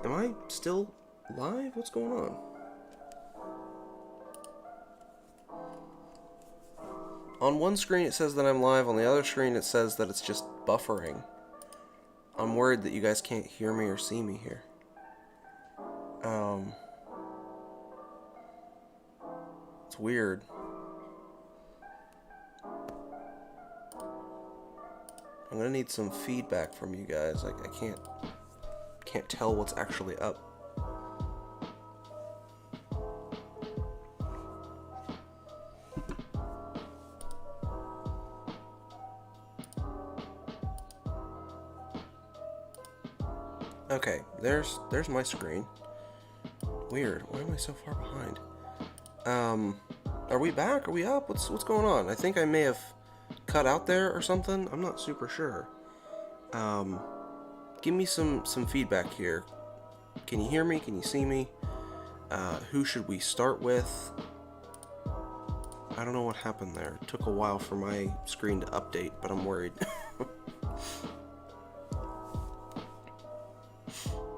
Am I still live? What's going on? On one screen it says that I'm live, on the other screen it says that it's just buffering. I'm worried that you guys can't hear me or see me here. It's weird. I'm gonna need some feedback from you guys. Like, I can't tell what's actually up. Okay, there's my screen. Weird. Why am I so far behind? Are we back? Are we up? What's going on? I think I may have cut out there or something. I'm not super sure. Give me some feedback here. Can you hear me? Can you see me? Who should we start with? I don't know what happened there. It took a while for my screen to update, but I'm worried.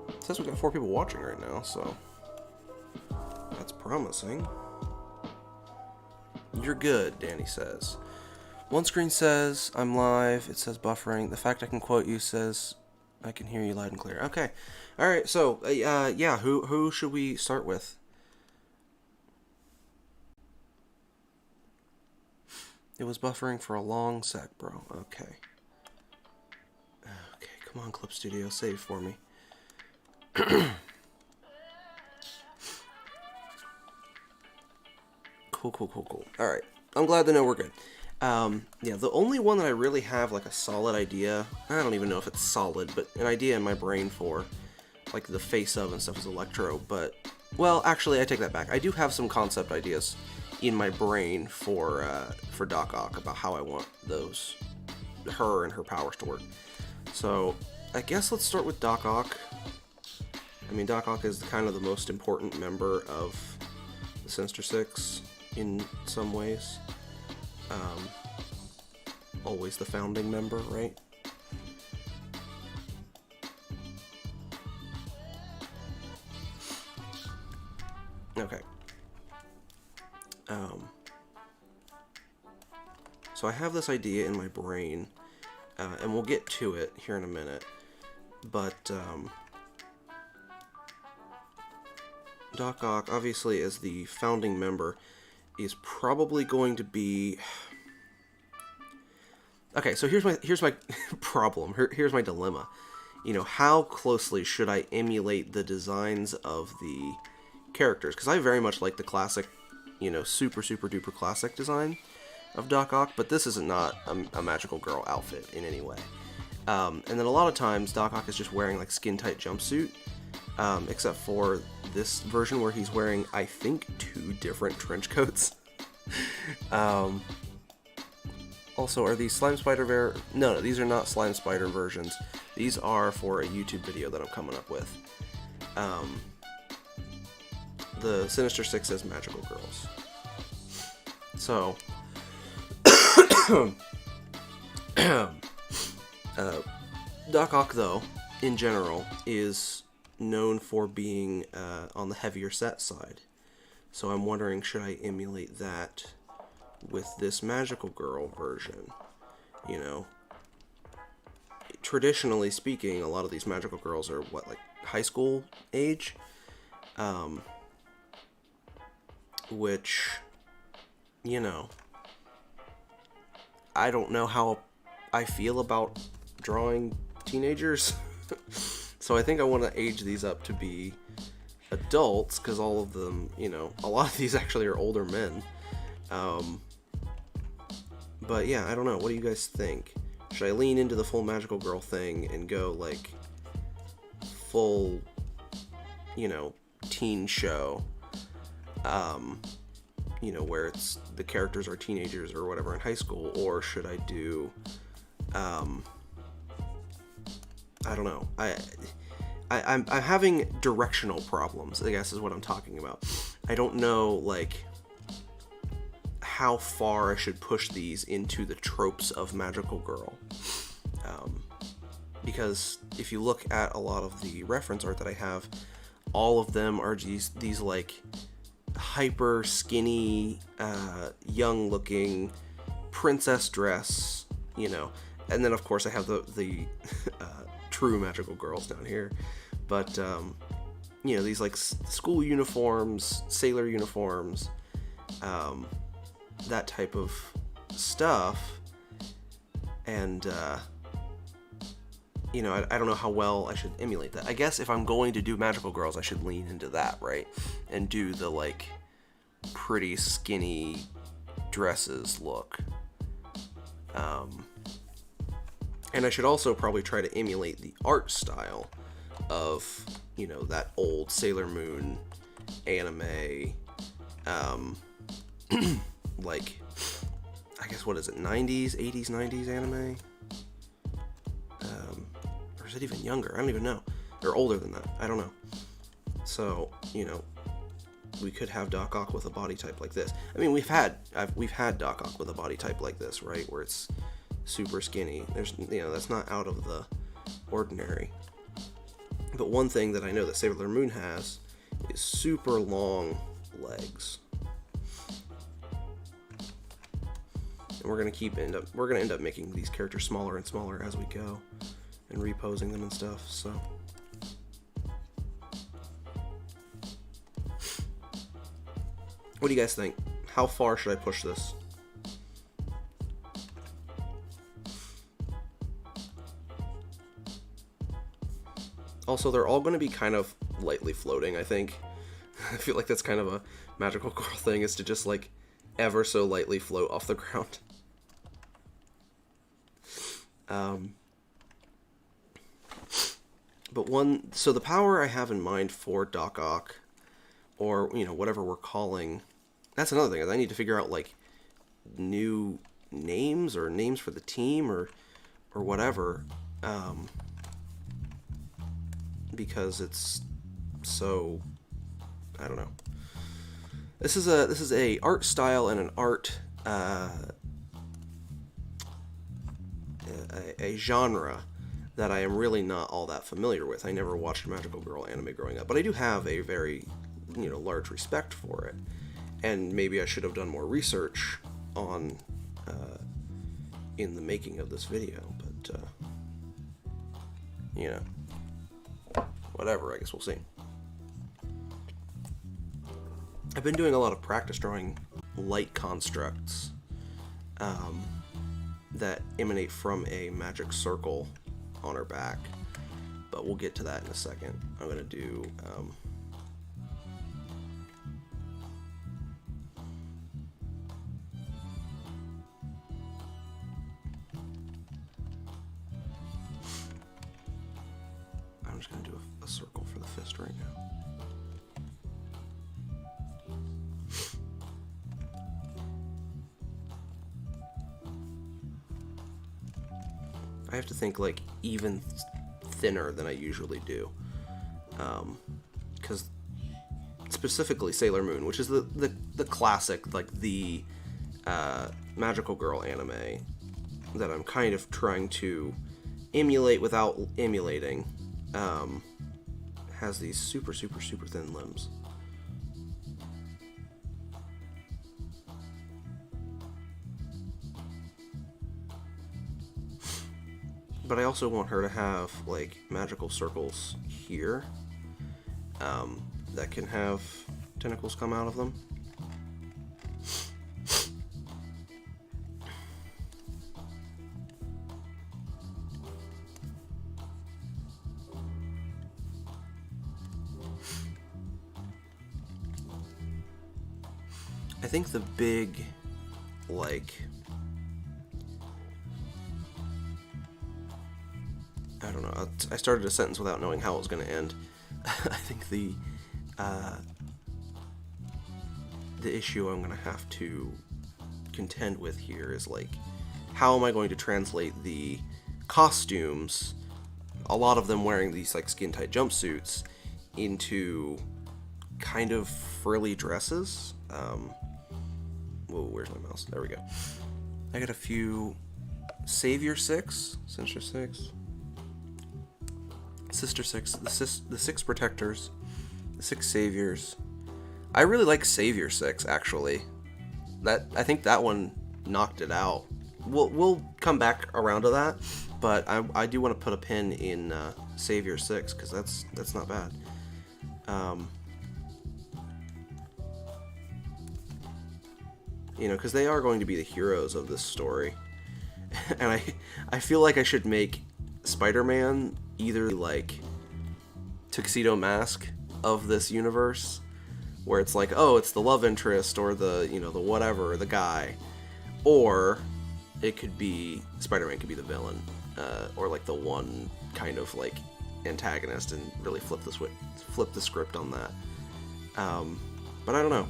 It says we got 4 people watching right now, so that's promising. You're good, Danny says. One screen says I'm live. It says buffering. The fact I can quote you says I can hear you loud and clear. Okay. All right. So, yeah. Who should we start with? It was buffering for a long sec, bro. Okay. Okay. Come on, Clip Studio, save for me. Cool. All right. I'm glad to know we're good. Yeah, the only one that I really have, like, a solid idea, I don't even know if it's solid, but an idea in my brain for, like, the face of and stuff is Electro, but, well, actually, I take that back. I do have some concept ideas in my brain for Doc Ock about how I want her and her powers to work. So, I guess let's start with Doc Ock. I mean, Doc Ock is kind of the most important member of the Sinister Six in some ways. Always the founding member, right? Okay. So I have this idea in my brain, and we'll get to it here in a minute, but Doc Ock, obviously as the founding member, is probably going to be... Okay, so here's my problem. Here's my dilemma. You know, how closely should I emulate the designs of the characters? Because I very much like the classic, you know, super duper classic design of Doc Ock, but this is not a magical girl outfit in any way. And then a lot of times Doc Ock is just wearing like skin tight jumpsuit, except for this version where he's wearing, I think, 2 different trench coats. Also, are these Slime Spider No, these are not Slime Spider versions. These are for a YouTube video that I'm coming up with. The Sinister Six as magical girls. So, Doc Ock, though, in general, is known for being on the heavier set side. So I'm wondering, should I emulate that with this magical girl version? You know, traditionally speaking, a lot of these magical girls are, what, like high school age? Which, you know, I don't know how I feel about drawing teenagers. So I think I want to age these up to be adults, because all of them, you know, a lot of these actually are older men. But yeah, I don't know. What do you guys think? Should I lean into the full magical girl thing and go, like, full, you know, teen show, you know, where it's the characters are teenagers or whatever in high school, or should I do, I don't know. I'm having directional problems, I guess is what I'm talking about. I don't know, like, how far I should push these into the tropes of magical girl. Because if you look at a lot of the reference art that I have, all of them are these like hyper skinny, young looking princess dress, you know. And then of course I have the true magical girls down here, but you know, these like school uniforms, sailor uniforms, that type of stuff. And you know, I don't know how well I should emulate that. I guess if I'm going to do magical girls, I should lean into that, right? And do the, like, pretty skinny dresses look. And I should also probably try to emulate the art style of, you know, that old Sailor Moon anime, like, I guess, what is it, 90s, 80s, 90s anime? Or is it even younger? I don't even know. Or older than that. I don't know. So, you know, we could have Doc Ock with a body type like this. I mean, we've had Doc Ock with a body type like this, right? Where it's super skinny. There's, you know, that's not out of the ordinary. But one thing that I know that Sailor Moon has is super long legs. And we're gonna end up making these characters smaller and smaller as we go, and reposing them and stuff. So, what do you guys think? How far should I push this? Also, they're all going to be kind of lightly floating, I think. I feel like that's kind of a magical girl thing, is to just, like, ever so lightly float off the ground. So the power I have in mind for Doc Ock, or, you know, whatever we're calling, that's another thing, is I need to figure out, like, new names, or names for the team, or whatever, because it's so, I don't know. This is a art style and an art, a genre that I am really not all that familiar with. I never watched magical girl anime growing up, but I do have a very, you know, large respect for it. And maybe I should have done more research on, in the making of this video, but, you know, whatever, I guess we'll see. I've been doing a lot of practice drawing light constructs that emanate from a magic circle on her back, but we'll get to that in a second. I'm going to do I'm just going to do a circle for the fist right now. I have to think, like, even thinner than I usually do, because specifically Sailor Moon, which is the classic, like, the magical girl anime that I'm kind of trying to emulate without emulating, has these super, super, super thin limbs. But I also want her to have, like, magical circles here, that can have tentacles come out of them. I think the big, like, I don't know. I started a sentence without knowing how it was going to end. I think the issue I'm going to have to contend with here is, like, how am I going to translate the costumes, a lot of them wearing these, like, skin-tight jumpsuits, into kind of frilly dresses? Whoa, where's my mouse? There we go. I got a few Savior 6, Sinister 6, Sister 6, the 6 Protectors, the 6 Saviors. I really like Savior 6, actually. I think that one knocked it out. We'll come back around to that, but I do want to put a pin in Savior 6, because that's not bad. You know, because they are going to be the heroes of this story. And I feel like I should make Spider-Man either like Tuxedo Mask of this universe, where it's like, oh, it's the love interest or the, you know, the whatever, the guy, or it could be Spider-Man could be the villain, or like the one kind of like antagonist, and really flip the script on that. But I don't know.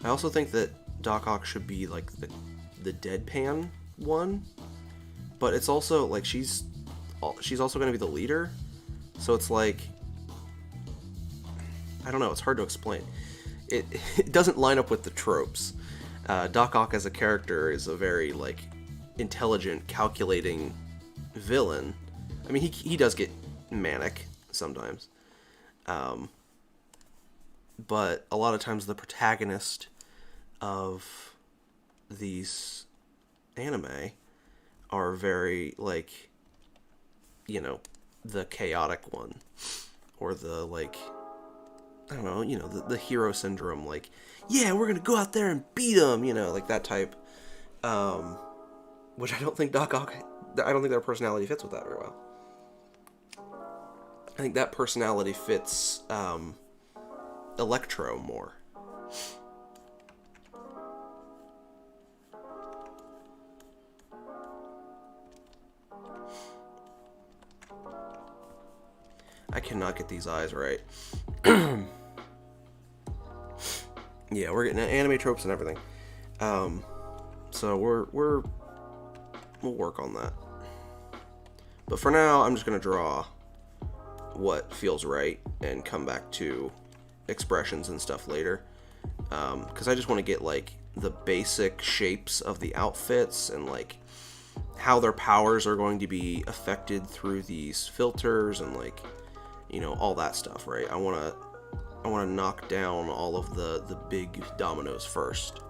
I also think that Doc Ock should be like the deadpan one, but it's also like she's also going to be the leader, so it's like, I don't know, it's hard to explain. It doesn't line up with the tropes. Doc Ock as a character is a very like intelligent, calculating villain. I mean, he does get manic sometimes, but a lot of times the protagonist of these anime are very, like, you know, the chaotic one, or the, like, I don't know, you know, the hero syndrome, like, yeah, we're gonna go out there and beat them, you know, like that type, which I don't think I don't think their personality fits with that very well. I think that personality fits Electro more. I cannot get these eyes right. Yeah, we're getting anime tropes and everything. So we'll work on that. But for now, I'm just gonna draw what feels right and come back to expressions and stuff later. Because I just want to get like the basic shapes of the outfits and like how their powers are going to be affected through these filters and like, you know, all that stuff, right? I want to knock down all of the big dominoes first.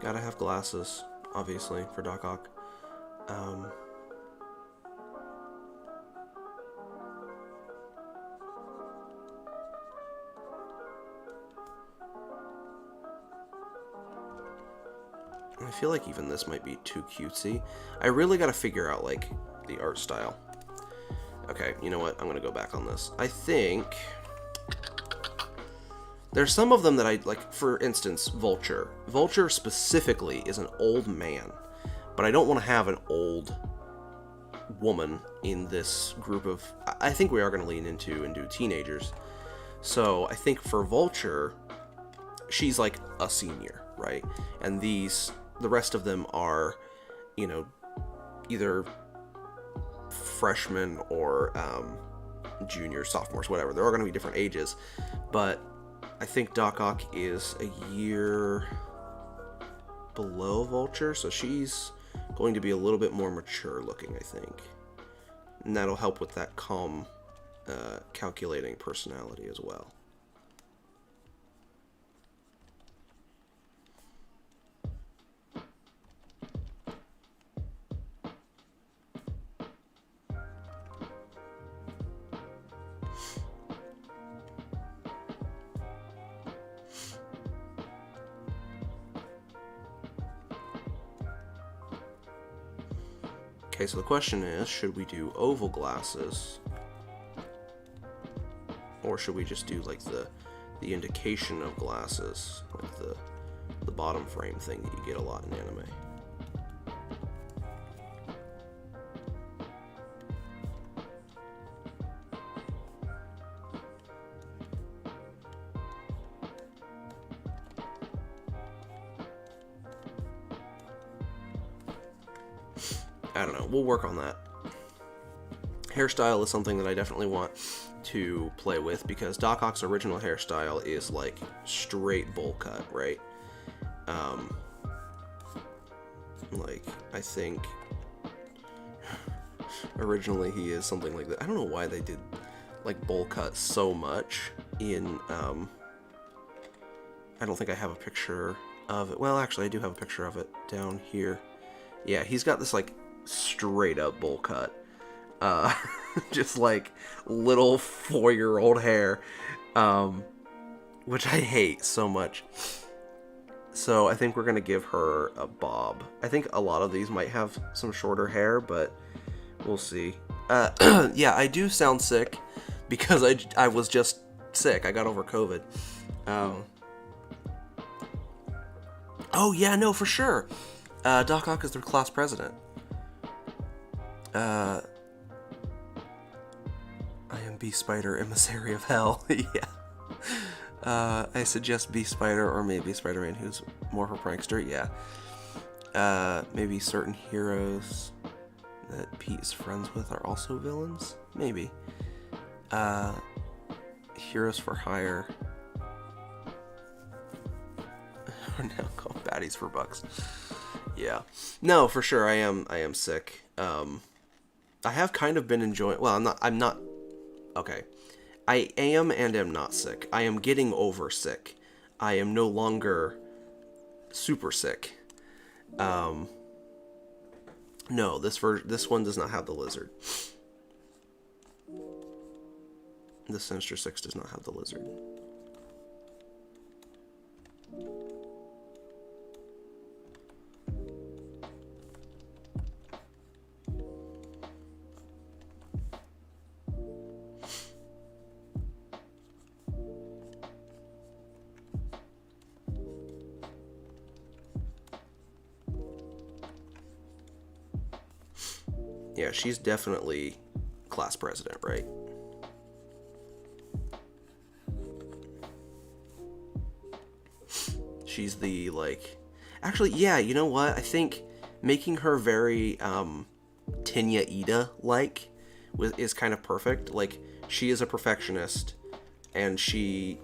Gotta have glasses, obviously, for Doc Ock. I feel like even this might be too cutesy. I really gotta figure out, like, the art style. Okay, you know what? I'm gonna go back on this. I think there's some of them that I like. For instance, Vulture. Vulture specifically is an old man, but I don't want to have an old woman in this group of. I think we are going to lean into and do teenagers. So I think for Vulture, she's like a senior, right? And the rest of them are, you know, either freshmen or juniors, sophomores, whatever. They're all going to be different ages, but I think Doc Ock is a year below Vulture, so she's going to be a little bit more mature looking, I think. And that'll help with that calm, calculating personality as well. Okay, so the question is, should we do oval glasses? Or should we just do, like, the indication of glasses? Like the bottom frame thing that you get a lot in anime. I don't know. We'll work on that. Hairstyle is something that I definitely want to play with because Doc Ock's original hairstyle is like straight bowl cut, right? Like, I think originally he is something like that. I don't know why they did like bowl cut so much in I don't think I have a picture of it. Well, actually I do have a picture of it down here. Yeah, he's got this like straight up bowl cut. Just like little 4-year-old hair, which I hate so much. So I think we're gonna give her a bob. I think a lot of these might have some shorter hair, but we'll see. Yeah, I do sound sick because I was just sick. I got over COVID. Oh yeah, no, for sure. Doc Ock is their class president. I am Bee Spider, emissary of hell. Yeah. I suggest Bee Spider or maybe Spider-Man, who's more of a prankster. Yeah. Maybe certain heroes that Pete is friends with are also villains. Maybe. Heroes for hire. Or now called baddies for bucks. Yeah. No, for sure. I am sick. I have kind of been enjoying. Well, I'm not. Okay. I am and am not sick. I am getting over sick. I am no longer super sick. No, this one does not have the lizard. The Sinister 6 does not have the lizard. Yeah, she's definitely class president, right? She's the, like... Actually, yeah, you know what? I think making her very, Tenya Ida-like is kind of perfect. Like, she is a perfectionist, and she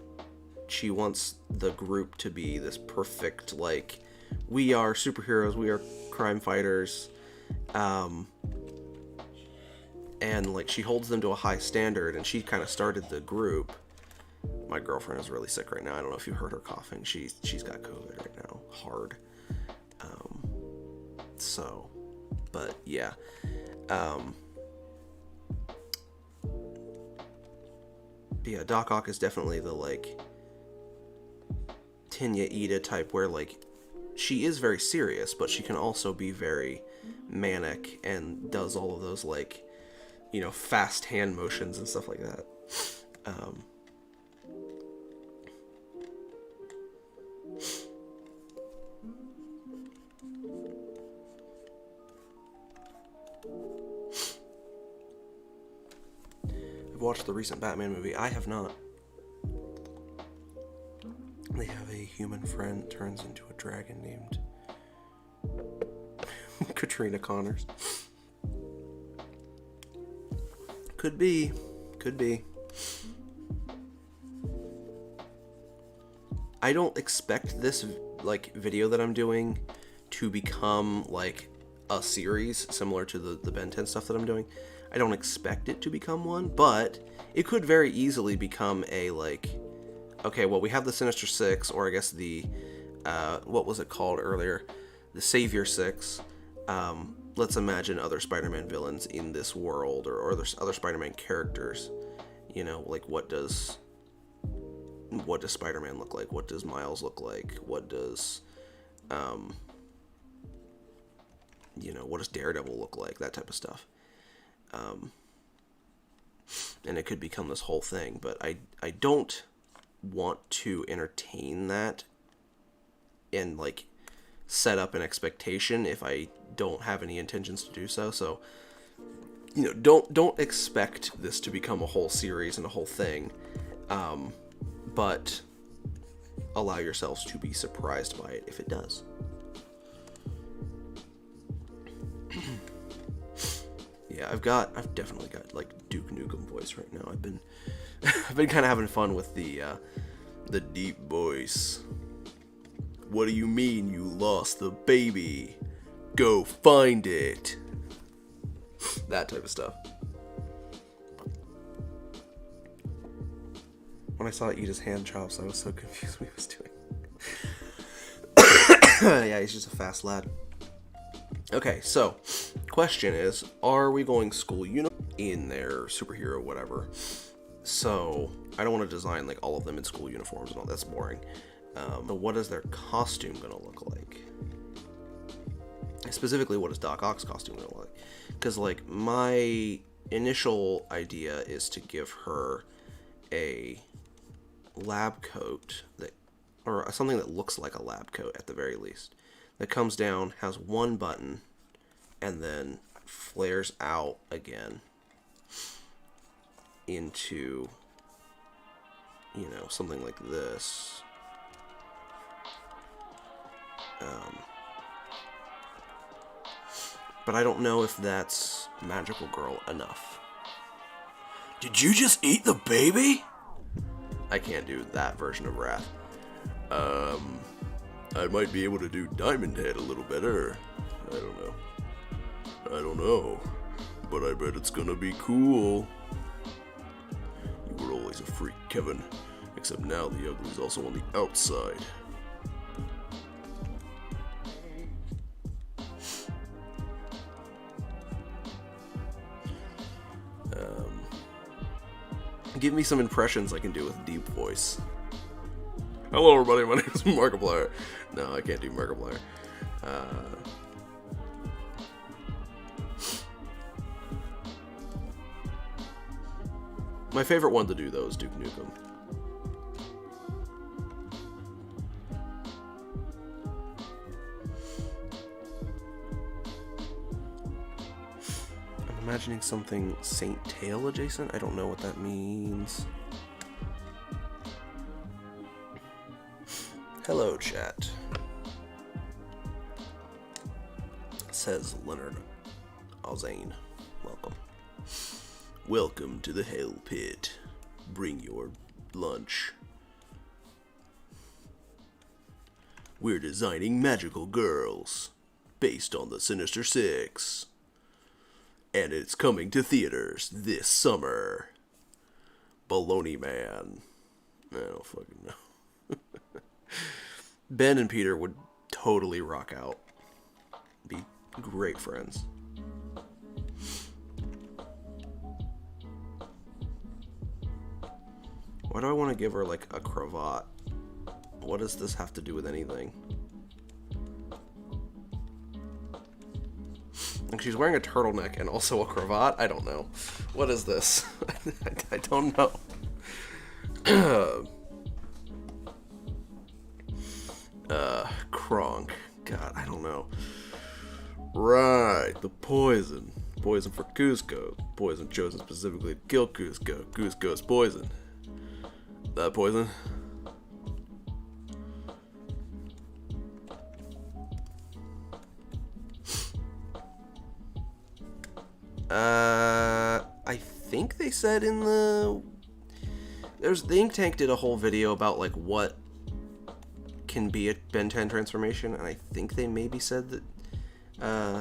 wants the group to be this perfect, like, we are superheroes, we are crime fighters, and like she holds them to a high standard, and she kind of started the group. My girlfriend is really sick right now. I don't know if you heard her coughing. She's got COVID right now, hard. So, but yeah, yeah. Doc Ock is definitely the like Tenya Ida type, where like she is very serious, but she can also be very manic and does all of those like, you know, fast hand motions and stuff like that. I've watched the recent Batman movie. I have not. They have a human friend that turns into a dragon named Katrina Connors. Could be. I don't expect this like video that I'm doing to become like a series similar to the Ben 10 stuff that I'm doing. I don't expect it to become one, but it could very easily become a like, okay, well, we have the Sinister 6, or I guess the what was it called earlier, the Savior 6. Let's imagine other Spider-Man villains in this world, or other Spider-Man characters. You know, like what does Spider-Man look like? What does Miles look like? What does you know, what does Daredevil look like? That type of stuff. And it could become this whole thing, but I don't want to entertain that and, like, set up an expectation if I don't have any intentions to do so. So, you know, don't expect this to become a whole series and a whole thing, but allow yourselves to be surprised by it if it does. Yeah, I've definitely got, like, Duke Nukem voice right now. I've been kind of having fun with the deep voice. What do you mean you lost the baby? Go find it. That type of stuff. When I saw it eat his hand chops, I was so confused what he was doing. Yeah, he's just a fast lad. Okay, so, question is, are we going school uniform in their superhero whatever? So, I don't want to design, like, all of them in school uniforms and all. That's boring. But what is their costume going to look like? Specifically, what is Doc Ock's costume going to look like? Because, like, my initial idea is to give her a lab coat or something that looks like a lab coat at the very least, that comes down, has one button, and then flares out again into, you know, something like this. But I don't know if that's Magical Girl enough. Did you just eat the baby? I can't do that version of Wrath. I might be able to do Diamond Head a little better. I don't know. But I bet it's gonna be cool. You were always a freak, Kevin. Except now the ugly's also on the outside. Give me some impressions I can do with deep voice. Hello everybody, my name is Markiplier. No, I can't do Markiplier. My favorite one to do though is Duke Nukem. I'm imagining something Saint Tail adjacent. I don't know what that means. Hello, chat. Says Leonard Alzane. Welcome. Welcome to the Hell Pit. Bring your lunch. We're designing magical girls based on the Sinister Six. And it's coming to theaters this summer. Baloney Man. I don't fucking know. Ben and Peter would totally rock out. Be great friends. Why do I want to give her, like, a cravat? What does this have to do with anything? Like, she's wearing a turtleneck and also a cravat? I don't know. What is this? I don't know. Kronk. God, I don't know. Right, the poison. Poison for Cusco. Poison chosen specifically to kill Cusco. Cusco's poison. That poison? I think they said in the Ink Tank did a whole video about, like, what can be a Ben 10 transformation, and I think they maybe said that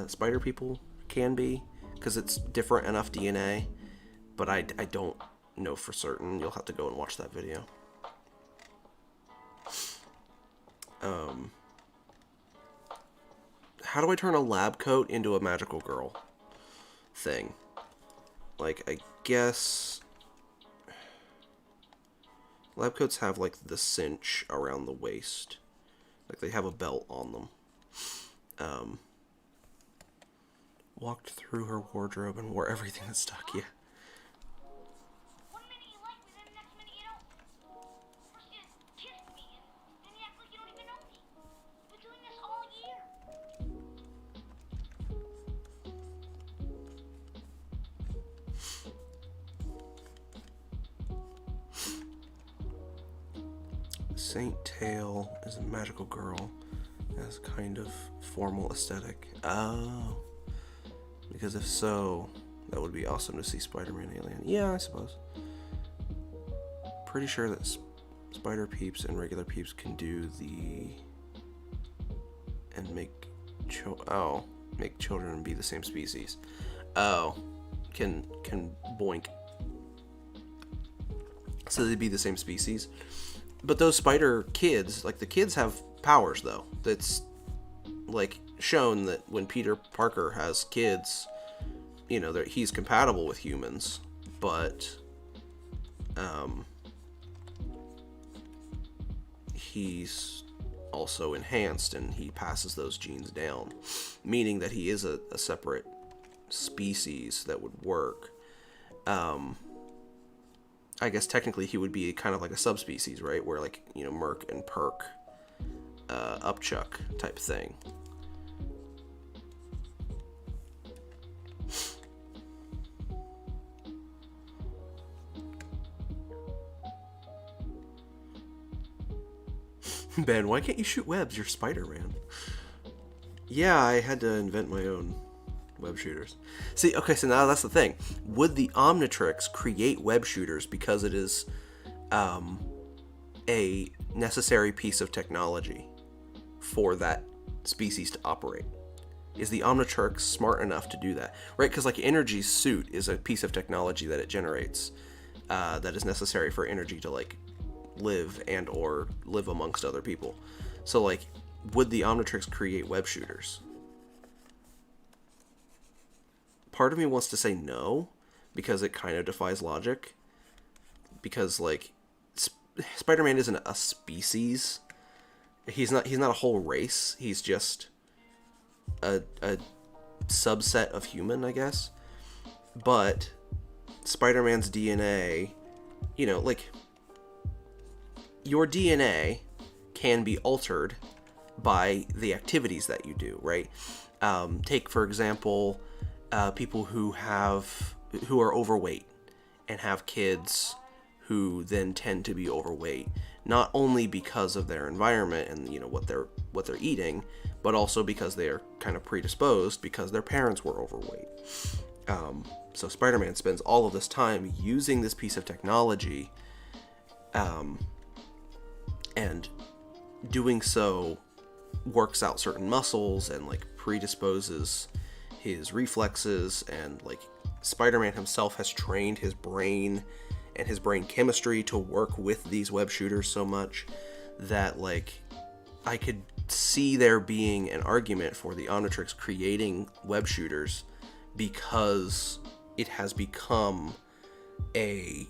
spider people can be, because it's different enough DNA, but I don't know for certain. You'll have to go and watch that video. How do I turn a lab coat into a magical girl thing? Like, I guess lab coats have, like, the cinch around the waist. Like, they have a belt on them. Walked through her wardrobe and wore everything that stuck you. One minute you like me, then the next minute you don't. First you kissed me, and then you act like you don't even know me. We've been doing this all year. Saint Tail is a magical girl. Has kind of formal aesthetic. Oh. Because if so, that would be awesome to see Spider-Man alien. Yeah, I suppose. Pretty sure that spider peeps and regular peeps can do the... and make children be the same species. Oh. Can boink. So they'd be the same species. But those spider kids, like the kids have powers though. That's like shown that when Peter Parker has kids, you know, he's compatible with humans, but he's also enhanced and he passes those genes down, meaning that he is a separate species that would work. I guess technically he would be kind of like a subspecies, right? Where like, you know, Merc and Perk, Upchuck type thing. Ben, why can't you shoot webs? You're Spider-Man. Yeah, I had to invent my own web shooters. See, okay, so now that's the thing. Would the Omnitrix create web shooters because it is a necessary piece of technology for that species to operate? Is the Omnitrix smart enough to do that? Right, because like Energy's suit is a piece of technology that it generates that is necessary for Energy to like live and or live amongst other people. So like, would the Omnitrix create web shooters? Part of me wants to say no, because it kind of defies logic. Because like, Spider-Man isn't a species. He's not a whole race. He's just a subset of human, I guess. But Spider-Man's DNA, you know, like, your DNA can be altered by the activities that you do, right? Take, for example, people who are overweight and have kids who then tend to be overweight, not only because of their environment and, you know, what they're eating, but also because they are kind of predisposed because their parents were overweight. So Spider-Man spends all of this time using this piece of technology, and doing so works out certain muscles and like predisposes his reflexes, and like Spider-Man himself has trained his brain and his brain chemistry to work with these web shooters so much that like I could see there being an argument for the Omnitrix creating web shooters because it has become a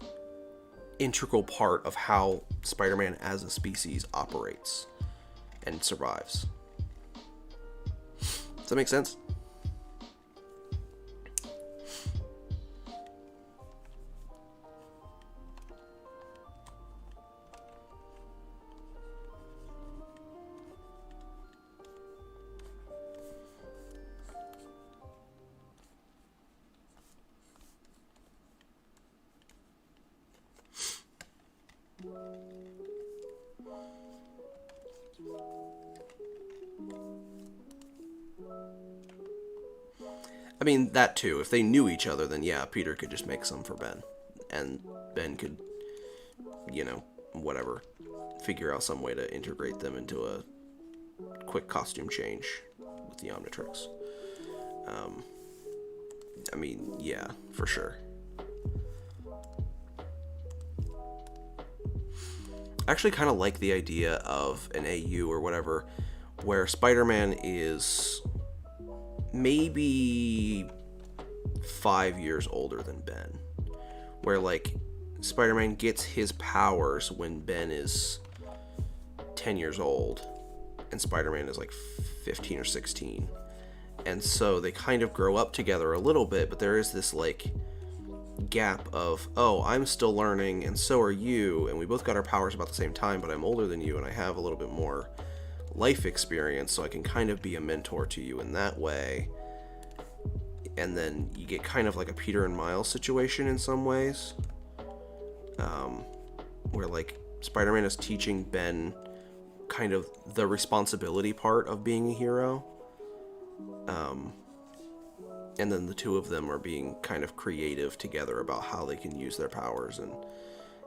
integral part of how Spider-Man as a species operates and survives. Does that make sense? I mean, that too. If they knew each other, then yeah, Peter could just make some for Ben. And Ben could, you know, whatever, figure out some way to integrate them into a quick costume change with the Omnitrix. I mean, yeah, for sure. I actually kind of like the idea of an AU or whatever, where Spider-Man is maybe 5 years older than Ben. Where, like, Spider-Man gets his powers when Ben is 10 years old, and Spider-Man is, like, 15 or 16. And so they kind of grow up together a little bit, but there is this like gap of, oh, I'm still learning and so are you, and we both got our powers about the same time, but I'm older than you and I have a little bit more life experience, so I can kind of be a mentor to you in that way. And then you get kind of like a Peter and Miles situation in some ways, where like Spider-Man is teaching Ben kind of the responsibility part of being a hero, and then the two of them are being kind of creative together about how they can use their powers and,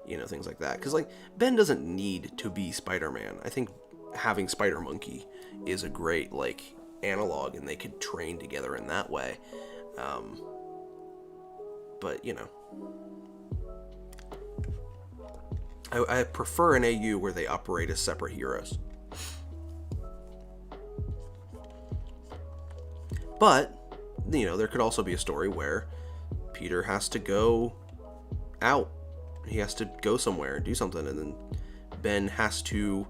you know, things like that. Because like Ben doesn't need to be Spider-Man. I think having Spider-Monkey is a great like analog, and they could train together in that way. But you know, I prefer an AU where they operate as separate heroes. But you know, there could also be a story where Peter has to go out. He has to go somewhere and do something, and then Ben has to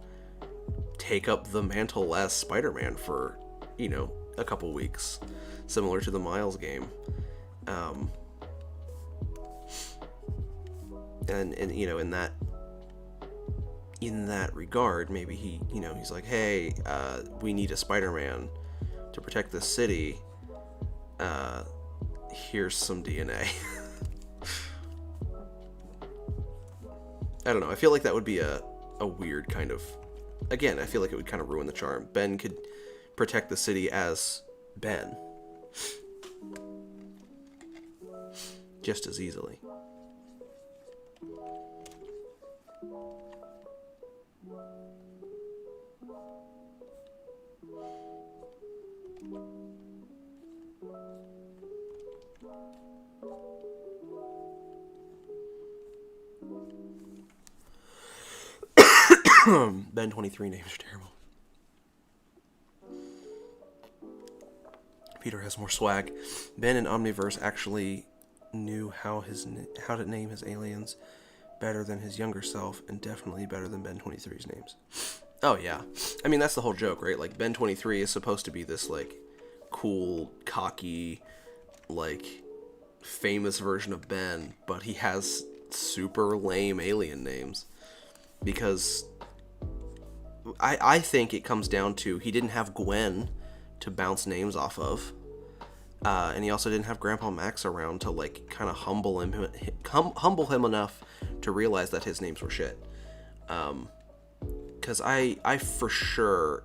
take up the mantle as Spider-Man for, you know, a couple weeks, similar to the Miles game. And you know, in that regard, maybe he, you know, he's like, hey, we need a Spider-Man to protect this city. Here's some DNA. I don't know. I feel like that would be a weird kind of... Again, I feel like it would kind of ruin the charm. Ben could protect the city as Ben. Just as easily. Ben 23 names are terrible. Peter has more swag. Ben in Omniverse actually knew how to name his aliens better than his younger self, and definitely better than Ben 23's names. Oh yeah, I mean that's the whole joke, right? Like Ben 23 is supposed to be this like cool, cocky, like famous version of Ben, but he has super lame alien names because I think it comes down to he didn't have Gwen to bounce names off of, and he also didn't have Grandpa Max around to like kind of humble him enough to realize that his names were shit. Because I for sure,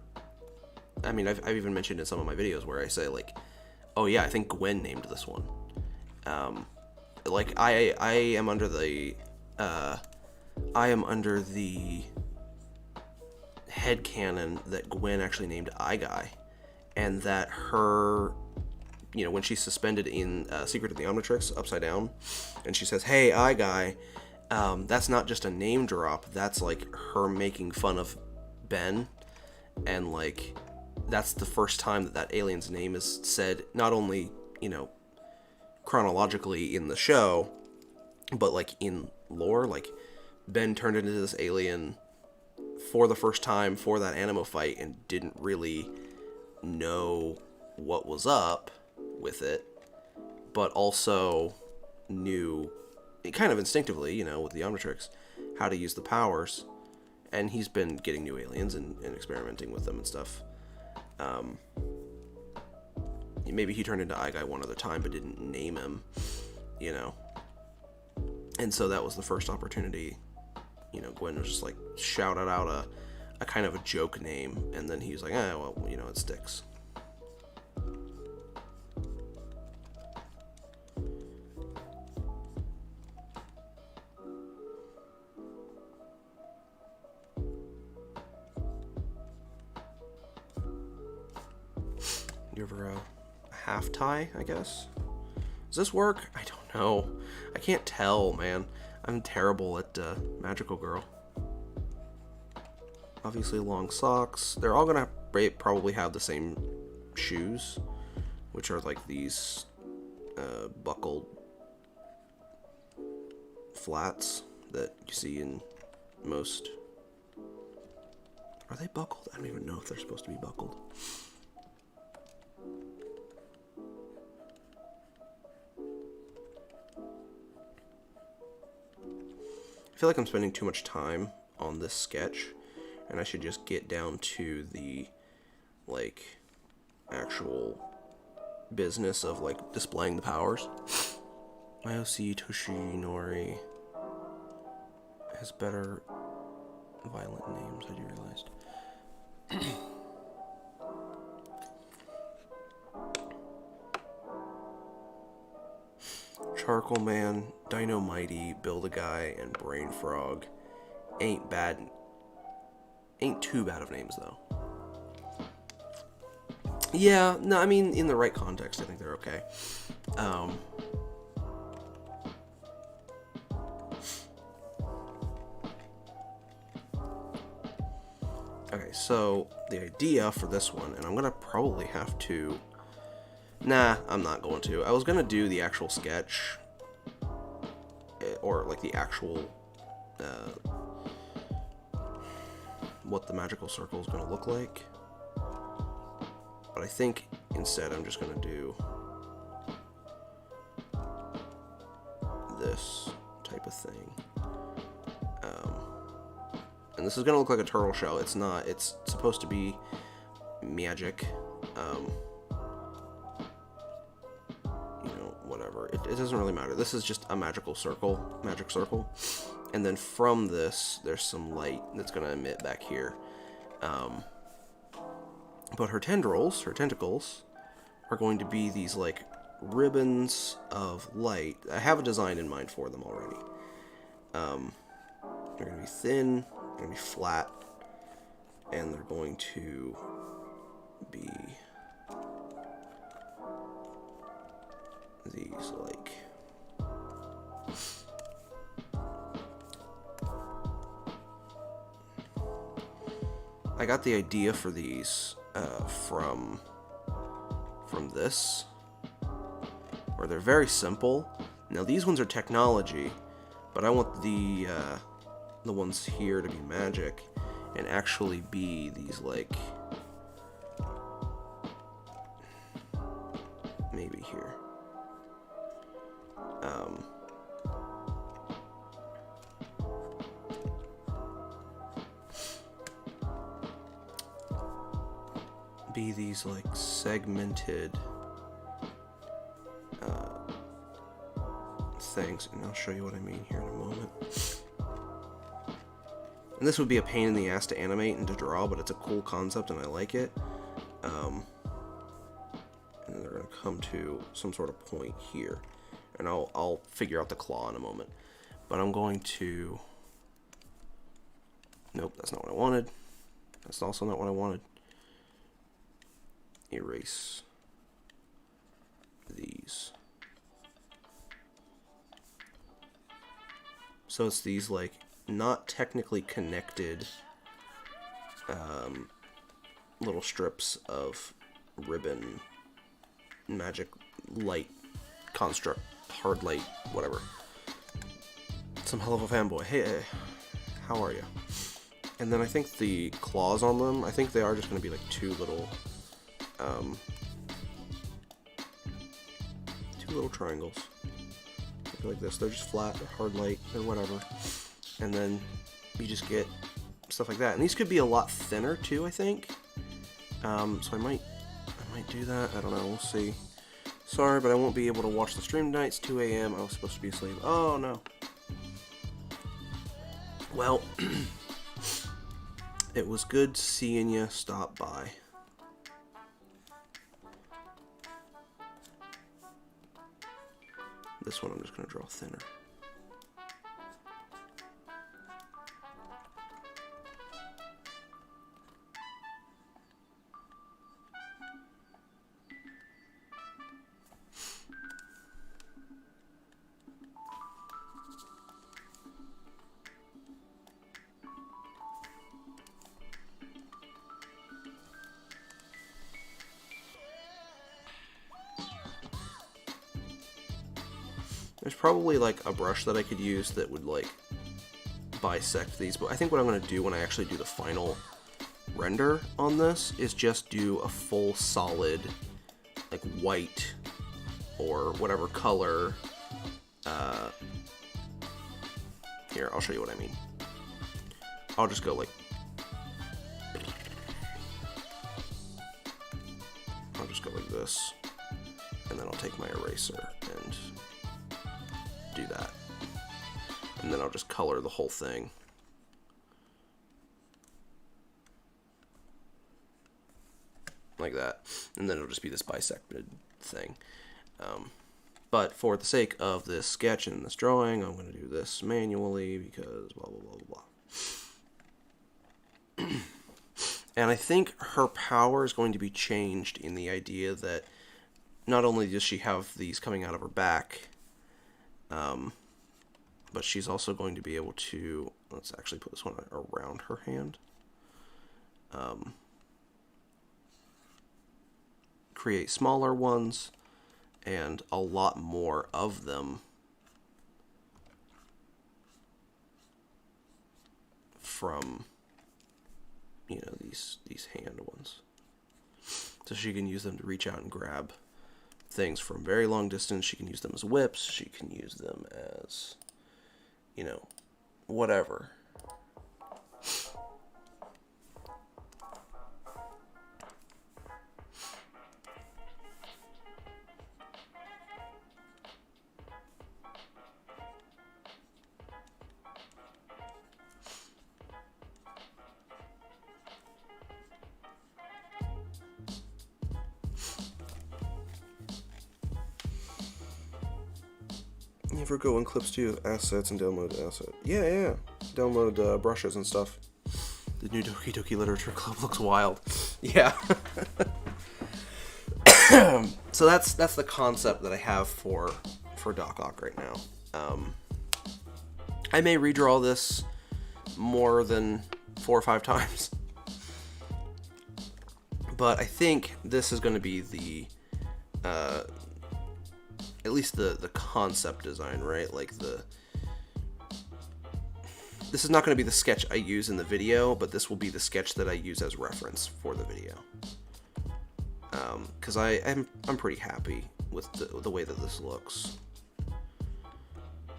I mean I've even mentioned in some of my videos where I say like, oh yeah, I think Gwen named this one. Like I am under the headcanon that Gwen actually named iGuy, and that her, you know, when she's suspended in Secret of the Omnitrix upside down, and she says, hey, iGuy, that's not just a name drop, that's like her making fun of Ben, and like that's the first time that alien's name is said, not only, you know, chronologically in the show, but like in lore. Like Ben turned into this alien for the first time for that Animo fight and didn't really know what was up with it, but also knew kind of instinctively, you know, with the Omnitrix, how to use the powers, and he's been getting new aliens and experimenting with them and stuff. Maybe he turned into iGuy one other time but didn't name him, you know, and so that was the first opportunity. You know, Gwen was just like shouted out a kind of a joke name, and then he was like, well, you know, it sticks. You ever a half tie, I guess? Does this work? I don't know. I can't tell, man. I'm terrible at Magical Girl. Obviously long socks. They're all gonna probably have the same shoes, which are like these buckled flats that you see in most. Are they buckled? I don't even know if they're supposed to be buckled. feel like I'm spending too much time on this sketch, and I should just get down to the, like, actual business of, like, displaying the powers. Mayoshi Toshinori has better violent names, I do realized. Charcoal Man, Dino Mighty, Build a Guy, and Brain Frog ain't too bad of names, though. Yeah, no, I mean, in the right context, I think they're okay. Okay, so the idea for this one, and I'm gonna probably have to... Nah, I'm not going to. I was gonna do the actual sketch, or like the actual, what the magical circle is gonna look like. But I think instead I'm just gonna do this type of thing. And this is gonna look like a turtle shell. It's not. It's supposed to be magic. You know, whatever. It doesn't really matter. This is just a magical circle, magic circle. And then from this, there's some light that's gonna emit back here. But her tendrils, her tentacles, are going to be these like ribbons of light. I have a design in mind for them already. They're going to be thin, they're going to be flat, and they're going to be these like I got the idea for these from this, where they're very simple. Now these ones are technology, but I want the ones here to be magic and actually be these like maybe here. Be these like segmented things, and I'll show you what I mean here in a moment. And this would be a pain in the ass to animate and to draw, but it's a cool concept and I like it. And then they're going to come to some sort of point here, and I'll figure out the claw in a moment. But I'm going to... Nope, that's not what I wanted. That's also not what I wanted. Erase these. So it's these like not technically connected little strips of ribbon magic light construct, hard light, whatever. Some hell of a fanboy. Hey, how are you? And then I think the claws on them, I think they are just going to be like two little triangles. Like this. They're just flat, they're hard light, they're whatever. And then you just get stuff like that. And these could be a lot thinner too, I think. So I might do that. I don't know, we'll see. Sorry, but I won't be able to watch the stream tonight. It's 2 a.m. I was supposed to be asleep. Oh no. Well, it was good seeing you stop by. This one I'm just going to draw thinner. There's probably like a brush that I could use that would like bisect these, but I think what I'm going to do when I actually do the final render on this is just do a full solid like white or whatever color Here, I'll show you what I mean. I'll just go like... I'll just go like this. And then I'll take my eraser and do that. And then I'll just color the whole thing. Like that. And then it'll just be this bisected thing. But for the sake of this sketch and this drawing, I'm going to do this manually because blah, blah, blah, blah, blah. And I think her power is going to be changed in the idea that not only does she have these coming out of her back, but she's also going to be able to, let's actually put this one around her hand, create smaller ones, and a lot more of them from, you know, these hand ones. So she can use them to reach out and grab things from very long distance. She can use them as whips. She can use them as, you know, whatever. You ever go in Clips to assets and download asset? Yeah. Download brushes and stuff. The new Doki Doki Literature Club looks wild. Yeah. So that's the concept that I have for Doc Ock right now. I may redraw this more than 4 or 5 times. But I think this is going to be the at least the concept design, right? Like this is not going to be the sketch I use in the video, but this will be the sketch that I use as reference for the video. Because I'm pretty happy with the way that this looks.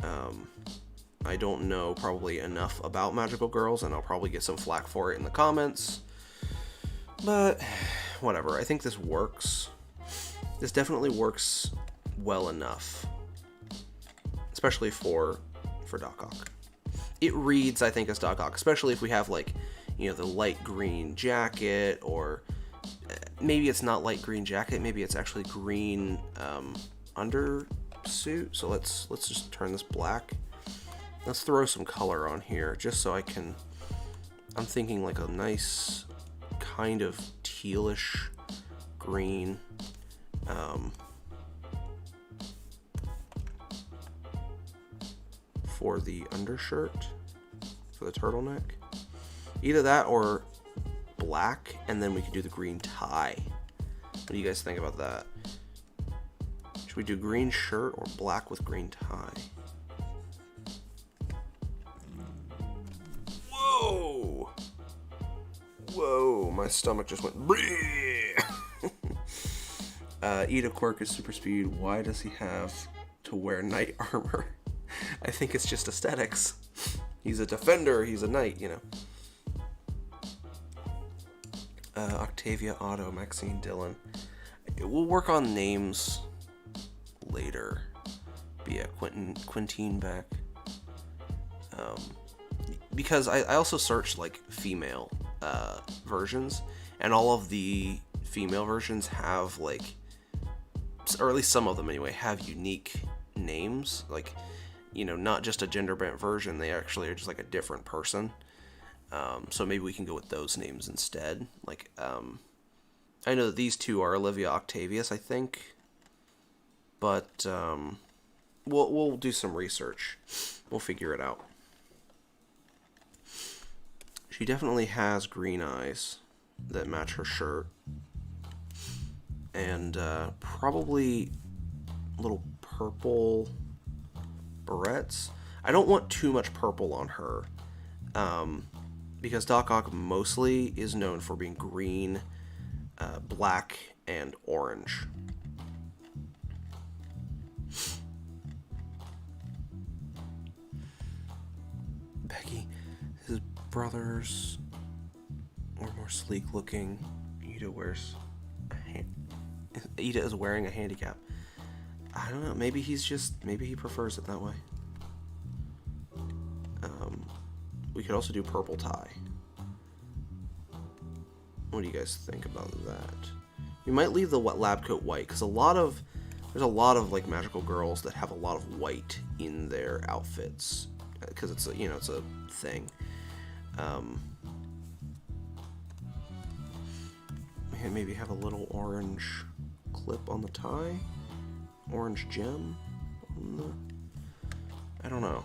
I don't know probably enough about Magical Girls, and I'll probably get some flack for it in the comments. But whatever, I think this works. This definitely works well enough, especially for Doc Ock. It reads, I think, as Doc Ock, especially if we have, like, you know, the light green jacket, or maybe it's not light green jacket, maybe it's actually green undersuit. So let's just turn this black. Let's throw some color on here just so I'm thinking like a nice kind of tealish green. For the undershirt, for the turtleneck. Either that or black, and then we could do the green tie. What do you guys think about that? Should we do green shirt or black with green tie? Whoa! Whoa, my stomach just went Eat a quirk is super speed. Why does he have to wear knight armor? I think it's just aesthetics. He's a defender, he's a knight, you know. Octavia, Otto, Maxine, Dylan. We'll work on names later. But yeah, Quintine back. Because I also searched like female versions, and all of the female versions have like, or at least some of them anyway, have unique names. Like, you know, not just a gender bent version, they actually are just like a different person. So maybe we can go with those names instead. Like, I know that these two are Olivia Octavius, I think. But we'll do some research. We'll figure it out. She definitely has green eyes that match her shirt. And probably little purple barrettes. I don't want too much purple on her, because Doc Ock mostly is known for being green, black, and orange. Becky. His brothers are more sleek looking. Ida is wearing a handicap. I don't know. Maybe he prefers it that way. We could also do purple tie. What do you guys think about that? We might leave the lab coat white because there's a lot of like magical girls that have a lot of white in their outfits because it's a thing. Maybe have a little orange clip on the tie, orange gem on the. I don't know.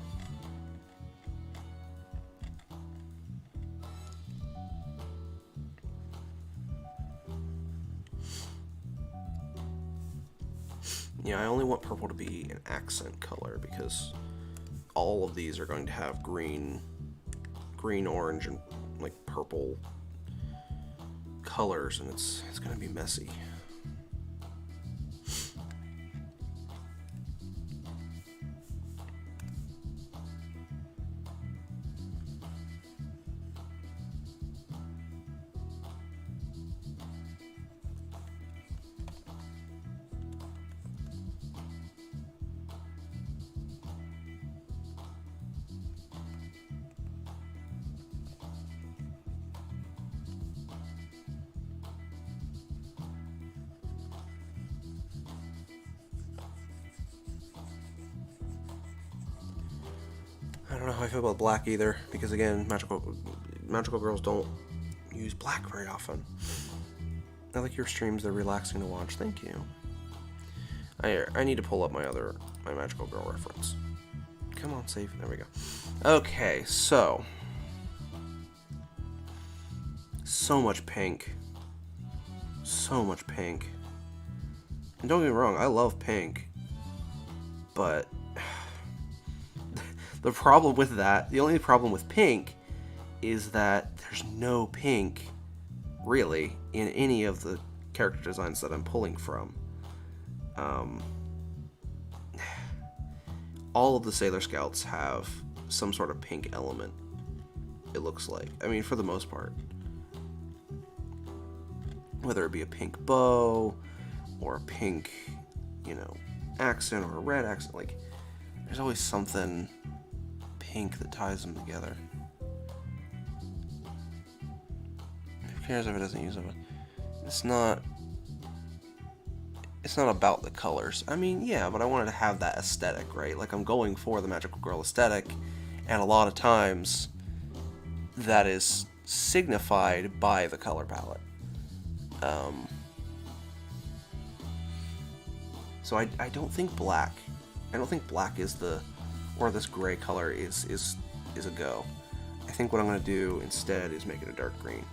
Yeah, I only want purple to be an accent color because all of these are going to have green, orange, and like purple colors, and it's going to be messy. I don't know how I feel about black either, because again, magical girls don't use black very often. I like your streams; they're relaxing to watch. Thank you. I need to pull up my magical girl reference. Come on, save. There we go. Okay, so much pink, so much pink. And don't get me wrong, I love pink, but the problem with that, the only problem with pink is that there's no pink, really, in any of the character designs that I'm pulling from. All of the Sailor Scouts have some sort of pink element, it looks like. I mean, for the most part. Whether it be a pink bow, or a pink, accent, or a red accent, like, there's always something pink that ties them together. Who cares if it doesn't use it? It's not about the colors. I mean, yeah, but I wanted to have that aesthetic, right? Like, I'm going for the magical girl aesthetic, and a lot of times that is signified by the color palette. So I don't think black is or this gray color is a go. I think what I'm going to do instead is make it a dark green.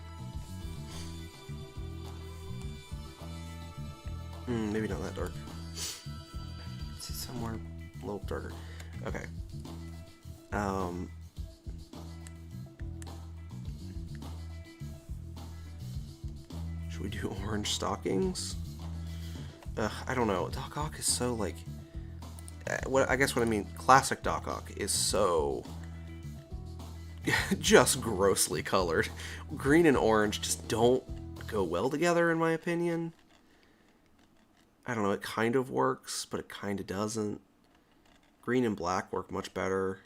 Maybe not that dark. It's somewhere a little darker. Okay. Should we do orange stockings? I don't know. Doc Ock is so like. What I mean, classic Doc Ock is so just grossly colored. Green and orange just don't go well together, in my opinion. I don't know. It kind of works, but it kind of doesn't. Green and black work much better.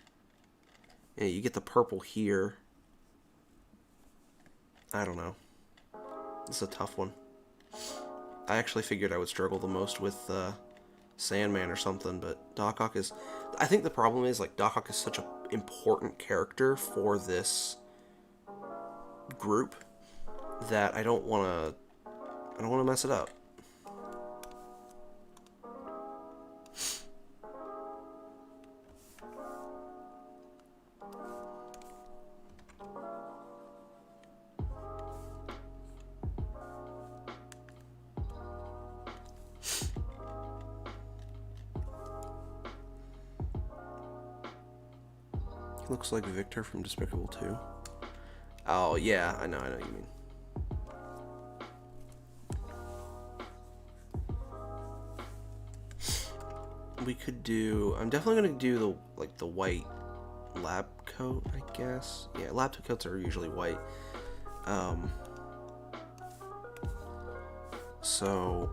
Yeah, you get the purple here. I don't know. This is a tough one. I actually figured I would struggle the most with Sandman or something, but Doc Ock is... I think the problem is, like, Doc Ock is such an important character for this group that I don't want to mess it up. Looks like Victor from Despicable 2. Oh, yeah, I know what you mean. We could do... I'm definitely going to do the white lab coat, I guess. Yeah, lab coats are usually white. So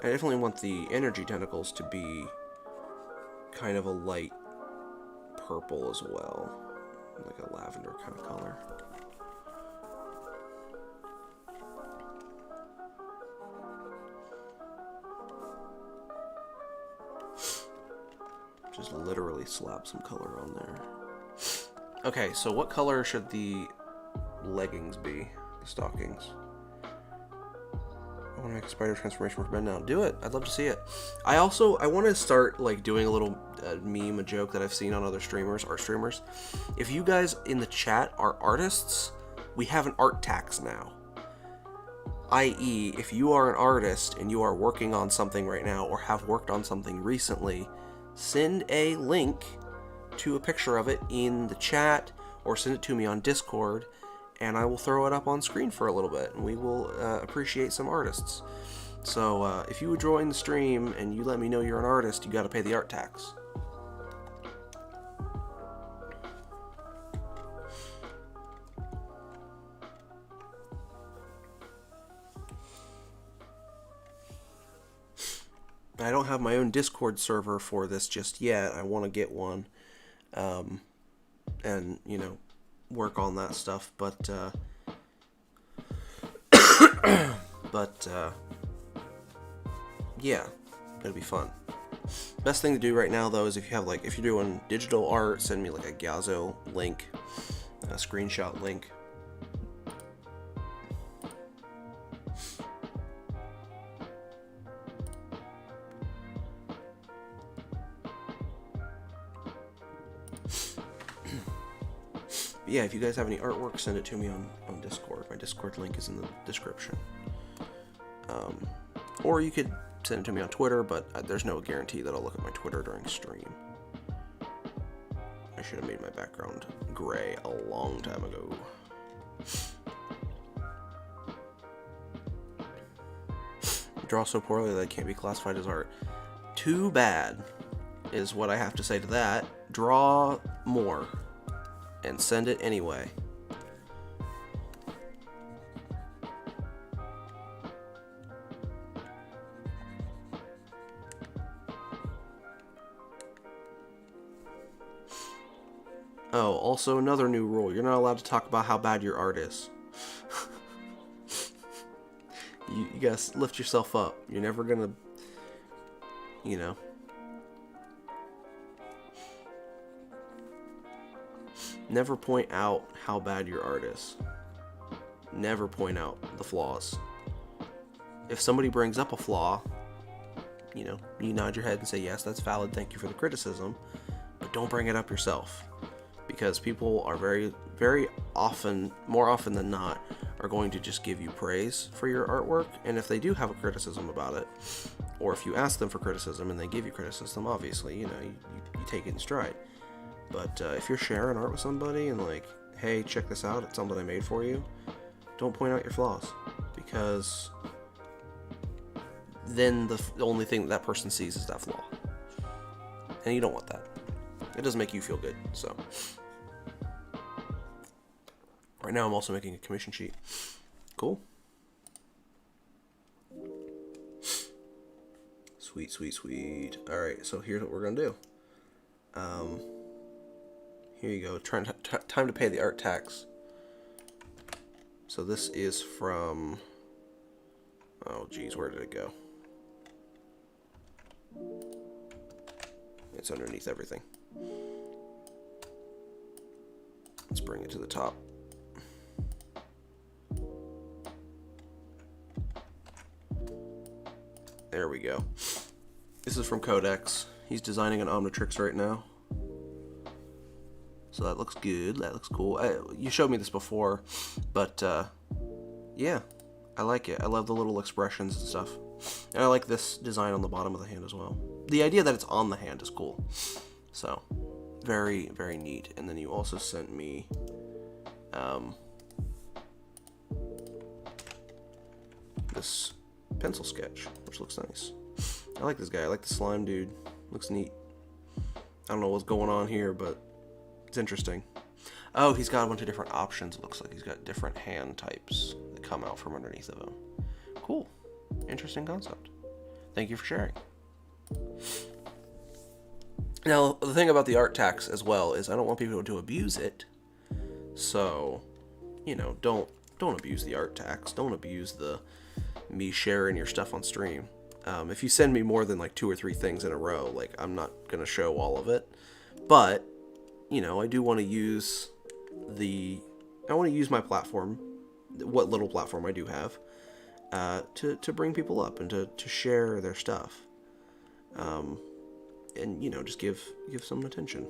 I definitely want the energy tentacles to be kind of a light purple as well, like a lavender kind of color. Just literally slap some color on there. Okay, so what color should the leggings be? The stockings? I want to make a spider transformation for Ben now. Do it. I'd love to see it. I want to start like doing a little meme, a joke that I've seen on other streamers, art streamers. If you guys in the chat are artists, we have an art tax now. I.e., if you are an artist and you are working on something right now or have worked on something recently, send a link to a picture of it in the chat or send it to me on Discord, and I will throw it up on screen for a little bit, and we will appreciate some artists. So if you would join the stream and you let me know you're an artist, you got to pay the art tax. I don't have my own Discord server for this just yet. I want to get one, and work on that stuff, but yeah, it'll be fun. Best thing to do right now though is if you're doing digital art, send me like a Gyazo link, a screenshot link. Yeah, if you guys have any artwork, send it to me on Discord. My Discord link is in the description. Or you could send it to me on Twitter, but there's no guarantee that I'll look at my Twitter during stream. I should have made my background gray a long time ago. Draw so poorly that it can't be classified as art. Too bad, is what I have to say to that. Draw more. And send it anyway. Oh, also another new rule. You're not allowed to talk about how bad your art is. you gotta lift yourself up. You're never gonna, never point out how bad your art is. Never point out the flaws. If somebody brings up a flaw, you nod your head and say, yes, that's valid, thank you for the criticism, but don't bring it up yourself. Because people are very, very often, more often than not, are going to just give you praise for your artwork, and if they do have a criticism about it, or if you ask them for criticism and they give you criticism, obviously, you take it in stride. But if you're sharing art with somebody and like, hey, check this out, it's something I made for you, don't point out your flaws, because then the only thing that person sees is that flaw. And you don't want that. It doesn't make you feel good, so. Right now I'm also making a commission sheet. Cool. Sweet, sweet, sweet. Alright, so here's what we're gonna do. Here you go. Time to pay the art tax. So this is from... Oh, geez, where did it go? It's underneath everything. Let's bring it to the top. There we go. This is from Codex. He's designing an Omnitrix right now. So that looks good. That looks cool. You showed me this before, but yeah, I like it. I love the little expressions and stuff. And I like this design on the bottom of the hand as well. The idea that it's on the hand is cool. So, very, very neat. And then you also sent me this pencil sketch, which looks nice. I like this guy. I like the slime dude. Looks neat. I don't know what's going on here, but it's interesting. Oh, he's got a bunch of different options. It looks like he's got different hand types that come out from underneath of him. Cool. Interesting concept. Thank you for sharing. Now, the thing about the art tax as well is I don't want people to abuse it. So, you know, don't abuse the art tax. Don't abuse me sharing your stuff on stream. If you send me more than like 2 or 3 things in a row, like I'm not gonna show all of it. But, you know, I do want to use my platform, what little platform I do have, to bring people up and to share their stuff. And, you know, just give some attention.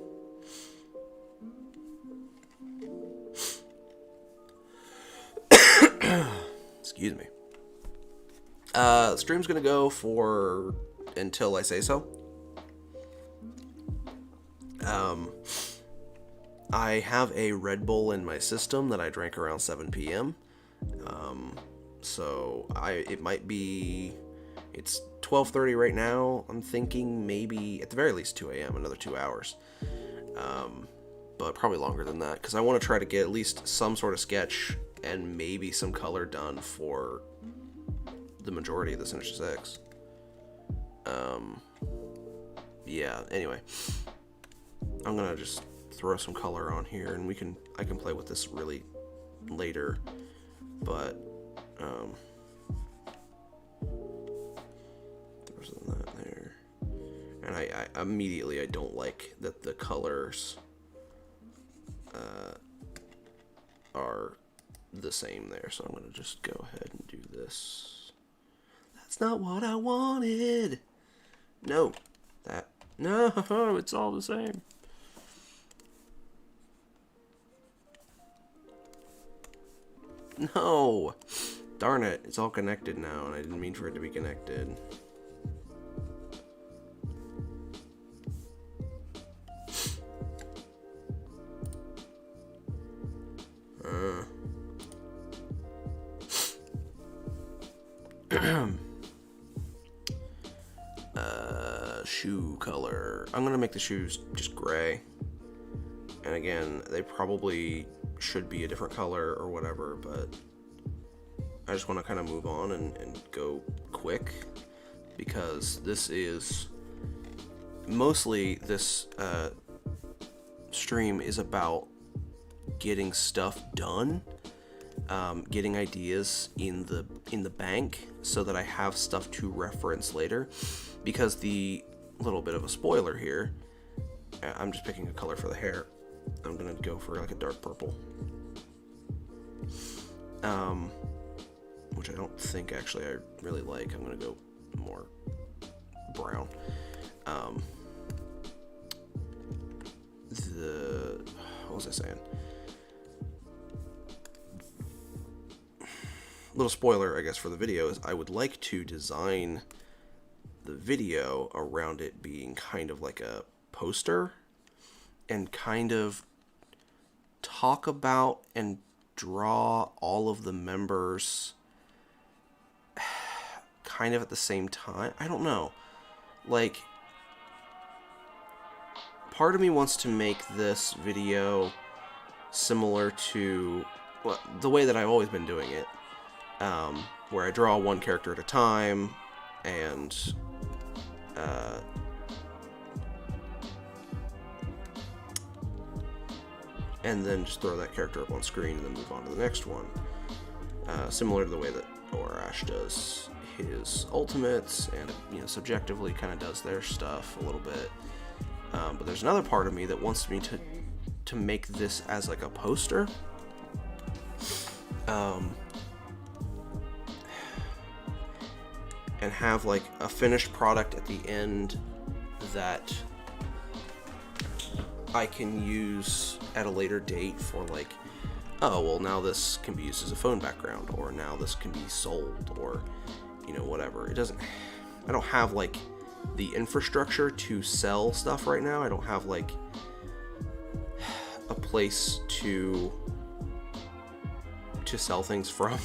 Excuse me. Stream's gonna go for until I say so. I have a Red Bull in my system that I drank around 7 p.m. So it might be, it's 12:30 right now. I'm thinking maybe at the very least 2 a.m., another 2 hours. But probably longer than that, because I want to try to get at least some sort of sketch and maybe some color done for the majority of the Sinister 6. Yeah, anyway. I'm gonna just throw some color on here, and I can play with this really later, but there's that there. And I immediately, I don't like that the colors are the same there, so I'm gonna just go ahead and do this. That's not what I wanted. No, it's all the same. No, darn it, it's all connected now, and I didn't mean for it to be connected. Shoe color. I'm gonna make the shoes just gray. And again, they probably should be a different color or whatever, but I just want to kind of move on and go quick, because this is mostly, this stream is about getting stuff done, getting ideas in the bank so that I have stuff to reference later. Because the little bit of a spoiler here, I'm just picking a color for the hair. I'm gonna go for like a dark purple, which I don't think actually I really like. I'm gonna go more brown. What was I saying? Little spoiler, I guess, for the video is I would like to design the video around it being kind of like a poster, and kind of talk about and draw all of the members kind of at the same time. I don't know. Like, part of me wants to make this video similar to the way that I've always been doing it, where I draw one character at a time, and then just throw that character up on screen and then move on to the next one. Similar to the way that Orash does his ultimates, and, you know, subjectively kind of does their stuff a little bit. But there's another part of me that wants me to make this as like a poster. And have like a finished product at the end that I can use at a later date for like, oh, well, now this can be used as a phone background, or now this can be sold, or, you know, whatever. I don't have like the infrastructure to sell stuff right now. I don't have like a place to sell things from.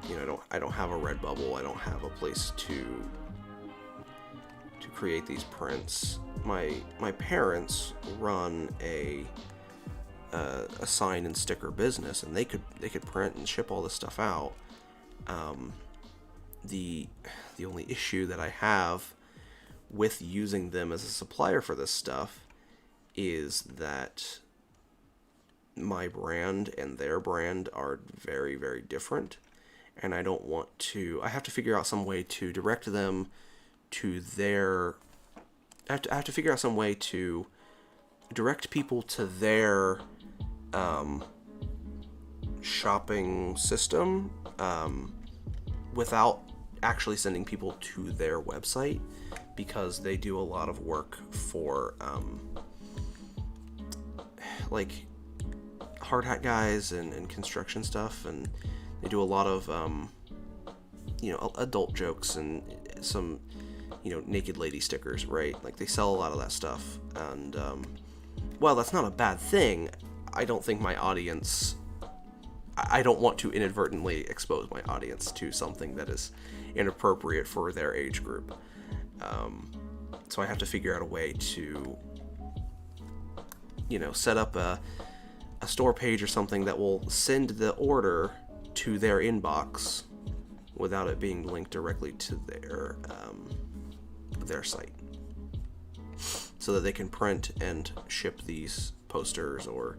You know, I don't have a Redbubble. I don't have a place to create these prints. My parents run a sign and sticker business, and they could print and ship all this stuff out. The only issue that I have with using them as a supplier for this stuff is that my brand and their brand are very, very different, and I don't want to. I have to figure out some way to direct them to their. I have to figure out some way to direct people to their shopping system without actually sending people to their website, because they do a lot of work for like hard hat guys and construction stuff, and they do a lot of you know, adult jokes and some, you know, naked lady stickers, right? Like, they sell a lot of that stuff, and well, that's not a bad thing. I don't think my audience, I don't want to inadvertently expose my audience to something that is inappropriate for their age group. So I have to figure out a way to, you know, set up a store page or something that will send the order to their inbox without it being linked directly to their site, so that they can print and ship these posters, or,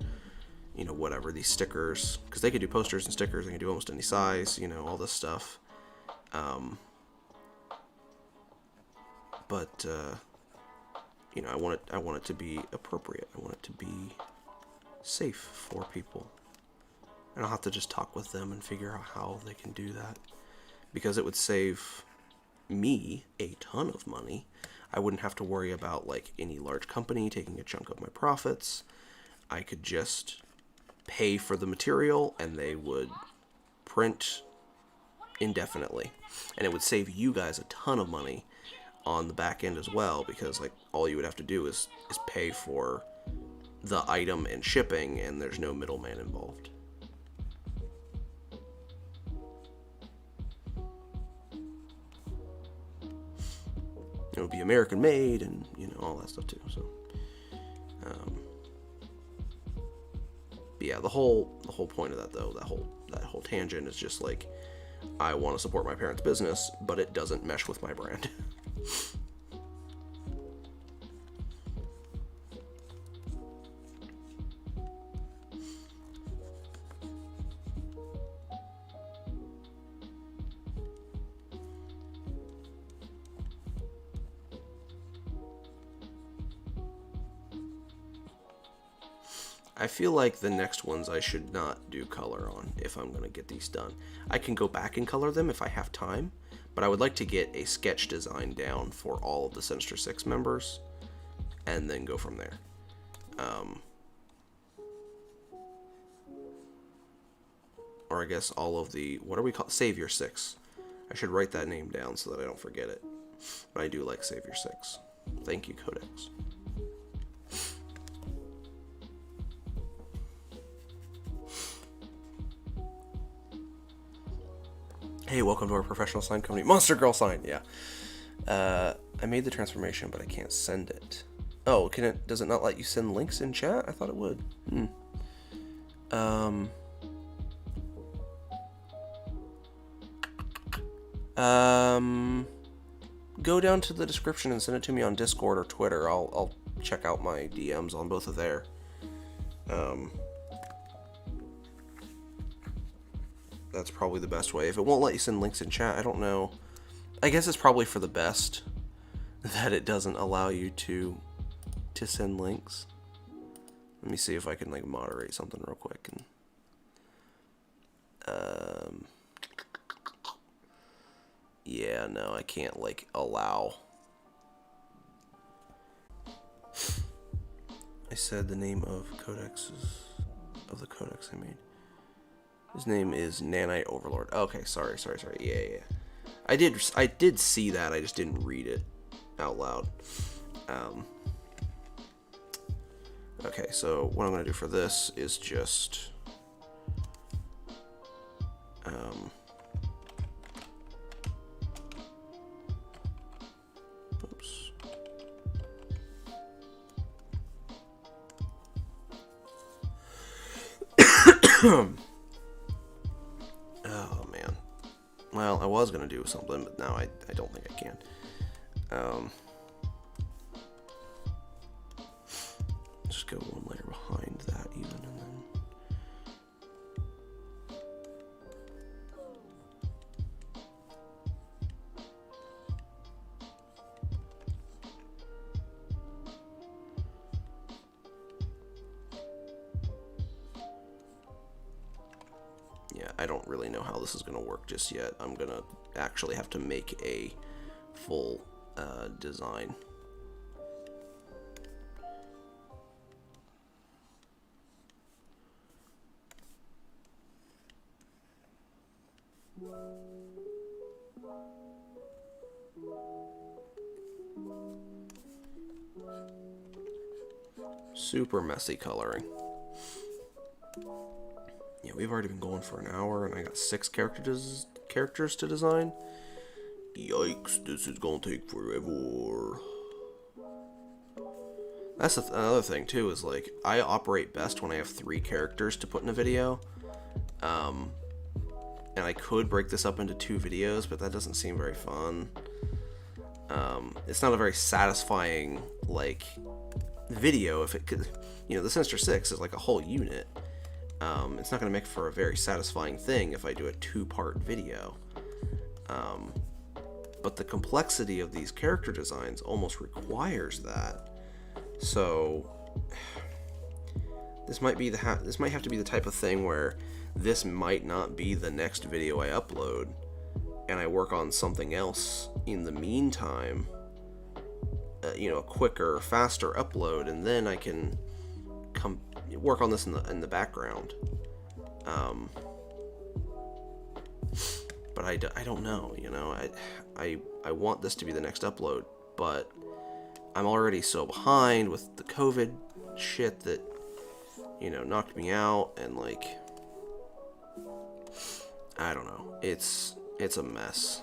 you know, whatever, these stickers, because they can do posters and stickers. They can do almost any size, you know, all this stuff. But you know, I want it to be appropriate. I want it to be safe for people. And I'll have to just talk with them and figure out how they can do that, because it would save me a ton of money. I wouldn't have to worry about like any large company taking a chunk of my profits. I could just pay for the material and they would print indefinitely, and it would save you guys a ton of money on the back end as well, because like all you would have to do is pay for the item and shipping, and there's no middleman involved. It would be American made, and, you know, all that stuff too. So but yeah, the whole point of that, though, that whole tangent is just like, I want to support my parents' business, but it doesn't mesh with my brand. I feel like the next ones I should not do color on if I'm going to get these done. I can go back and color them if I have time, but I would like to get a sketch design down for all of the Sinister 6 members, and then go from there. Or I guess all of the, what are we called? Savior 6. I should write that name down so that I don't forget it. But I do like Savior 6. Thank you, Codex. Hey, welcome to our professional sign company. Monster Girl sign, yeah. I made the transformation, but I can't send it. Oh, does it not let you send links in chat? I thought it would. Go down to the description and send it to me on Discord or Twitter. I'll check out my DMs on both of there. That's probably the best way. If it won't let you send links in chat, I don't know. I guess it's probably for the best that it doesn't allow you to send links. Let me see if I can like moderate something real quick. And yeah, no, I can't like allow. I said the name of the codex I made. His name is Nanite Overlord. Okay, sorry. Yeah. I did see that. I just didn't read it out loud. Okay, so what I'm going to do for this is just oops. Oh man. Well, I was gonna do something, but now I don't think I can. Just go one layer behind that even, and then. Yeah, I don't really know how this is going to work just yet. I'm going to actually have to make a full design. Super messy coloring. Yeah, we've already been going for an hour, and I got 6 characters to design. Yikes, this is gonna take forever. That's another thing, too, is, like, I operate best when I have 3 characters to put in a video. And I could break this up into 2 videos, but that doesn't seem very fun. It's not a very satisfying, like, video if it could... You know, the Sinister 6 is like a whole unit. It's not going to make for a very satisfying thing if I do a 2-part video. But the complexity of these character designs almost requires that. So this might have to be the type of thing where this might not be the next video I upload, and I work on something else in the meantime. You know, a quicker, faster upload, and then I can work on this in the background. But I don't know, you know, I want this to be the next upload, but I'm already so behind with the COVID shit that, you know, knocked me out, and like, I don't know, it's a mess.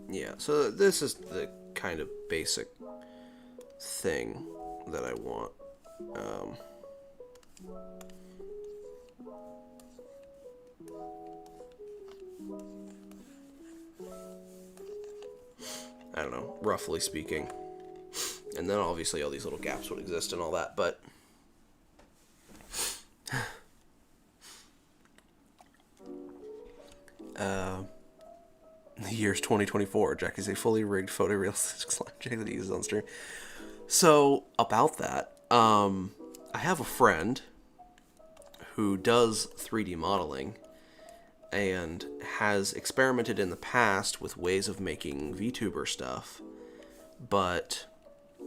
Yeah, so this is the kind of basic thing that I want. I don't know, roughly speaking. And then obviously all these little gaps would exist and all that, but the year's 2024. Jack is a fully rigged photorealistic slime Jack that he uses on stream. So, about that, I have a friend who does 3D modeling and has experimented in the past with ways of making VTuber stuff, but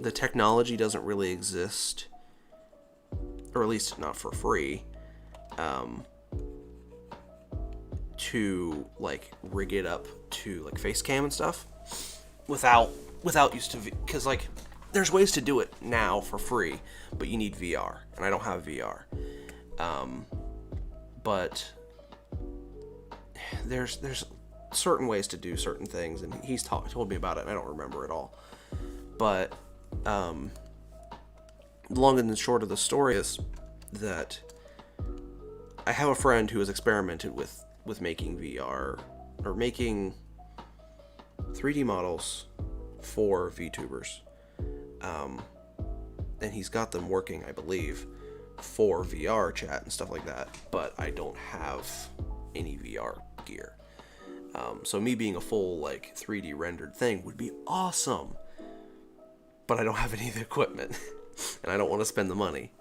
the technology doesn't really exist, or at least not for free, to like rig it up to like face cam and stuff without used to because like there's ways to do it now for free, but you need VR, and I don't have VR. But there's certain ways to do certain things, and he's told me about it, and I don't remember it all. But the long and the short of the story is that I have a friend who has experimented with making VR, or making 3D models for VTubers. And he's got them working, I believe, for VR chat and stuff like that, but I don't have any VR gear. So me being a full like 3D rendered thing would be awesome, but I don't have any of the equipment and I don't want to spend the money.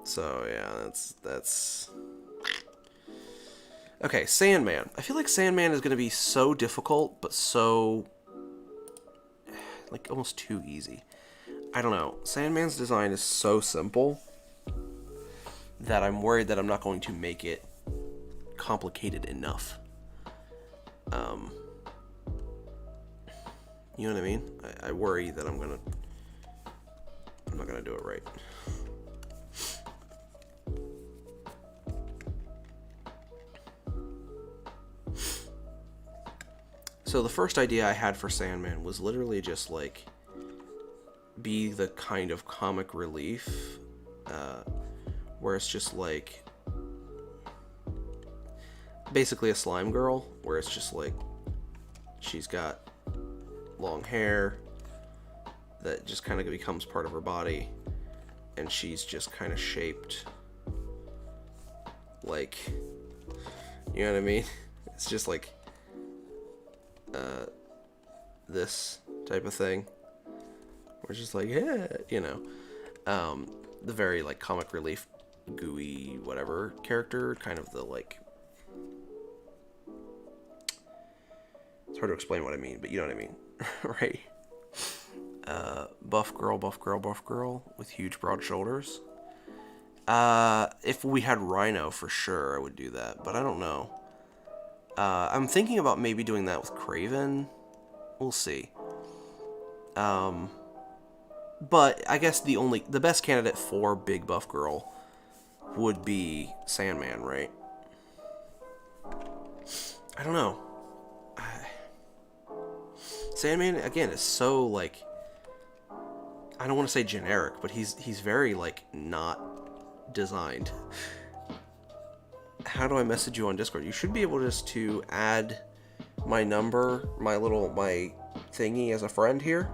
So yeah, that's okay. Sandman. I feel like Sandman is going to be so difficult, but so like almost too easy. I don't know. Sandman's design is so simple that I'm worried that I'm not going to make it complicated enough. You know what I mean? I worry that I'm not gonna do it right. So the first idea I had for Sandman was literally just like be the kind of comic relief where it's just like basically a slime girl, where it's just like she's got long hair that just kind of becomes part of her body, and she's just kind of shaped like, you know what I mean? It's just like this type of thing. We're just like, yeah, you know, the very like comic relief, gooey, whatever character, kind of the like, it's hard to explain what I mean, but you know what I mean, right? Buff girl with huge broad shoulders. If we had Rhino, for sure I would do that, but I don't know. I'm thinking about maybe doing that with Kraven. We'll see. But I guess the best candidate for big buff girl would be Sandman, right? I don't know. Sandman, again, is so like, I don't want to say generic, but he's very like not designed. How do I message you on Discord? You should be able just to add my number, my thingy as a friend here.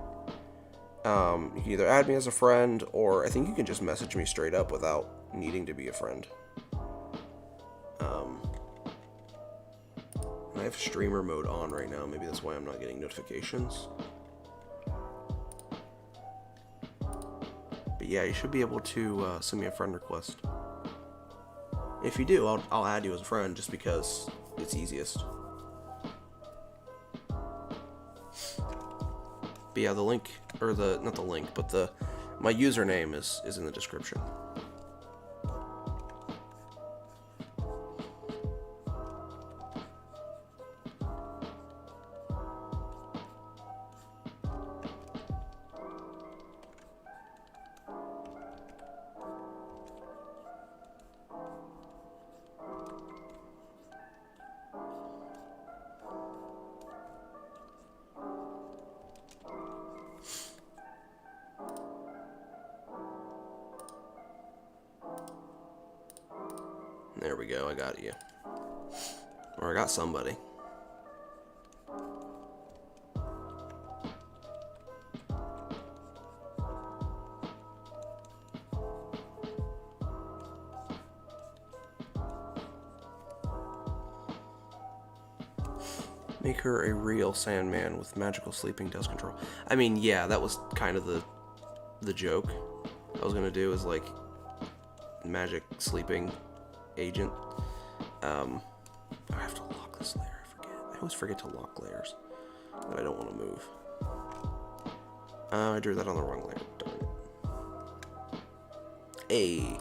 You can either add me as a friend, or I think you can just message me straight up without needing to be a friend. I have streamer mode on right now. Maybe that's why I'm not getting notifications. But yeah, you should be able to send me a friend request. If you do, I'll add you as a friend just because it's easiest. But yeah, the link, or not the link, but my username is in the description. There we go, I got you. Or I got somebody. Make her a real Sandman with magical sleeping dust control. I mean, yeah, that was kind of the joke I was gonna do, is like magic sleeping agent. I have to lock this layer. I always forget to lock layers that I don't want to move. I drew that on the wrong layer. Darn it. Hey.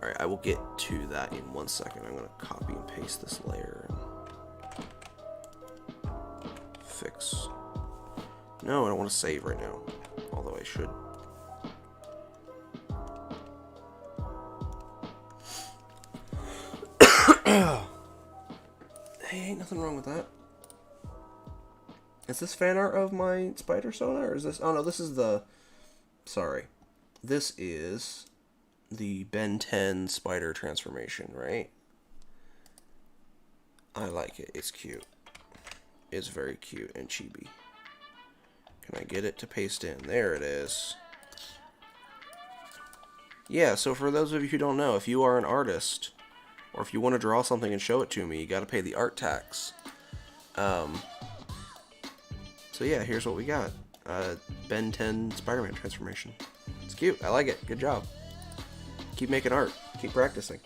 Alright, I will get to that in 1 second. I'm going to copy and paste this layer. Fix. No, I don't want to save right now. Although I should. Hey, ain't nothing wrong with that. Is this fan art of my spider sonar? Or is this... Oh, no, this is the... Sorry. This is the Ben 10 spider transformation, right? I like it. It's cute. It's very cute and chibi. Can I get it to paste in? There it is. Yeah, so for those of you who don't know, if you are an artist, or if you want to draw something and show it to me, you got to pay the art tax. So yeah, here's what we got. Ben 10 Spider-Man transformation. It's cute. I like it. Good job. Keep making art. Keep practicing.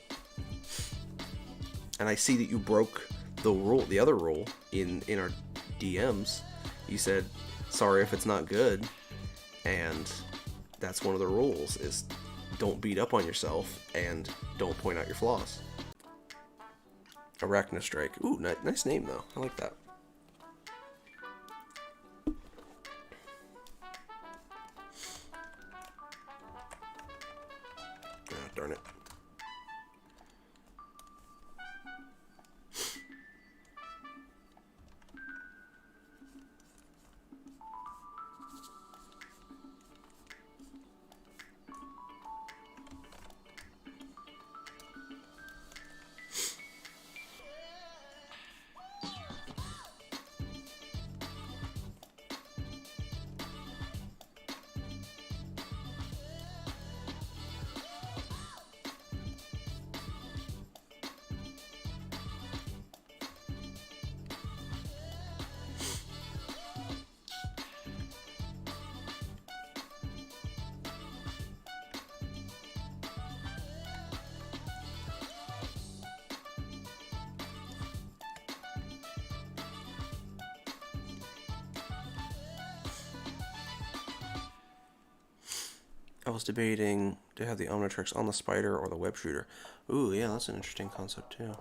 And I see that you broke the rule, the other rule in our DMs. You said, sorry if it's not good. And that's one of the rules, is don't beat up on yourself and don't point out your flaws. Arachnostrike. Ooh, nice name though. I like that. Ah, darn it. I was debating to have the Omnitrix on the spider or the web shooter. Ooh, yeah, that's an interesting concept too.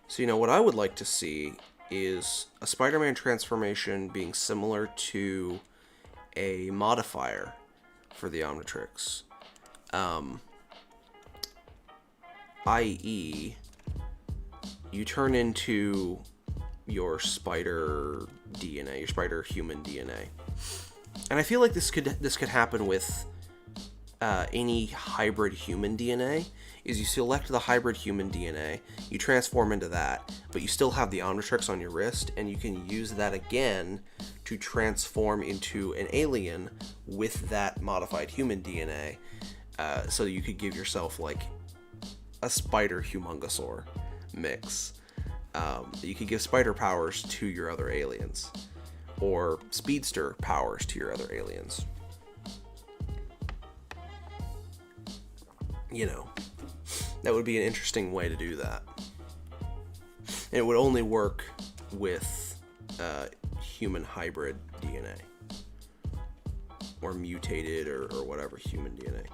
So, you know, what I would like to see is a Spider-Man transformation being similar to a modifier for the Omnitrix. I.e., you turn into your spider DNA, your spider human DNA. And I feel like this could happen with any hybrid human DNA. Is you select the hybrid human DNA, you transform into that, but you still have the Omnitrix on your wrist, and you can use that again to transform into an alien with that modified human DNA. So you could give yourself like a spider humongosaur mix. You could give spider powers to your other aliens, or speedster powers to your other aliens. You know, that would be an interesting way to do that. And it would only work with human hybrid DNA, or mutated or whatever human DNA.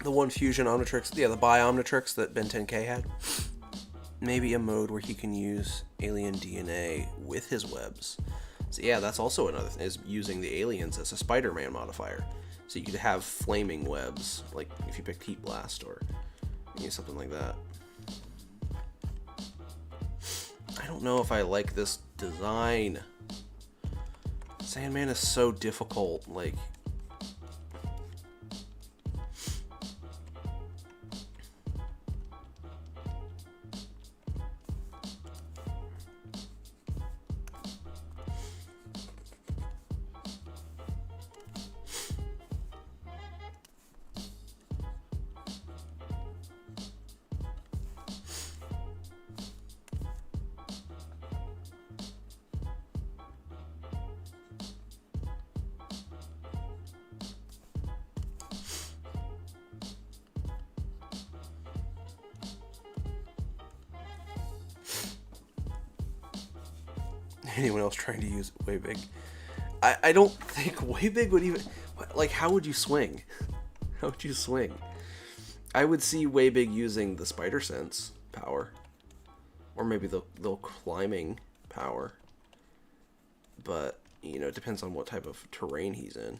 The one fusion Omnitrix, yeah, the Bi-Omnitrix that Ben 10K had. Maybe a mode where he can use alien DNA with his webs. So yeah, that's also another thing, is using the aliens as a Spider-Man modifier. So you could have flaming webs, like if you picked Heat Blast or something like that. I don't know if I like this design. Sandman is so difficult, like... anyone else trying to use Way Big. I don't think Way Big would even... Like, how would you swing? How would you swing? I would see Way Big using the spider sense power. Or maybe the climbing power. But, you know, it depends on what type of terrain he's in.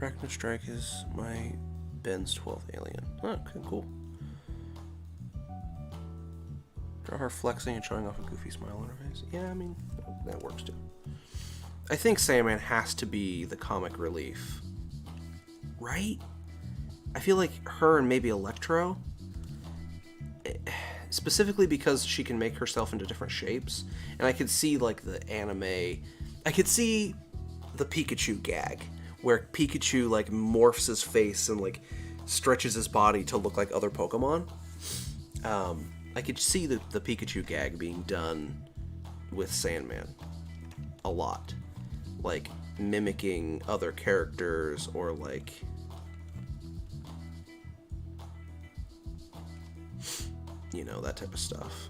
Arachnid Strike is my Ben's 12th alien. Oh, okay, cool. Draw her flexing and showing off a goofy smile on her face. Yeah, I mean, that works too. I think Sandman has to be the comic relief. Right? I feel like her and maybe Electro. Specifically because she can make herself into different shapes. And I could see, like, the anime... I could see the Pikachu gag, where Pikachu, like, morphs his face and, like, stretches his body to look like other Pokemon. I could see the Pikachu gag being done with Sandman a lot. Like, mimicking other characters, or, like... you know, that type of stuff.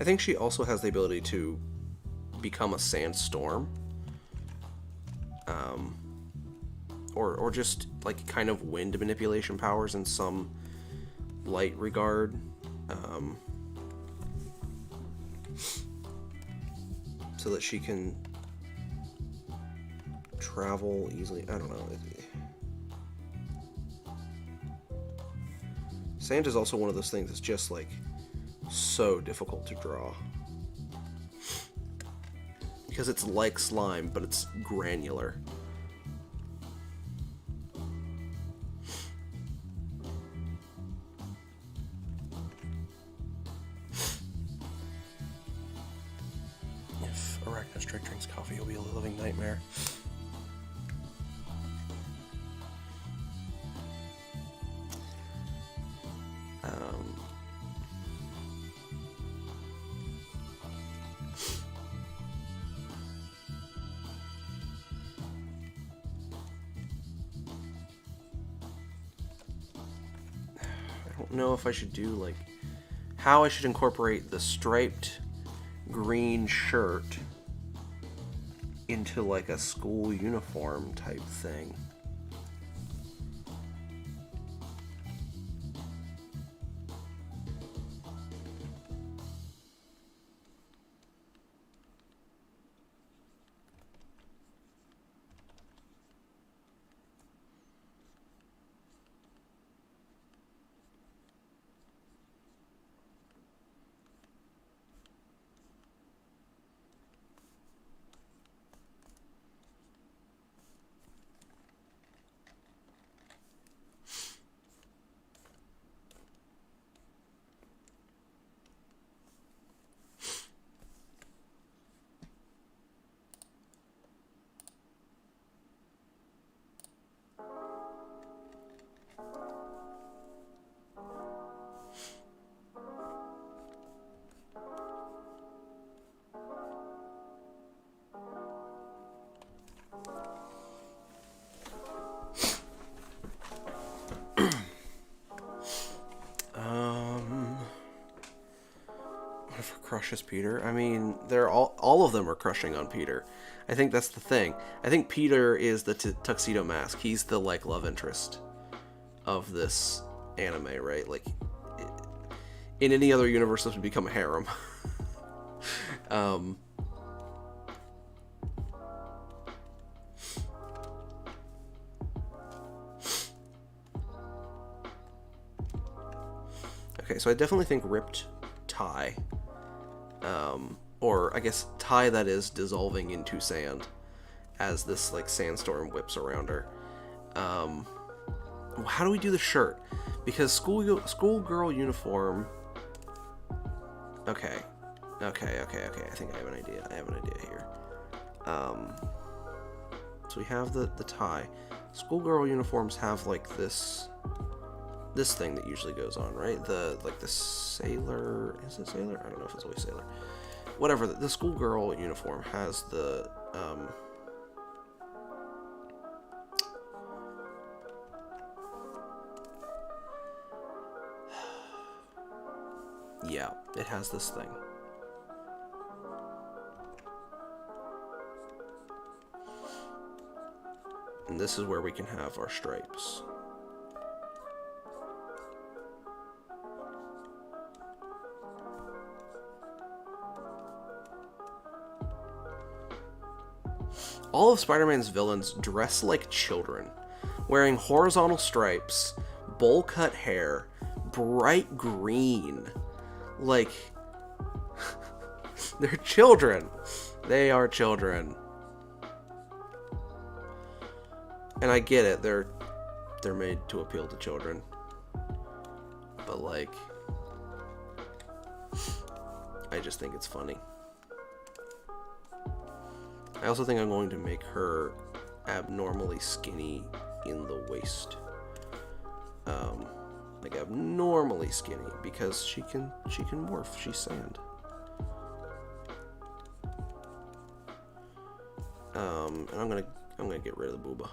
I think she also has the ability to become a sandstorm. Or just, like, kind of wind manipulation powers in some light regard. So that she can travel easily. I don't know. Sand is also one of those things that's just, like, so difficult to draw. Because it's like slime, but it's granular. If Arachnid Strike drinks coffee, he'll be a living nightmare. I don't know if I should do, like, how I should incorporate the striped green shirt into, like, a school uniform type thing. Whatever crushes Peter. I mean, they're all of them are crushing on Peter. I think that's the thing. I think Peter is the Tuxedo Mask. He's the like love interest of this anime, right? Like in any other universe, this would become a harem. Okay, so I definitely think ripped tie, or I guess tie that is dissolving into sand as this like sandstorm whips around her. How do we do the shirt? Because schoolgirl uniform. Okay. I think I have an idea. Here. So we have the tie. Schoolgirl uniforms have like this thing that usually goes on, right? The sailor. Is it sailor? I don't know if it's always sailor. Whatever. The schoolgirl uniform has the yeah, it has this thing. And this is where we can have our stripes. All of Spider-Man's villains dress like children, wearing horizontal stripes, bowl-cut hair, bright green. Like, they're children. They are children. And I get it, they're made to appeal to children. But like, I just think it's funny. I also think I'm going to make her abnormally skinny in the waist. Like abnormally skinny because she can morph. She's sand. And I'm gonna get rid of the booba.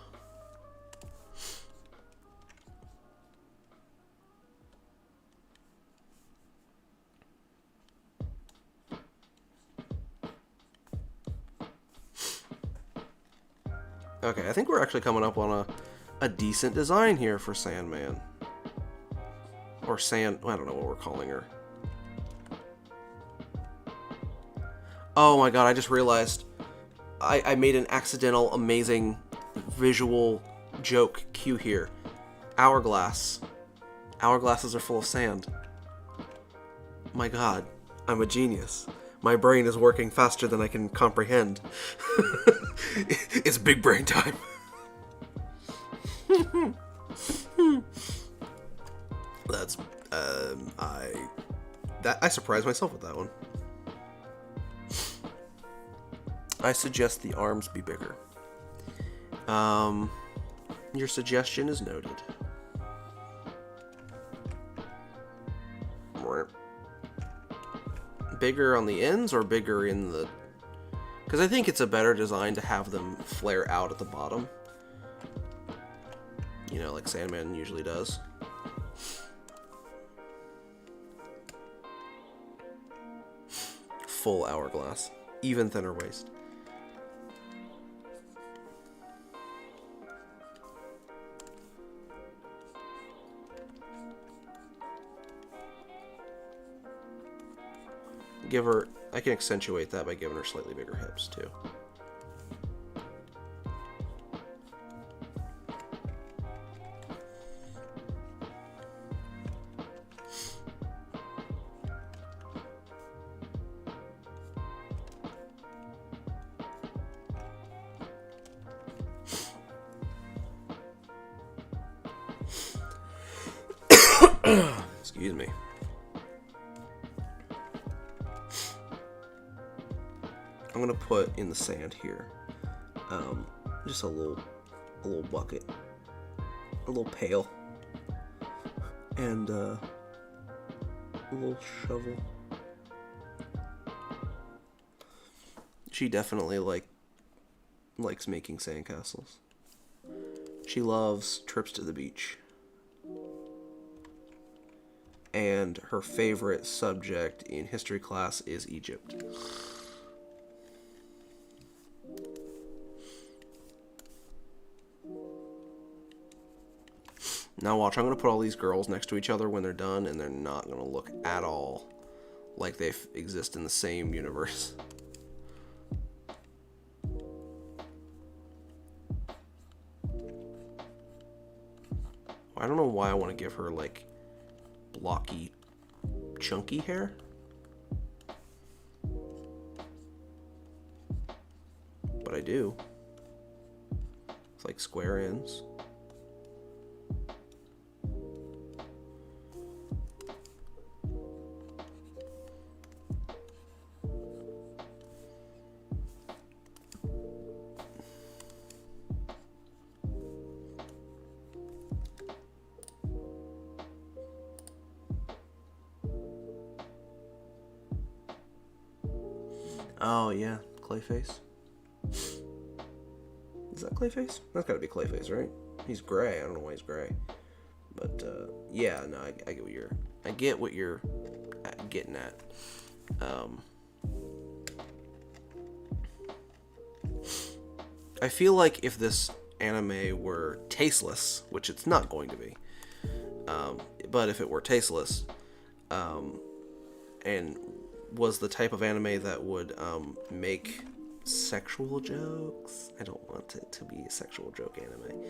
Okay, I think we're actually coming up on a decent design here for Sandman. Or Sand... I don't know what we're calling her. Oh my god, I just realized I made an accidental, amazing visual joke cue here. Hourglass. Hourglasses are full of sand. My god, I'm a genius. My brain is working faster than I can comprehend. It's big brain time. That's I surprised myself with that one. I suggest the arms be bigger. Your suggestion is noted. Bigger on the ends or bigger in the... Because I think it's a better design to have them flare out at the bottom. You know, like Sandman usually does. Full hourglass. Even thinner waist. Give her... I can accentuate that by giving her slightly bigger hips, too. Excuse me. I'm gonna put in the sand here, just a little bucket, a little pail, and a little shovel. She definitely likes making sandcastles. She loves trips to the beach. and her favorite subject in history class is Egypt. Now watch, I'm going to put all these girls next to each other when they're done, and they're not going to look at all like they exist in the same universe. I don't know why I want to give her, like, blocky, chunky hair. But I do. It's like square ends. Oh, yeah. Clayface. Is that Clayface? That's gotta be Clayface, right? He's gray. I don't know why he's gray. But, yeah, no, I get what you're getting at. I feel like if this anime were tasteless, which it's not going to be, but if it were tasteless, and was the type of anime that would make sexual jokes. I don't want it to be a sexual joke anime,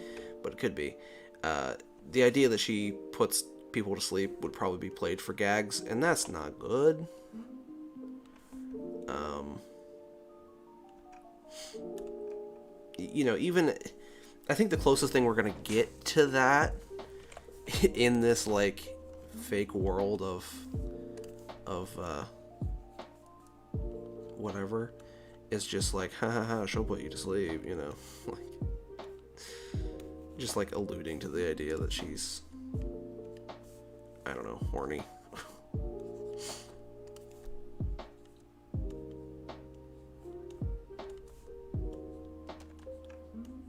but it could be. The idea that she puts people to sleep would probably be played for gags, and that's not good. You know, even I think the closest thing we're gonna get to that in this like fake world of whatever is just like, ha ha ha, she'll put you to sleep, you know, like just like alluding to the idea that she's, I don't know, horny.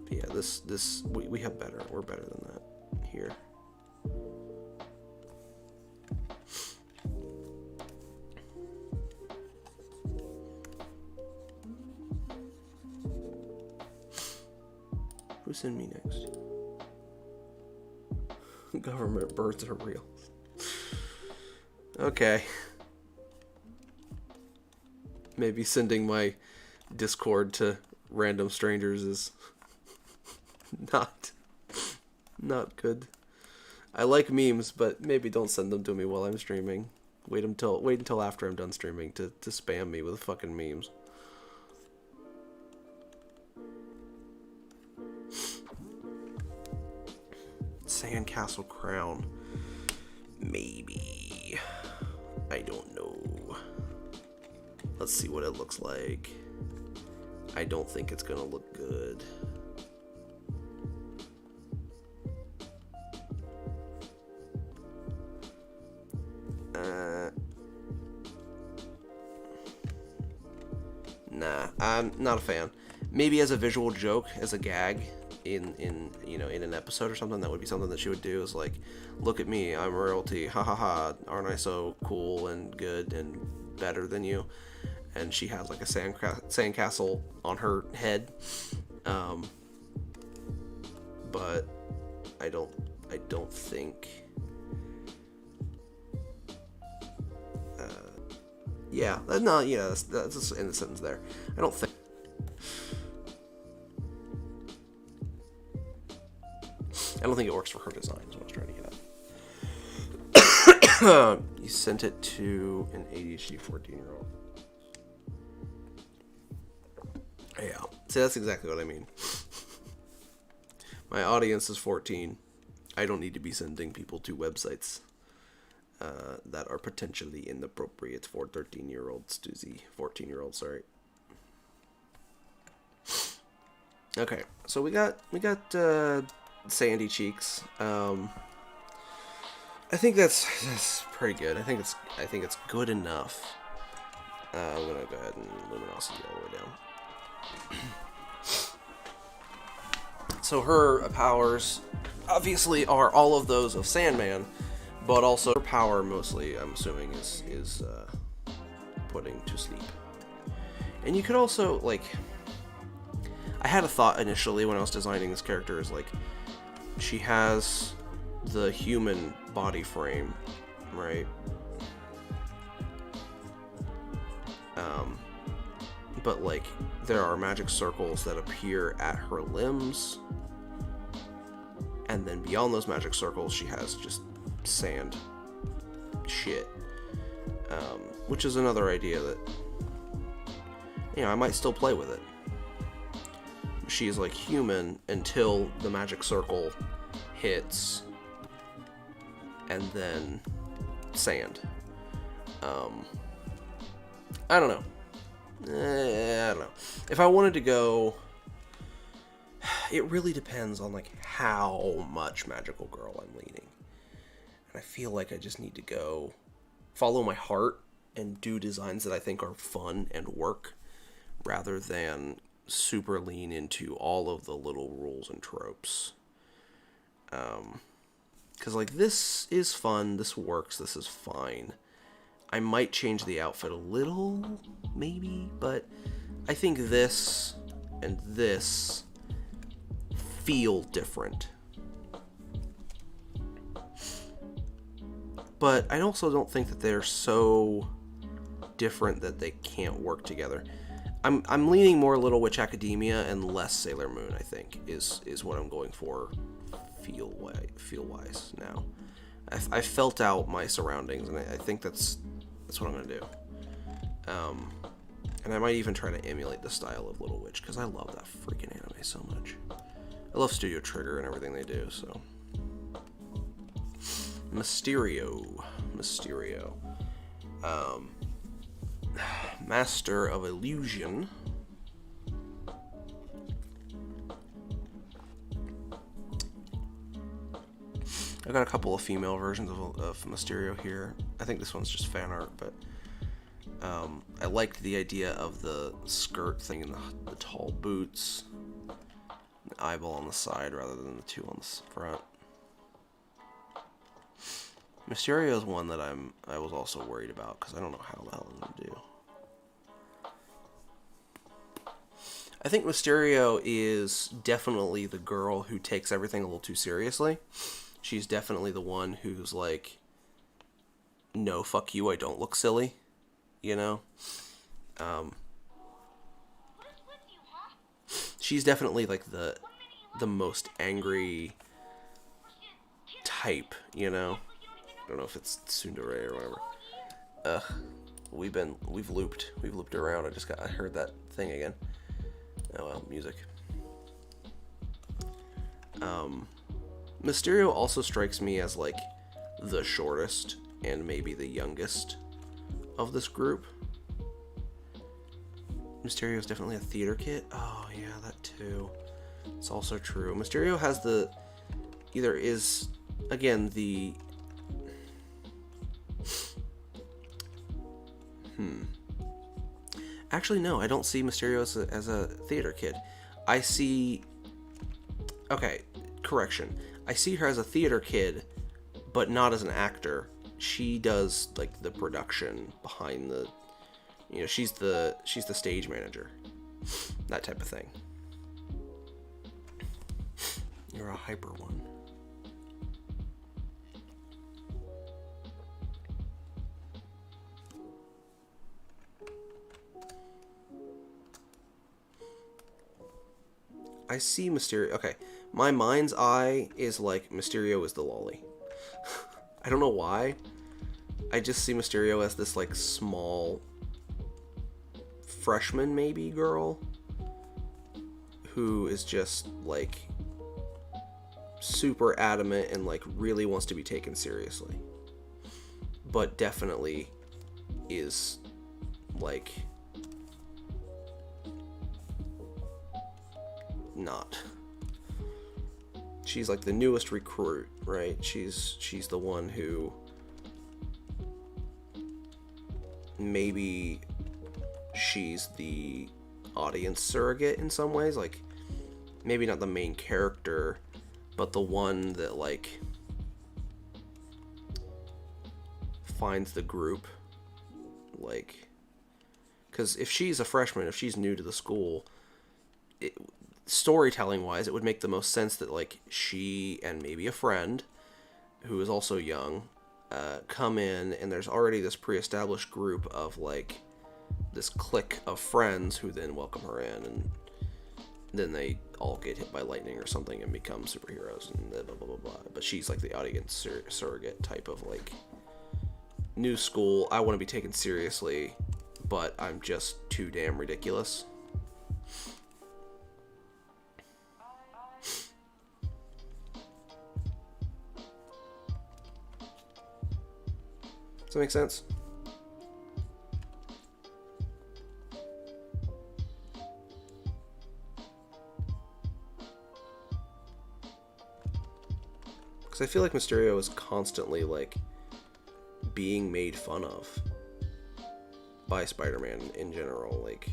But yeah, this we have better. We're better than that here. Who's in me next? Government birds are real. Okay. Maybe sending my Discord to random strangers is not good. I like memes, but maybe don't send them to me while I'm streaming. Wait until after I'm done streaming to spam me with fucking memes. Sandcastle crown. Maybe. I don't know. Let's see what it looks like. I don't think it's gonna look good. Nah, I'm not a fan. Maybe as a visual joke, as a gag, in you know, in an episode or something, that would be something that she would do, is like, look at me, I'm royalty, ha ha ha, aren't I so cool and good and better than you? And she has like a sandcastle on her head, but I don't think, yeah, no, yeah, that's just in the sentence there. I don't think. I don't think it works for her design, is what I was trying to get at. You sent it to an ADHD 14-year-old. Yeah. See, that's exactly what I mean. My audience is 14. I don't need to be sending people to websites that are potentially inappropriate for 13-year-olds, 14-year-olds, sorry. Okay, so we got sandy cheeks. I think that's pretty good. I think it's good enough. I'm gonna go ahead and luminosity all the way down. So her powers obviously are all of those of Sandman, But also her power mostly, I'm assuming, is putting to sleep. And you could also, like, I had a thought initially when I was designing this character is, like, she has the human body frame, right? But, like, there are magic circles that appear at her limbs, and then beyond those magic circles, she has just sand shit, which is another idea that, you know, I might still play with it. She's like human until the magic circle hits, and then sand. I don't know. I don't know. If I wanted to go, it really depends on, like, how much magical girl I'm leaning. And I feel like I just need to go follow my heart and do designs that I think are fun and work, rather than super lean into all of the little rules and tropes. Because, like, this is fun, this works, this is fine. I might change the outfit a little, maybe, but I think this and this feel different. But I also don't think that they're so different that they can't work together. I'm leaning more Little Witch Academia and less Sailor Moon, I think, is what I'm going for feel-wise now. I felt out my surroundings, and I think that's what I'm going to do. And I might even try to emulate the style of Little Witch, because I love that freaking anime so much. I love Studio Trigger and everything they do, so. Mysterio. Master of Illusion. I've got a couple of female versions of Mysterio here. I think this one's just fan art, but I liked the idea of the skirt thing and the tall boots, the eyeball on the side rather than the two on the front. Mysterio is one that I was also worried about, because I don't know how the hell I'm going to do. I think Mysterio is definitely the girl who takes everything a little too seriously. She's definitely the one who's like, no, fuck you, I don't look silly, you know? She's definitely like the most angry type, you know? I don't know if it's tsundere or whatever. We've looped around. I heard that thing again. Oh well, music. Mysterio also strikes me as like the shortest and maybe the youngest of this group. Mysterio is definitely a theater kid. Oh yeah, that too. It's also true. Mysterio has Actually, no, I don't see Mysterio as a theater kid. I see... Okay, correction. I see her as a theater kid, but not as an actor. She does, like, the production behind the... You know, she's the stage manager. That type of thing. You're a hyper one. I see Mysterio. Okay, my mind's eye is like Mysterio is the lolly. I don't know why. I just see Mysterio as this like small freshman maybe girl who is just like super adamant and like really wants to be taken seriously, but definitely is like not. She's like the newest recruit, right? She's the one who maybe she's the audience surrogate in some ways, like maybe not the main character, but the one that like finds the group, like, because if she's a freshman, if she's new to the school, storytelling wise, it would make the most sense that like she and maybe a friend who is also young come in, and there's already this pre-established group of like this clique of friends who then welcome her in, and then they all get hit by lightning or something and become superheroes and blah blah blah blah. But she's like the audience surrogate type of like new school. I want to be taken seriously, but I'm just too damn ridiculous. Does that make sense? Because I feel like Mysterio is constantly like being made fun of by Spider-Man in general, like,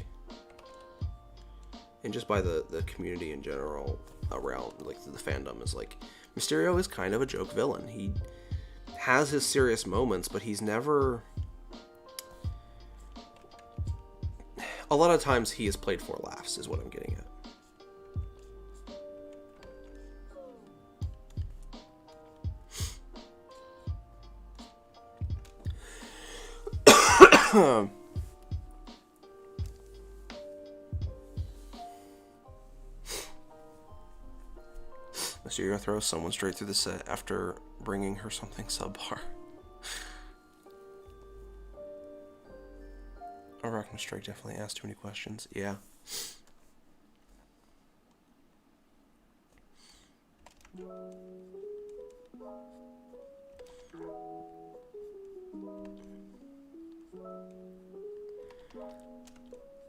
and just by the community in general around, like, the fandom is like, Mysterio is kind of a joke villain. He has his serious moments, but he's never... A lot of times he is played for laughs, is what I'm getting at. Mysterio throws someone straight through the set after bringing her something subpar. Arachno Strike definitely asked too many questions. Yeah.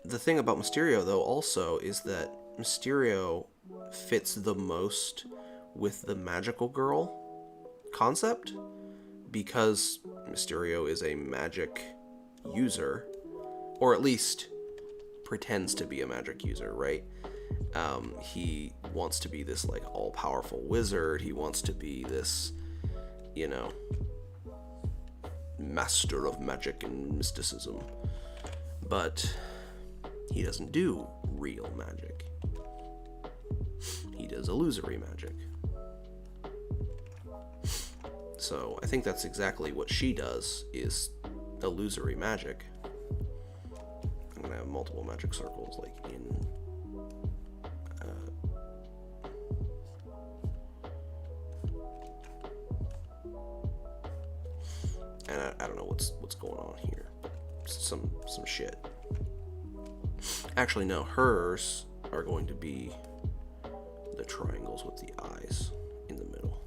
The thing about Mysterio, though, also, is that Mysterio fits the most with the magical girl concept, because Mysterio is a magic user, or at least pretends to be a magic user, right? He wants to be this, like, all-powerful wizard. He wants to be this, you know, master of magic and mysticism. But he doesn't do real magic. He does illusory magic. So I think that's exactly what she does, is illusory magic. I'm gonna have multiple magic circles, like in and I don't know what's going on here, but some shit. Actually, no, hers are going to be the triangles with the eyes in the middle.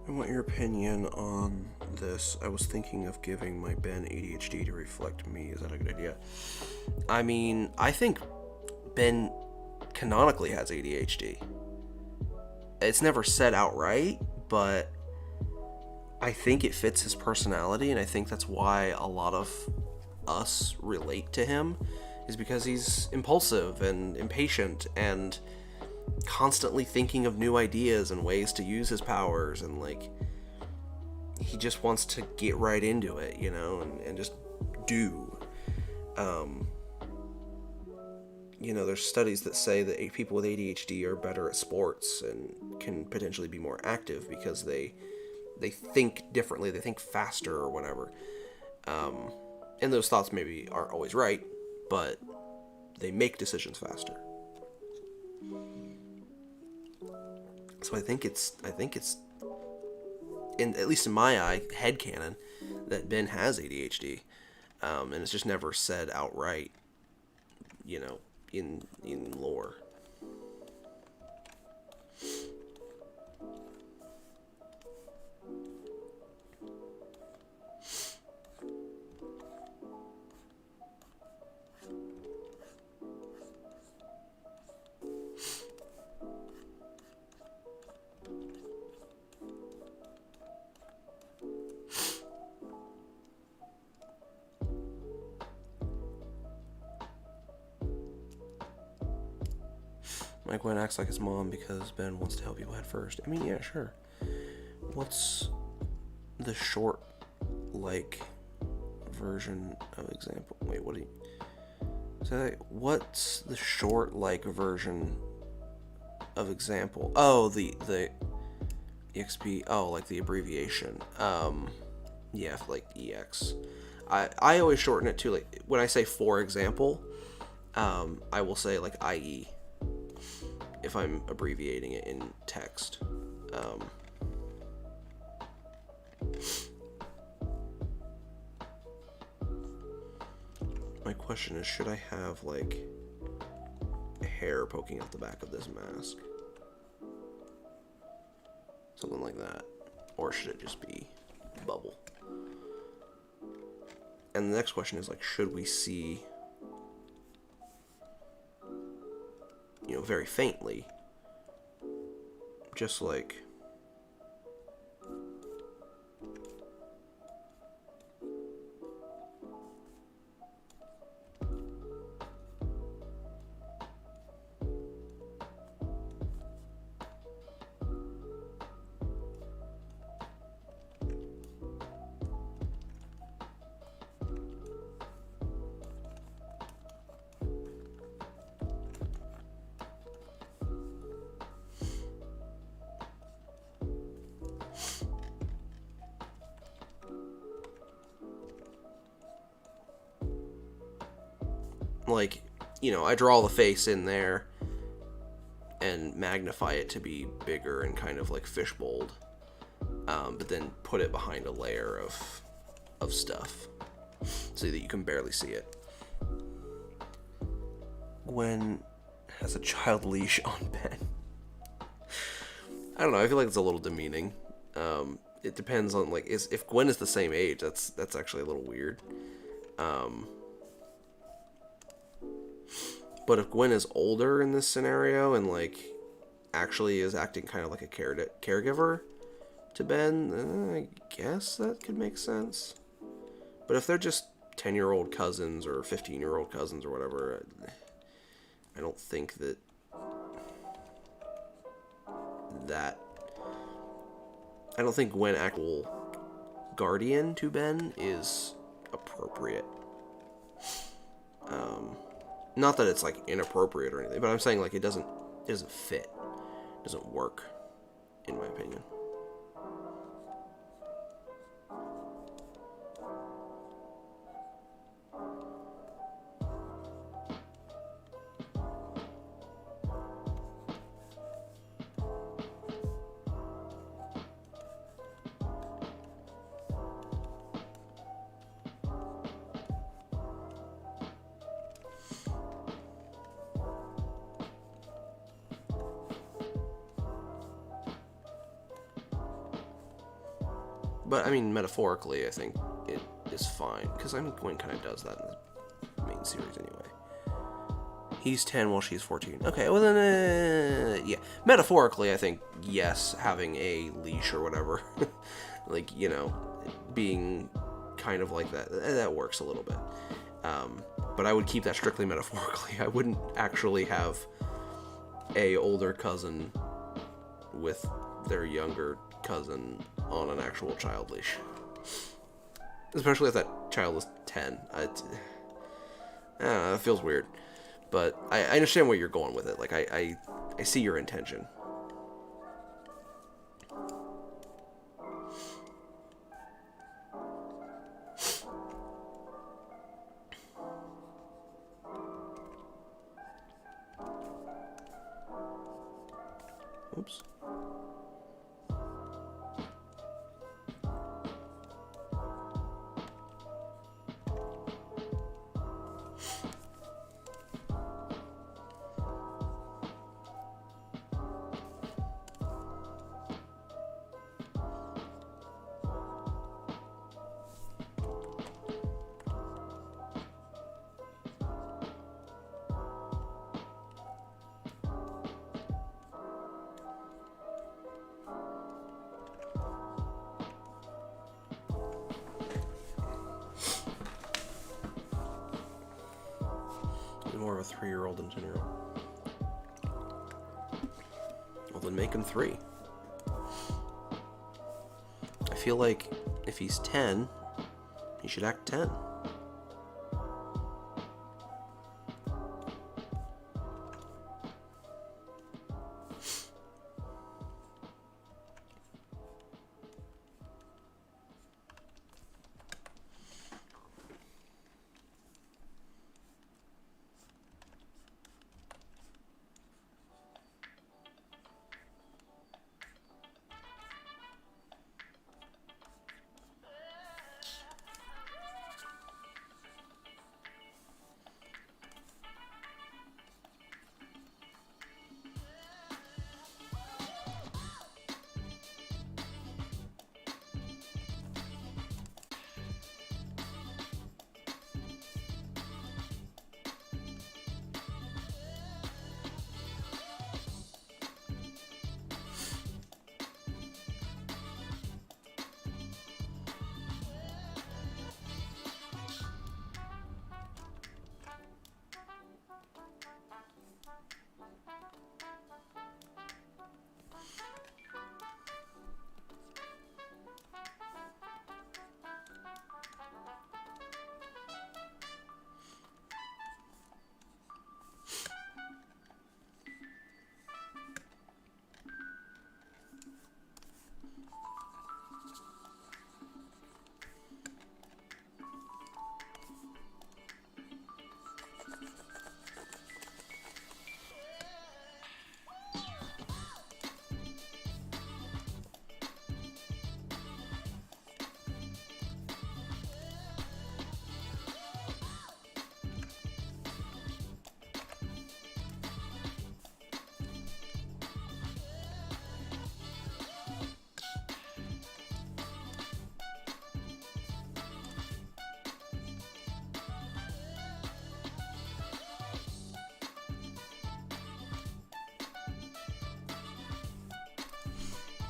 I want your opinion on this. I was thinking of giving my Ben ADHD to reflect me. Is that a good idea? I mean, I think Ben canonically has ADHD. It's never said outright, but I think it fits his personality, and I think that's why a lot of us relate to him, is because he's impulsive and impatient and constantly thinking of new ideas and ways to use his powers, and like he just wants to get right into it, you know, and just do. You know, there's studies that say that people with ADHD are better at sports and can potentially be more active because they think differently, they think faster or whatever. And those thoughts maybe aren't always right, but they make decisions faster. So I think it's in, at least in my eye, headcanon, that Ben has ADHD, and it's just never said outright. You know, in lore. Mike Gwen acts like his mom because Ben wants to help people head first. I mean, yeah, sure. What's the short, like, version of example? Wait, what do you... So, what's the short, like, version of example? Oh, the EXP. Oh, like the abbreviation. Yeah, like EX. I always shorten it to, like, when I say for example, I will say, like, IE. If I'm abbreviating it in text. My question is, should I have, like, hair poking out the back of this mask? Something like that. Or should it just be bubble? And the next question is, like, should we see, you know, very faintly, just like you know, I draw the face in there and magnify it to be bigger and kind of like fishbowled, but then put it behind a layer of stuff so that you can barely see it. Gwen has a child leash on Ben. I don't know, I feel like it's a little demeaning. It depends on, like, if Gwen is the same age, that's actually a little weird. But if Gwen is older in this scenario and, like, actually is acting kind of like a caregiver to Ben, then I guess that could make sense. But if they're just 10-year-old cousins or 15-year-old cousins or whatever, I don't think I don't think Gwen actual guardian to Ben is appropriate. Not that it's, like, inappropriate or anything, but I'm saying, like, it doesn't fit. It doesn't work, in my opinion. But, I mean, metaphorically, I think it is fine. Because, I mean, Gwen kind of does that in the main series anyway. He's 10 while she's 14. Okay, well then, yeah. Metaphorically, I think, yes, having a leash or whatever. Like, you know, being kind of like that works a little bit. But I would keep that strictly metaphorically. I wouldn't actually have a older cousin with their younger cousin on an actual child leash, especially if that child is 10. I don't know, that feels weird, but I understand where you're going with it. Like, I see your intention. Oops. a 3-year-old and 10-year-old. Well, then make him 3. I feel like if he's 10, he should act 10.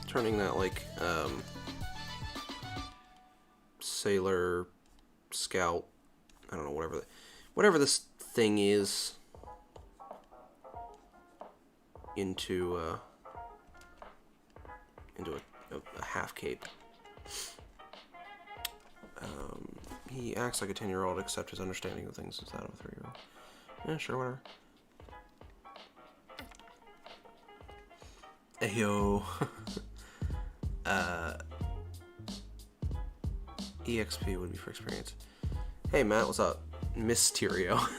Turning that, like, sailor, scout, I don't know, whatever this thing is, into a half cape. He acts like a 10-year-old, except his understanding of things is that of a 3-year-old. Yeah, sure, whatever. Ayo. EXP would be for experience. Hey Matt, what's up? Mysterio. Alright,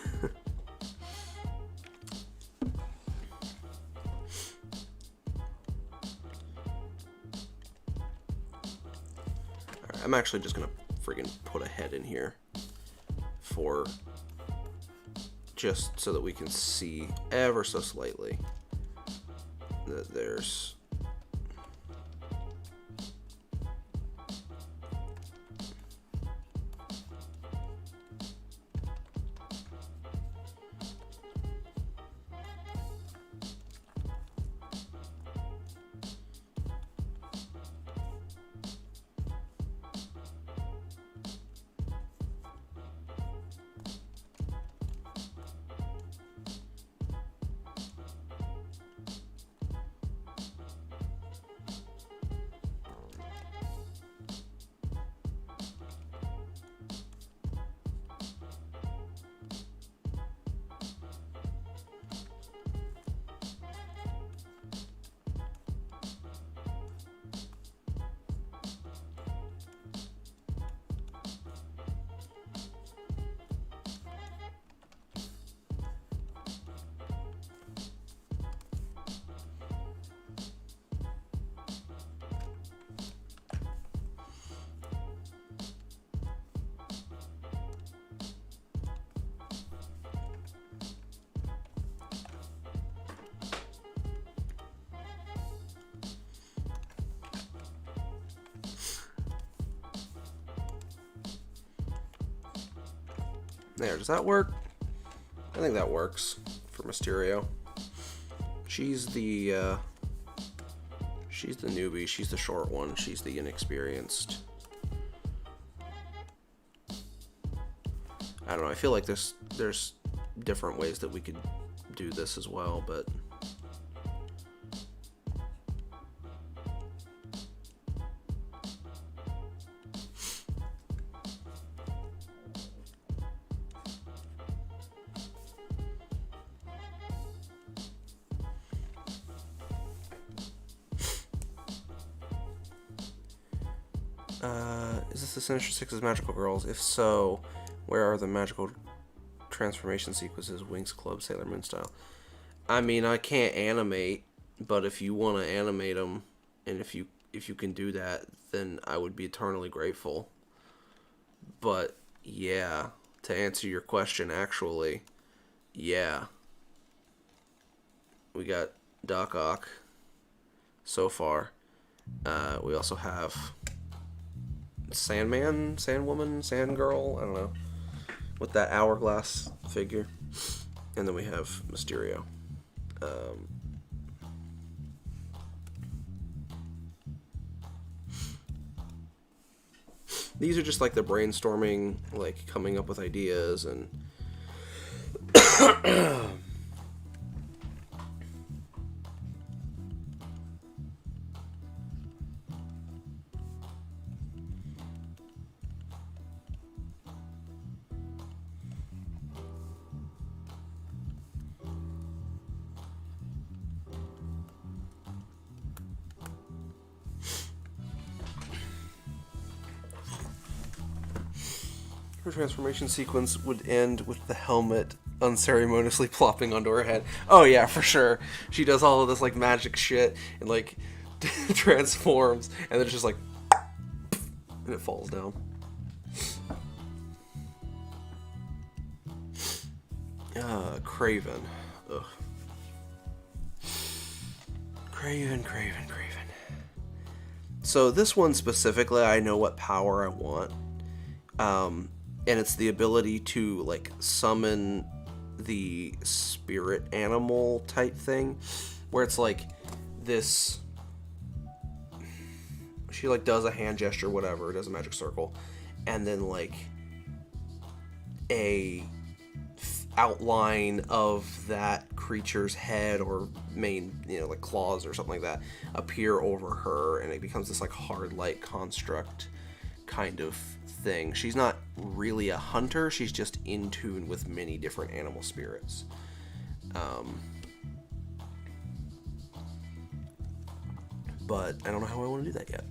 I'm actually just gonna friggin' put a head in here for just so that we can see ever so slightly that there's there. Does that work? I think that works for Mysterio. She's the newbie. She's the short one. She's the inexperienced. I don't know. I feel like there's different ways that we could do this as well, but is this the Sinister Six's magical girls? If so, where are the magical transformation sequences, Winx Club, Sailor Moon style? I mean, I can't animate, but if you want to animate them, and if you can do that, then I would be eternally grateful. But yeah, to answer your question, actually, yeah, we got Doc Ock so far. We also have Sandman, Sandwoman, Sandgirl, I don't know, with that hourglass figure. And then we have Mysterio. These are just like the brainstorming, like coming up with ideas and her transformation sequence would end with the helmet unceremoniously plopping onto her head. Oh yeah, for sure. She does all of this like magic shit and like transforms, and then it's just like, and it falls down. Craven. Ugh. Craven. So this one specifically, I know what power I want. And it's the ability to like summon the spirit animal type thing, where it's like this, she like does a hand gesture, whatever, does a magic circle, and then like a outline of that creature's head or main, like claws or something like that appear over her, and it becomes this like hard light construct kind of thing. She's not really a hunter, she's just in tune with many different animal spirits. But I don't know how I want to do that yet.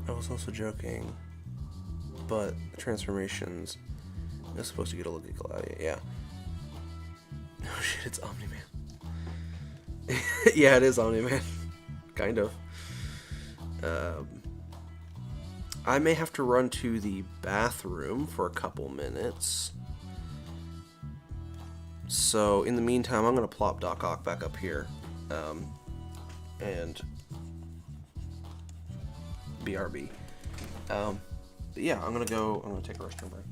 I was also joking, but the transformations are supposed to get a look at Gladia, yeah. Oh shit, it's Omni-Man. Yeah, it is Omni-Man. Kind of. I may have to run to the bathroom for a couple minutes. So, in the meantime, I'm going to plop Doc Ock back up here. And BRB. But yeah, I'm going to take a restroom break.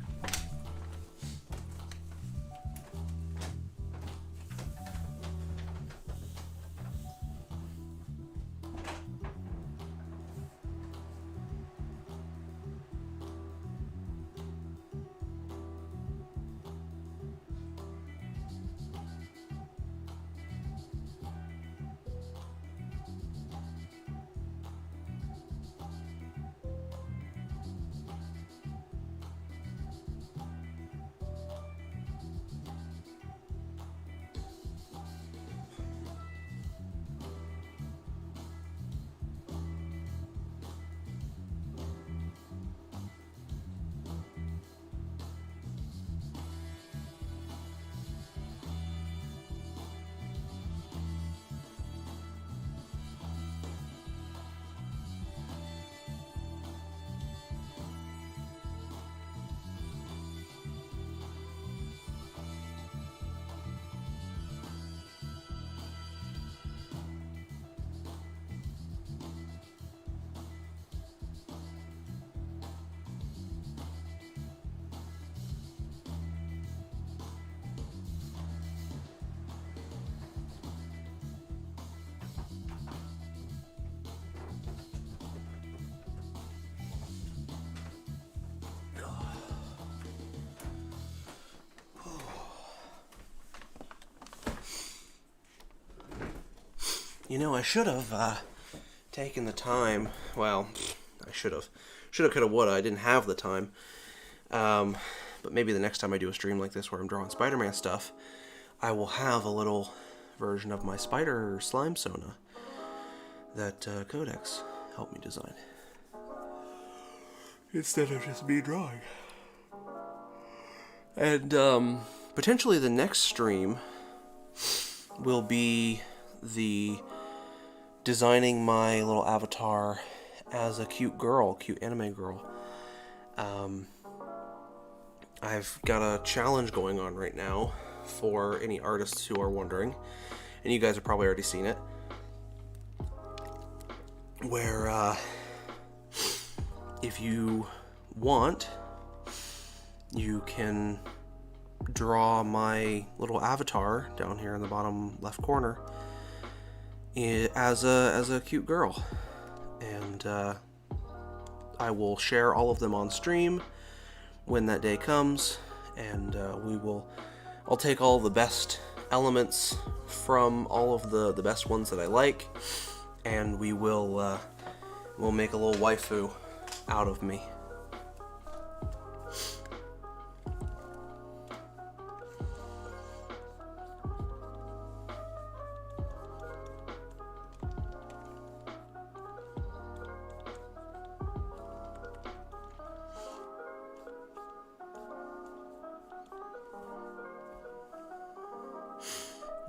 You know, I should have taken the time. Well, I should have. Should have, could have, would have. I didn't have the time. But maybe the next time I do a stream like this where I'm drawing Spider-Man stuff, I will have a little version of my spider slime Sona that Codex helped me design. Instead of just me drawing. And potentially the next stream will be the designing my little avatar as a cute girl, cute anime girl. I've got a challenge going on right now for any artists who are wondering, and you guys have probably already seen it, where if you want, you can draw my little avatar down here in the bottom left corner as a cute girl, and I will share all of them on stream when that day comes, and I'll take all the best elements from all of the best ones that I like, and we'll make a little waifu out of me.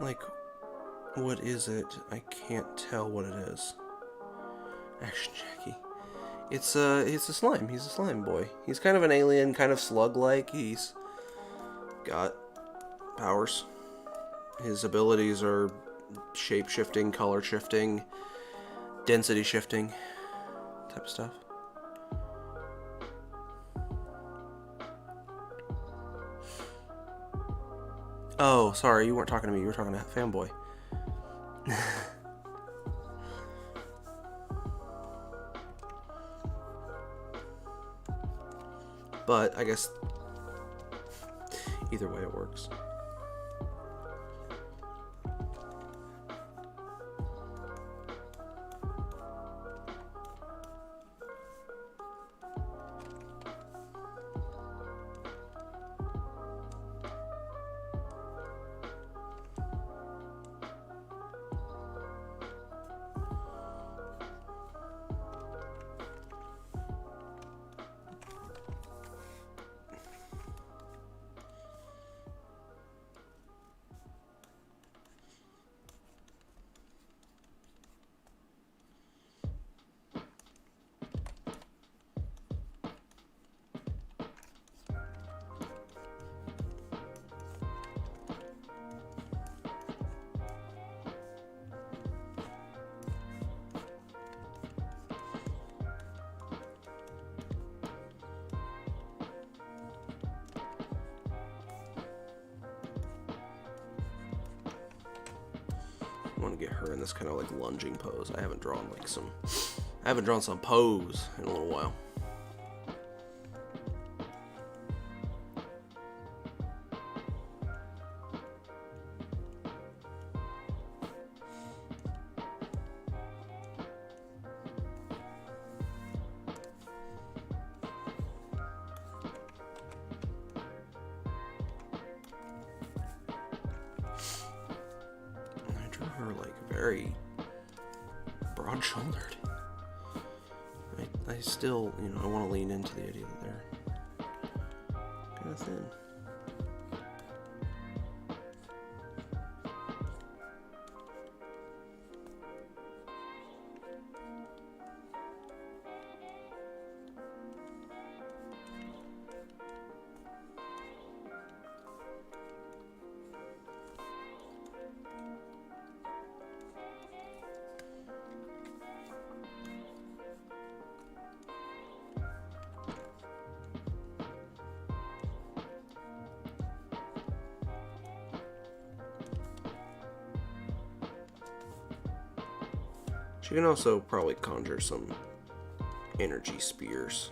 Like, what is it? I can't tell what it is. Action Jackie. It's a slime. He's a slime boy. He's kind of an alien, kind of slug-like. He's got powers. His abilities are shape-shifting, color-shifting, density-shifting type of stuff. Oh, sorry, you weren't talking to me. You were talking to Fanboy. But I guess either way it works. I want to get her in this kind of like lunging pose. I haven't drawn some pose in a little while. Very broad-shouldered. I still, I want to lean into the idea that they're kind of thin. She can also probably conjure some energy spears.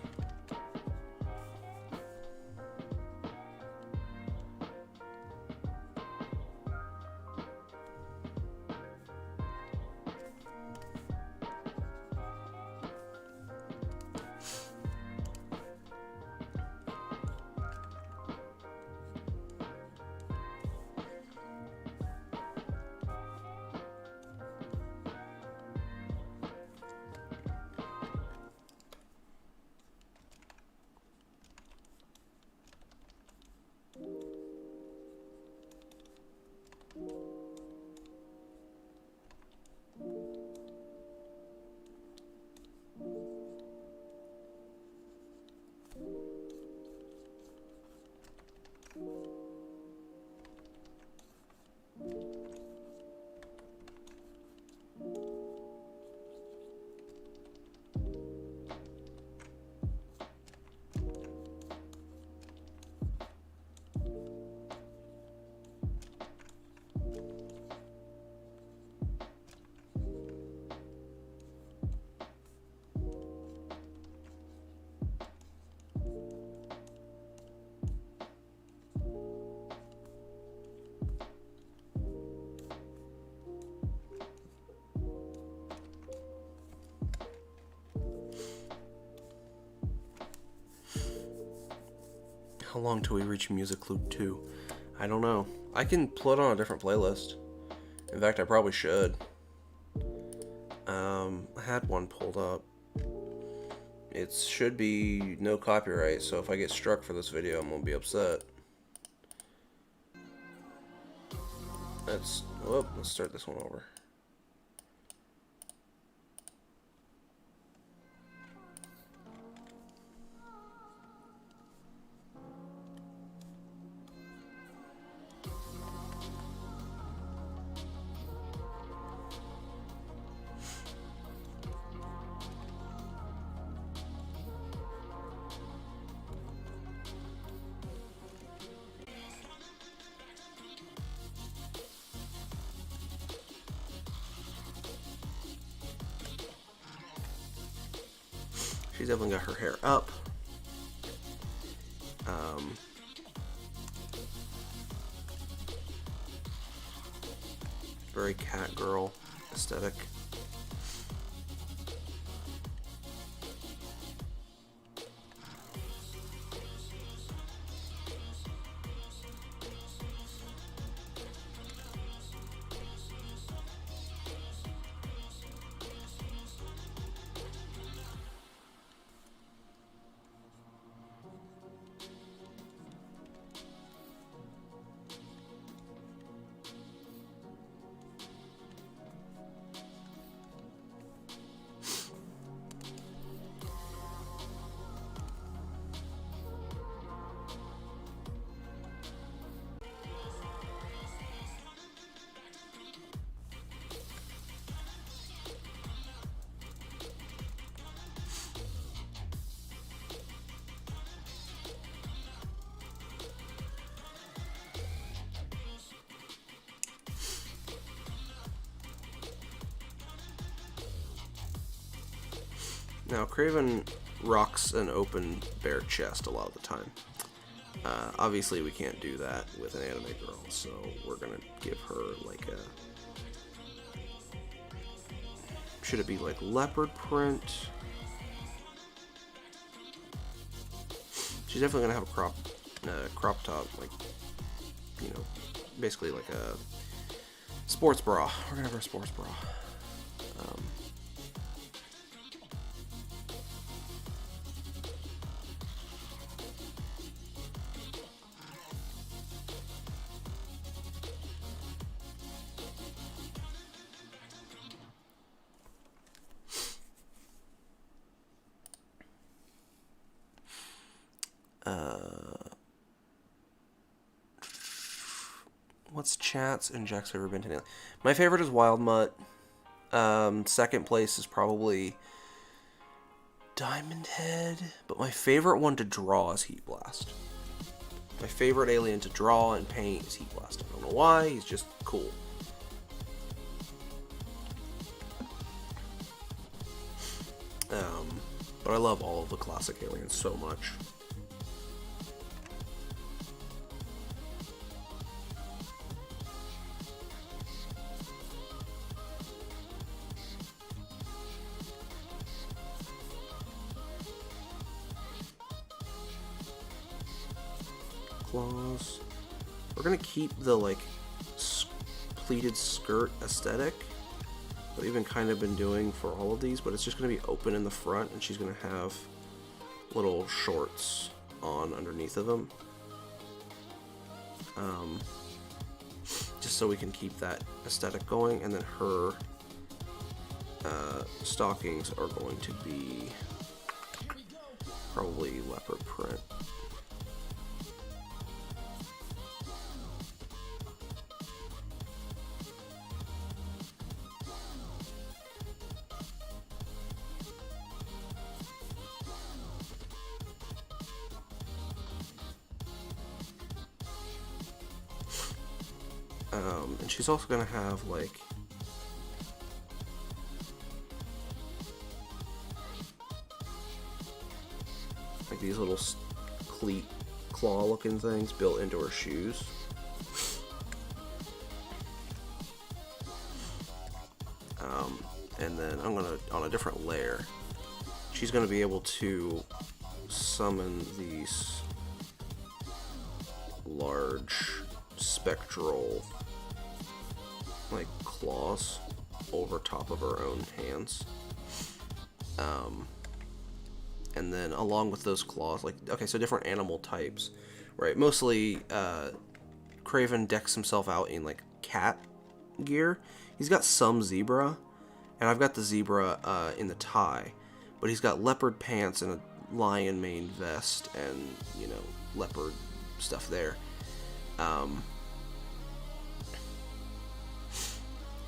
How long till we reach Music Loop 2? I don't know. I can put on a different playlist. In fact, I probably should. I had one pulled up. It should be no copyright, so if I get struck for this video, I'm gonna be upset. Let's start this one over. She's definitely got her hair up. Very cat girl aesthetic. Now, Craven rocks an open bare chest a lot of the time. Obviously, we can't do that with an anime girl, so we're gonna give her like a... Should it be like leopard print? She's definitely gonna have a crop top, like, you know, basically like a sports bra. We're gonna have her a sports bra. What's Chat's and Jack's favorite Benton? My favorite is Wild Mutt. Second place is probably Diamond Head. But my favorite one to draw is Heat Blast. My favorite alien to draw and paint is Heat Blast. I don't know why, he's just cool. But I love all of the classic aliens so much. Claws. We're gonna keep the like pleated skirt aesthetic that we've kind of been doing for all of these, but it's just gonna be open in the front, and she's gonna have little shorts on underneath of them, just so we can keep that aesthetic going. And then her stockings are going to be probably leopard print. And she's also gonna have like these little cleat claw looking things built into her shoes. And then I'm gonna, on a different layer, she's gonna be able to summon these large spectral like claws over top of her own hands. And then along with those claws, like, okay, so different animal types, right? Mostly, Craven decks himself out in, like, cat gear. He's got some zebra, and I've got the zebra, in the tie, but he's got leopard pants and a lion mane vest and, you know, leopard stuff there.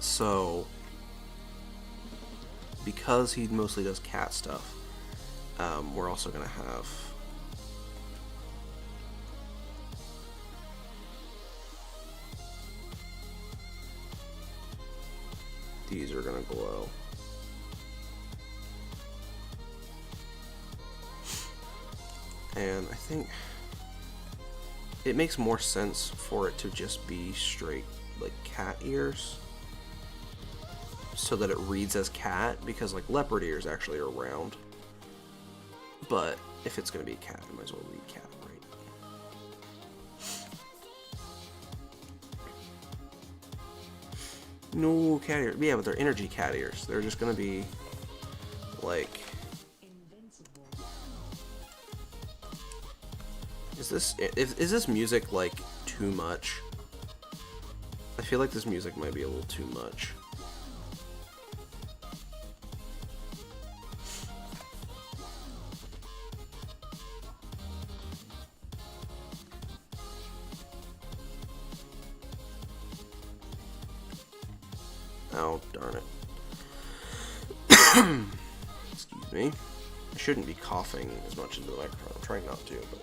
So, because he mostly does cat stuff, we're also going to have these are going to glow. And I think it makes more sense for it to just be straight like cat ears so that it reads as cat, because like leopard ears actually are round. But if it's going to be a cat, I might as well read cat, right? No, cat ears. Yeah, but they're energy cat ears. They're just going to be like... Is this music like too much? I feel like this music might be a little too much. Oh, darn it. Excuse me. I shouldn't be coughing as much into the microphone. I'm trying not to, but...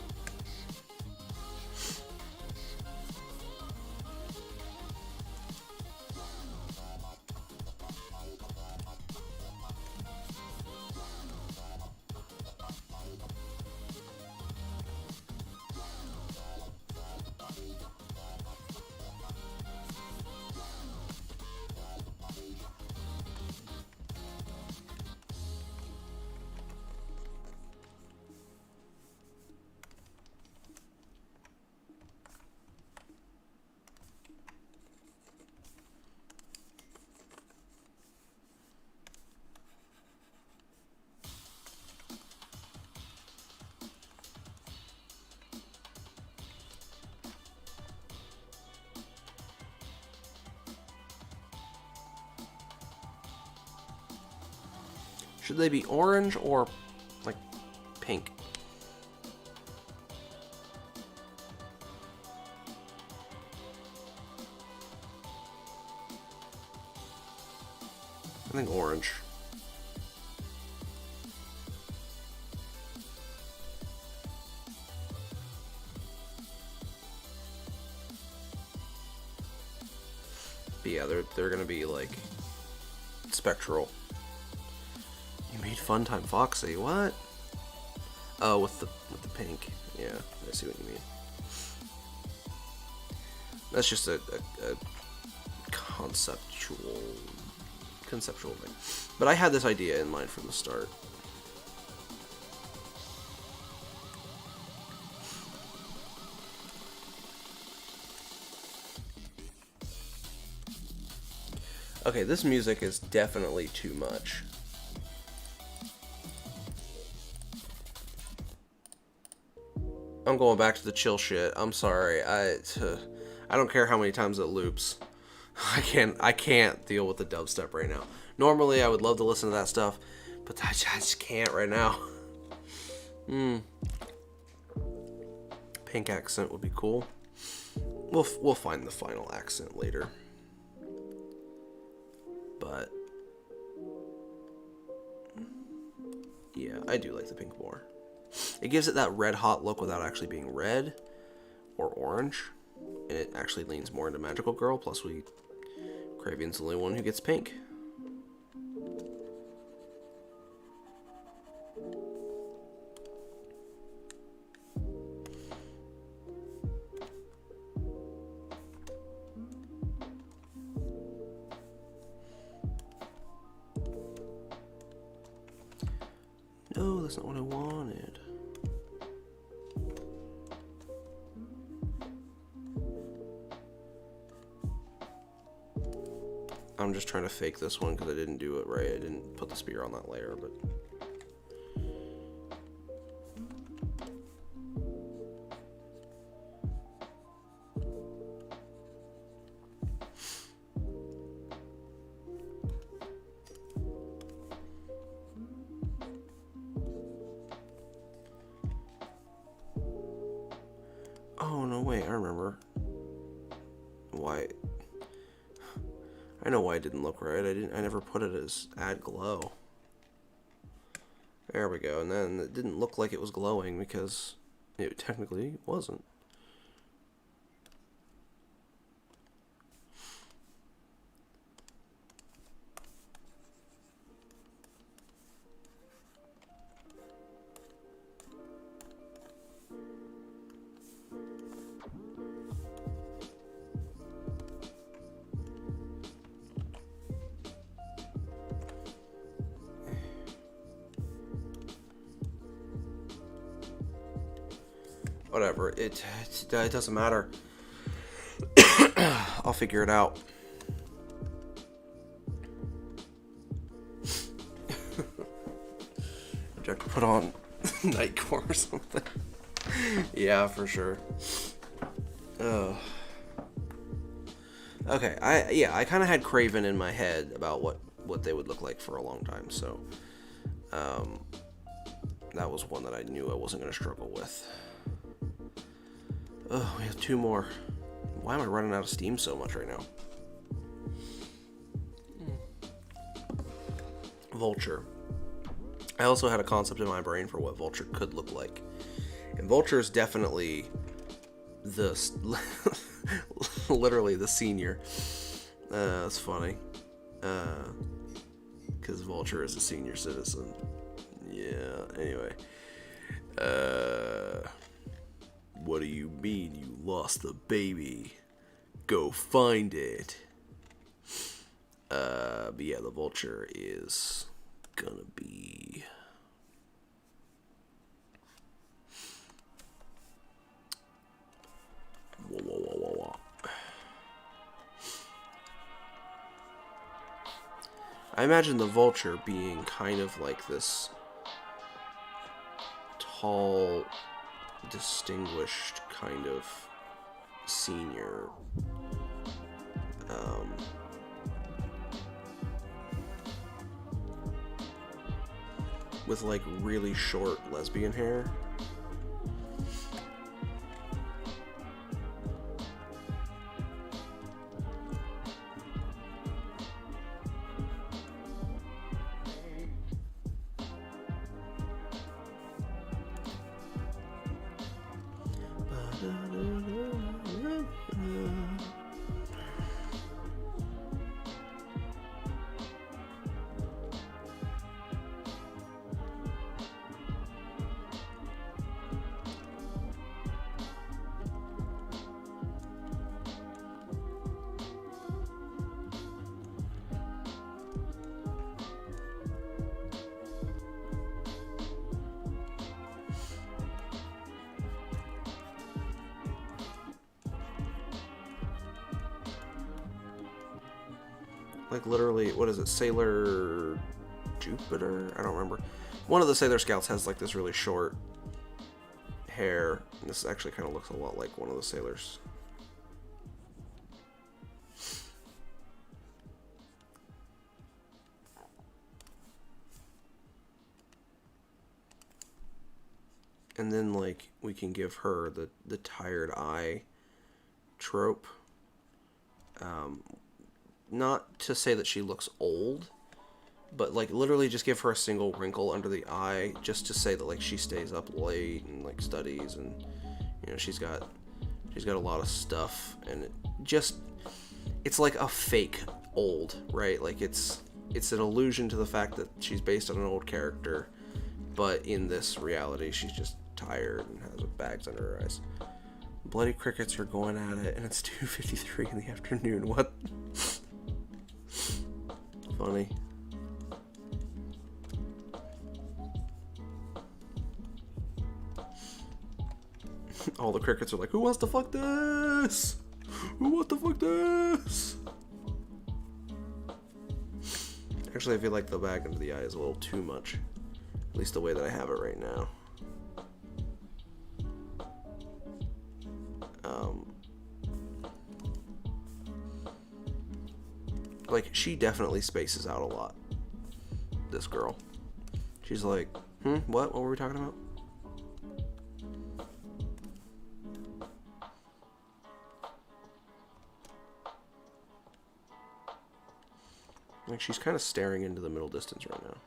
Should they be orange or, like, pink? I think orange. But yeah, they're gonna be, like, spectral. You made Funtime Foxy. What? Oh, with the pink. Yeah, I see what you mean. That's just a conceptual thing. But I had this idea in mind from the start. Okay, this music is definitely too much. I'm going back to the chill shit. I'm sorry. I don't care how many times it loops. I can't deal with the dubstep right now. Normally, I would love to listen to that stuff, but I just can't right now. Pink accent would be cool. We'll find the final accent later. But yeah, I do like the pink more. It gives it that red hot look without actually being red or orange, and it actually leans more into Magical Girl. Plus, Craven's the only one who gets pink. No, that's not what I wanted. I'm just trying to fake this one because I didn't do it right. I didn't put the spear on that layer, but... Oh, no, wait, I remember. Why... I know why it didn't look right. I never put it as add glow. There we go. And then it didn't look like it was glowing because it technically wasn't. Whatever, it doesn't matter. I'll figure it out. I have to put on Nightcore or something. Yeah, for sure. Oh. Okay, I kind of had Craven in my head about what they would look like for a long time, so that was one that I knew I wasn't going to struggle with. Oh, we have 2 more. Why am I running out of steam so much right now? Vulture. I also had a concept in my brain for what Vulture could look like. And Vulture is definitely the... literally the senior. That's funny. Because Vulture is a senior citizen. Yeah, anyway. What do you mean you lost the baby? Go find it. But yeah, the Vulture is gonna be... Whoa. I imagine the Vulture being kind of like this tall, distinguished kind of senior, with like really short lesbian hair. Like literally, what is it, Sailor Jupiter? I don't remember. One of the Sailor Scouts has like this really short hair. And this actually kind of looks a lot like one of the sailors. And then like we can give her the tired eye trope. Not to say that she looks old, but like literally just give her a single wrinkle under the eye just to say that like she stays up late and like studies, and you know she's got a lot of stuff, and it's like a fake old, right? Like it's an allusion to the fact that she's based on an old character, but in this reality she's just tired and has bags under her eyes. Bloody crickets are going at it, and it's 2:53 in the afternoon. What? Funny. All the crickets are like, who wants to fuck this? Who wants to fuck this? Actually, I feel like the bag under the eye is a little too much. At least the way that I have it right now. Like, she definitely spaces out a lot. This girl. She's like, what? What were we talking about? Like, she's kind of staring into the middle distance right now.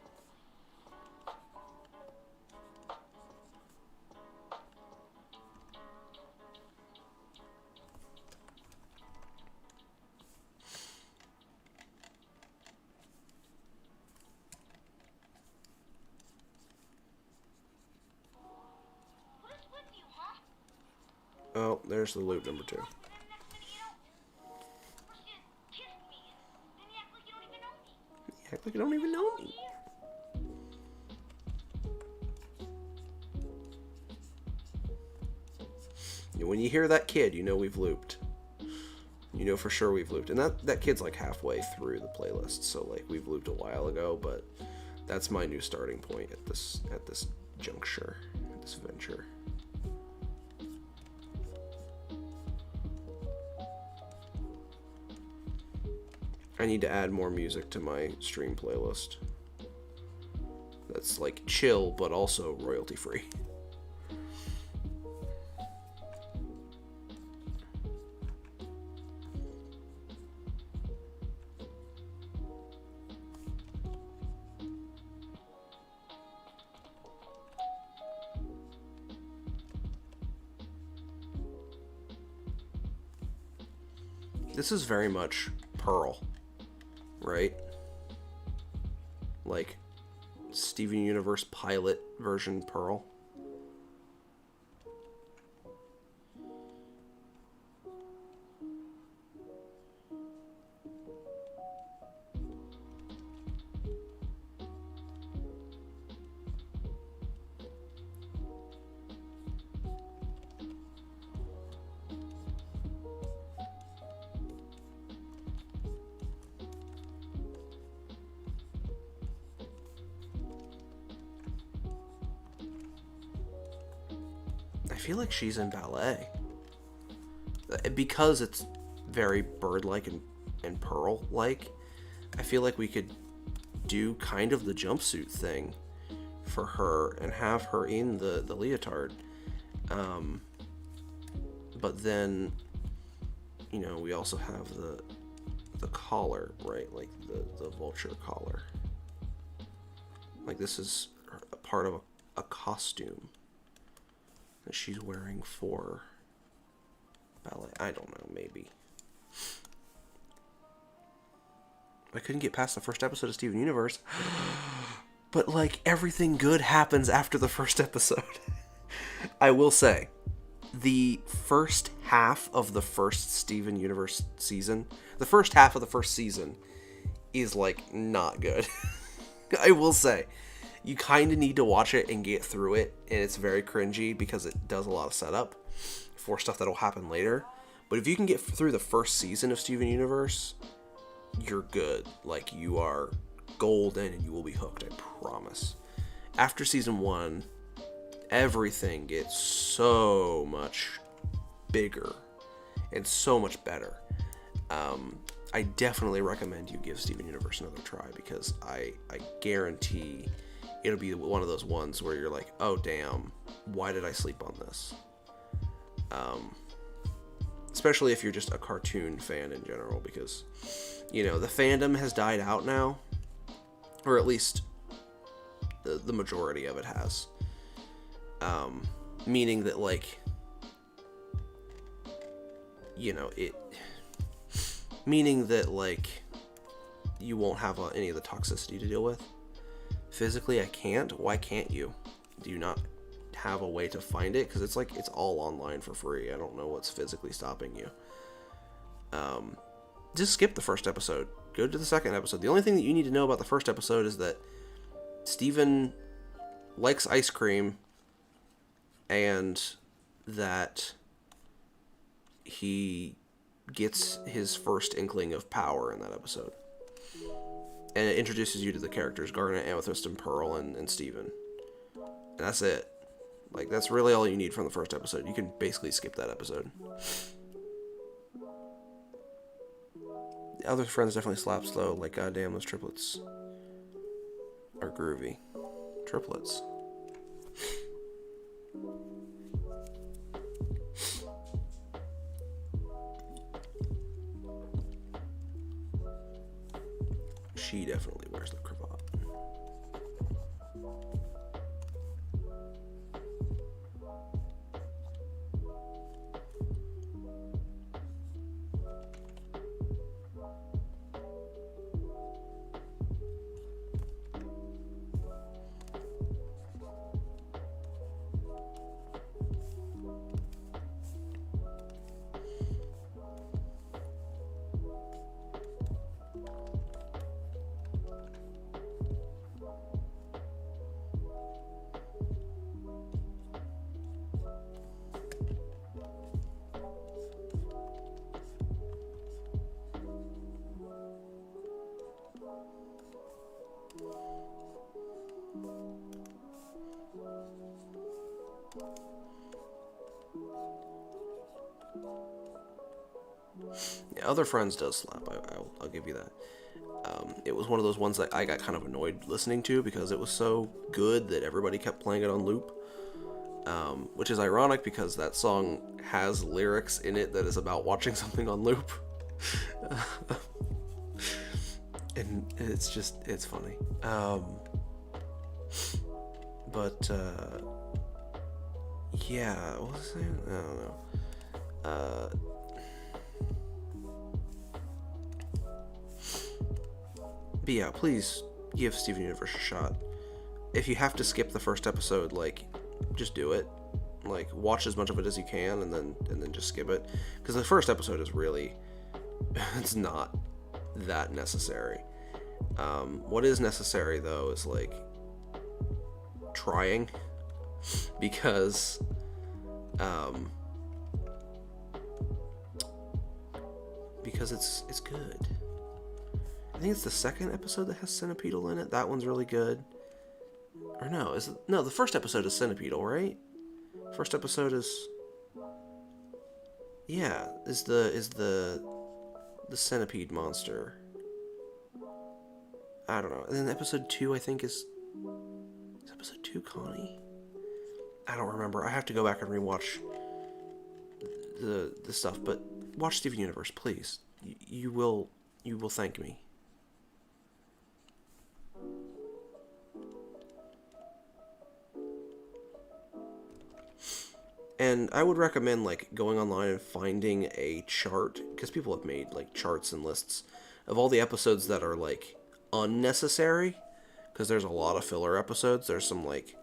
What is with you, huh? Oh, there's the loot number 2. And then next minute you don't. First you kissed me, and then you act like you don't even know me. You act like you don't even know me. When you hear that kid, you know we've looped. You know for sure we've looped. And that kid's like halfway through the playlist, so like we've looped a while ago, but that's my new starting point at this juncture, at this venture. I need to add more music to my stream playlist. That's like chill, but also royalty free. This is very much Pearl, right? Like Steven Universe pilot version Pearl. I feel like she's in ballet. Because it's very bird-like and Pearl-like, I feel like we could do kind of the jumpsuit thing for her and have her in the leotard. But then, you know, we also have the collar, right? Like the vulture collar. Like this is a part of a costume that she's wearing for ballet. I don't know, maybe. I couldn't get past the first episode of Steven Universe. But, like, everything good happens after the first episode. I will say, the first half of the first Steven Universe season, the first half of the first season is, like, not good. I will say. You kind of need to watch it and get through it, and it's very cringy because it does a lot of setup for stuff that'll happen later. But if you can get through the first season of Steven Universe, you're good. Like, you are golden and you will be hooked, I promise. After season 1, everything gets so much bigger and so much better. I definitely recommend you give Steven Universe another try because I guarantee it'll be one of those ones where you're like, oh damn, why did I sleep on this? Especially if you're just a cartoon fan in general, because, you know, the fandom has died out now, or at least the majority of it has. Meaning that, like, you know, meaning that, like, you won't have any of the toxicity to deal with. Physically, I can't. Why can't you? Do you not have a way to find it? Because it's like, it's all online for free. I don't know what's physically stopping you. Just skip the first episode. Go to the second episode. The only thing that you need to know about the first episode is that Steven likes ice cream and that he gets his first inkling of power in that episode. And it introduces you to the characters, Garnet, Amethyst, and Pearl, and Steven. And that's it. Like, that's really all you need from the first episode. You can basically skip that episode. The other friends definitely slaps, though. Like, goddamn, those triplets are groovy. Triplets. She definitely wears the cravat. Yeah, Other Friends does slap. I'll give you that. It was one of those ones that I got kind of annoyed listening to because it was so good that everybody kept playing it on loop. Which is ironic because that song has lyrics in it that is about watching something on loop. And it's funny. Yeah, what was I saying? I don't know. But yeah, please give Steven Universe a shot. If you have to skip the first episode, like, just do it. Like, watch as much of it as you can, and then just skip it. Because the first episode is really, it's not that necessary. What is necessary, though, is, like, trying. Because, it's good. I think it's the second episode that has Centipedal in it. That one's really good. Or no, the first episode is Centipedal, right? First episode is the centipede monster. I don't know. And then episode 2 I think is episode 2 Connie? I don't remember. I have to go back and rewatch the stuff, but watch Steven Universe, please. You will thank me. And I would recommend, like, going online and finding a chart, because people have made, like, charts and lists of all the episodes that are, like, unnecessary, because there's a lot of filler episodes. There's some, like,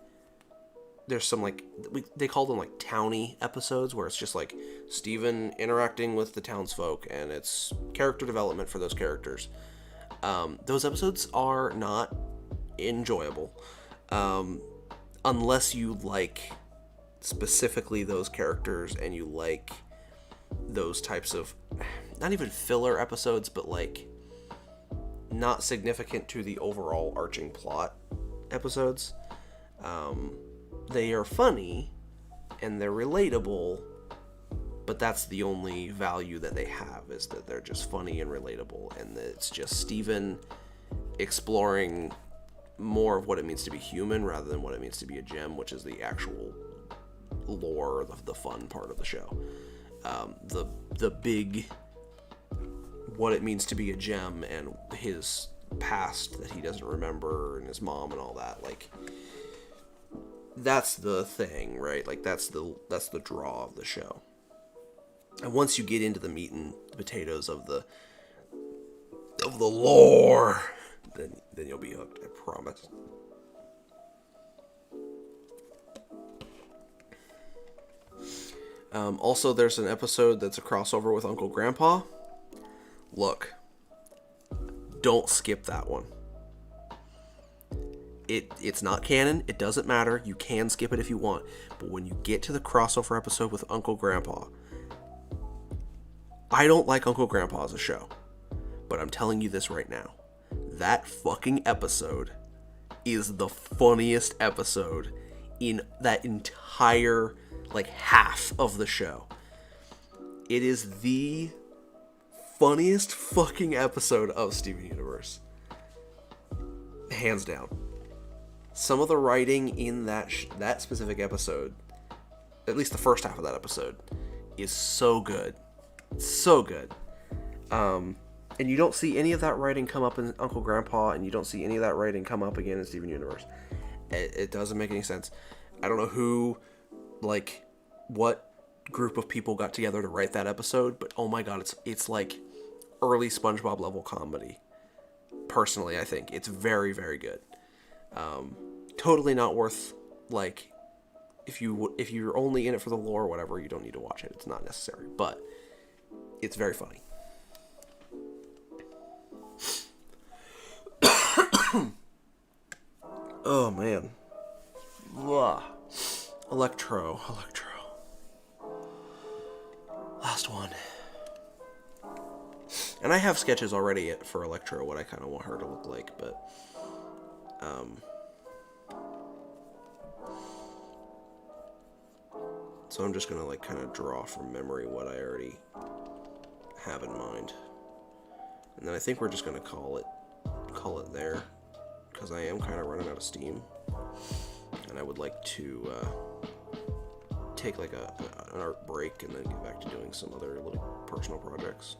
they call them, like, towny episodes, where it's just, like, Steven interacting with the townsfolk, and it's character development for those characters. Those episodes are not enjoyable, unless you like specifically those characters and you like those types of, not even filler episodes, but, like, not significant to the overall arching plot episodes. They are funny and they're relatable, but that's the only value that they have, is that they're just funny and relatable, and that it's just Steven exploring more of what it means to be human rather than what it means to be a gem, which is the actual lore, the fun part of the show. The big what it means to be a gem and his past that he doesn't remember, and his mom and all that, like, that's the thing, right? Like, that's the draw of the show. And once you get into the meat and potatoes of the lore, then you'll be hooked, I promise. Also, there's an episode that's a crossover with Uncle Grandpa. Look, don't skip that one. It's not canon. It doesn't matter. You can skip it if you want. But when you get to the crossover episode with Uncle Grandpa, I don't like Uncle Grandpa as a show, but I'm telling you this right now. that fucking episode is the funniest episode in that entire, like, half of the show. It is the funniest fucking episode of Steven Universe. Hands down. Some of the writing in that specific episode, at least the first half of that episode, is so good. So good. And you don't see any of that writing come up in Uncle Grandpa, and you don't see any of that writing come up again in Steven Universe. It doesn't make any sense. I don't know who, like, what group of people got together to write that episode, but oh my god, it's like early SpongeBob level comedy. Personally, I think it's very, very good. Totally not worth, like, if you're only in it for the lore or whatever, you don't need to watch it. It's not necessary, but it's very funny. Oh man. Ugh. Electro. Last one. And I have sketches already for Electro, what I kind of want her to look like, but so I'm just gonna, like, kind of draw from memory what I already have in mind, and then I think we're just gonna call it there, because I am kind of running out of steam, and I would like to take, like, an art break and then get back to doing some other little personal projects.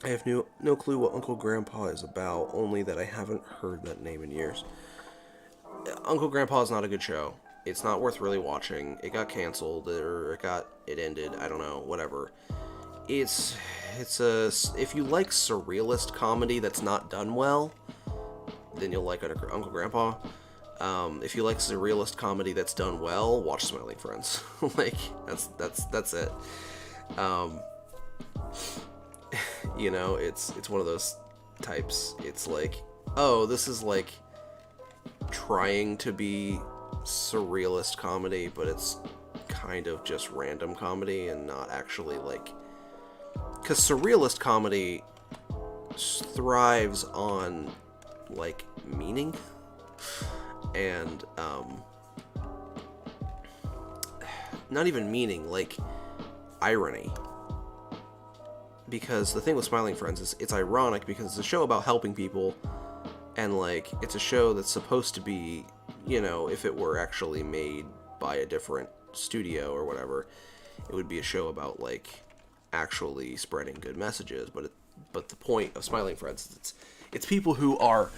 I have no clue what Uncle Grandpa is about, only that I haven't heard that name in years. Uncle Grandpa is not a good show. It's not worth really watching. It got canceled, or it ended, I don't know, whatever. It's if you like surrealist comedy that's not done well, then you'll like Uncle Grandpa. If you like surrealist comedy that's done well, watch Smiling Friends. Like, that's it. You know, it's one of those types. It's like, oh, this is like trying to be surrealist comedy, but it's kind of just random comedy and not actually, like, because surrealist comedy thrives on, like, meaning and not even meaning, like irony. Because the thing with Smiling Friends is it's ironic because it's a show about helping people, and, like, it's a show that's supposed to be, you know, if it were actually made by a different studio or whatever, it would be a show about, like, actually spreading good messages. But the point of Smiling Friends is it's people who are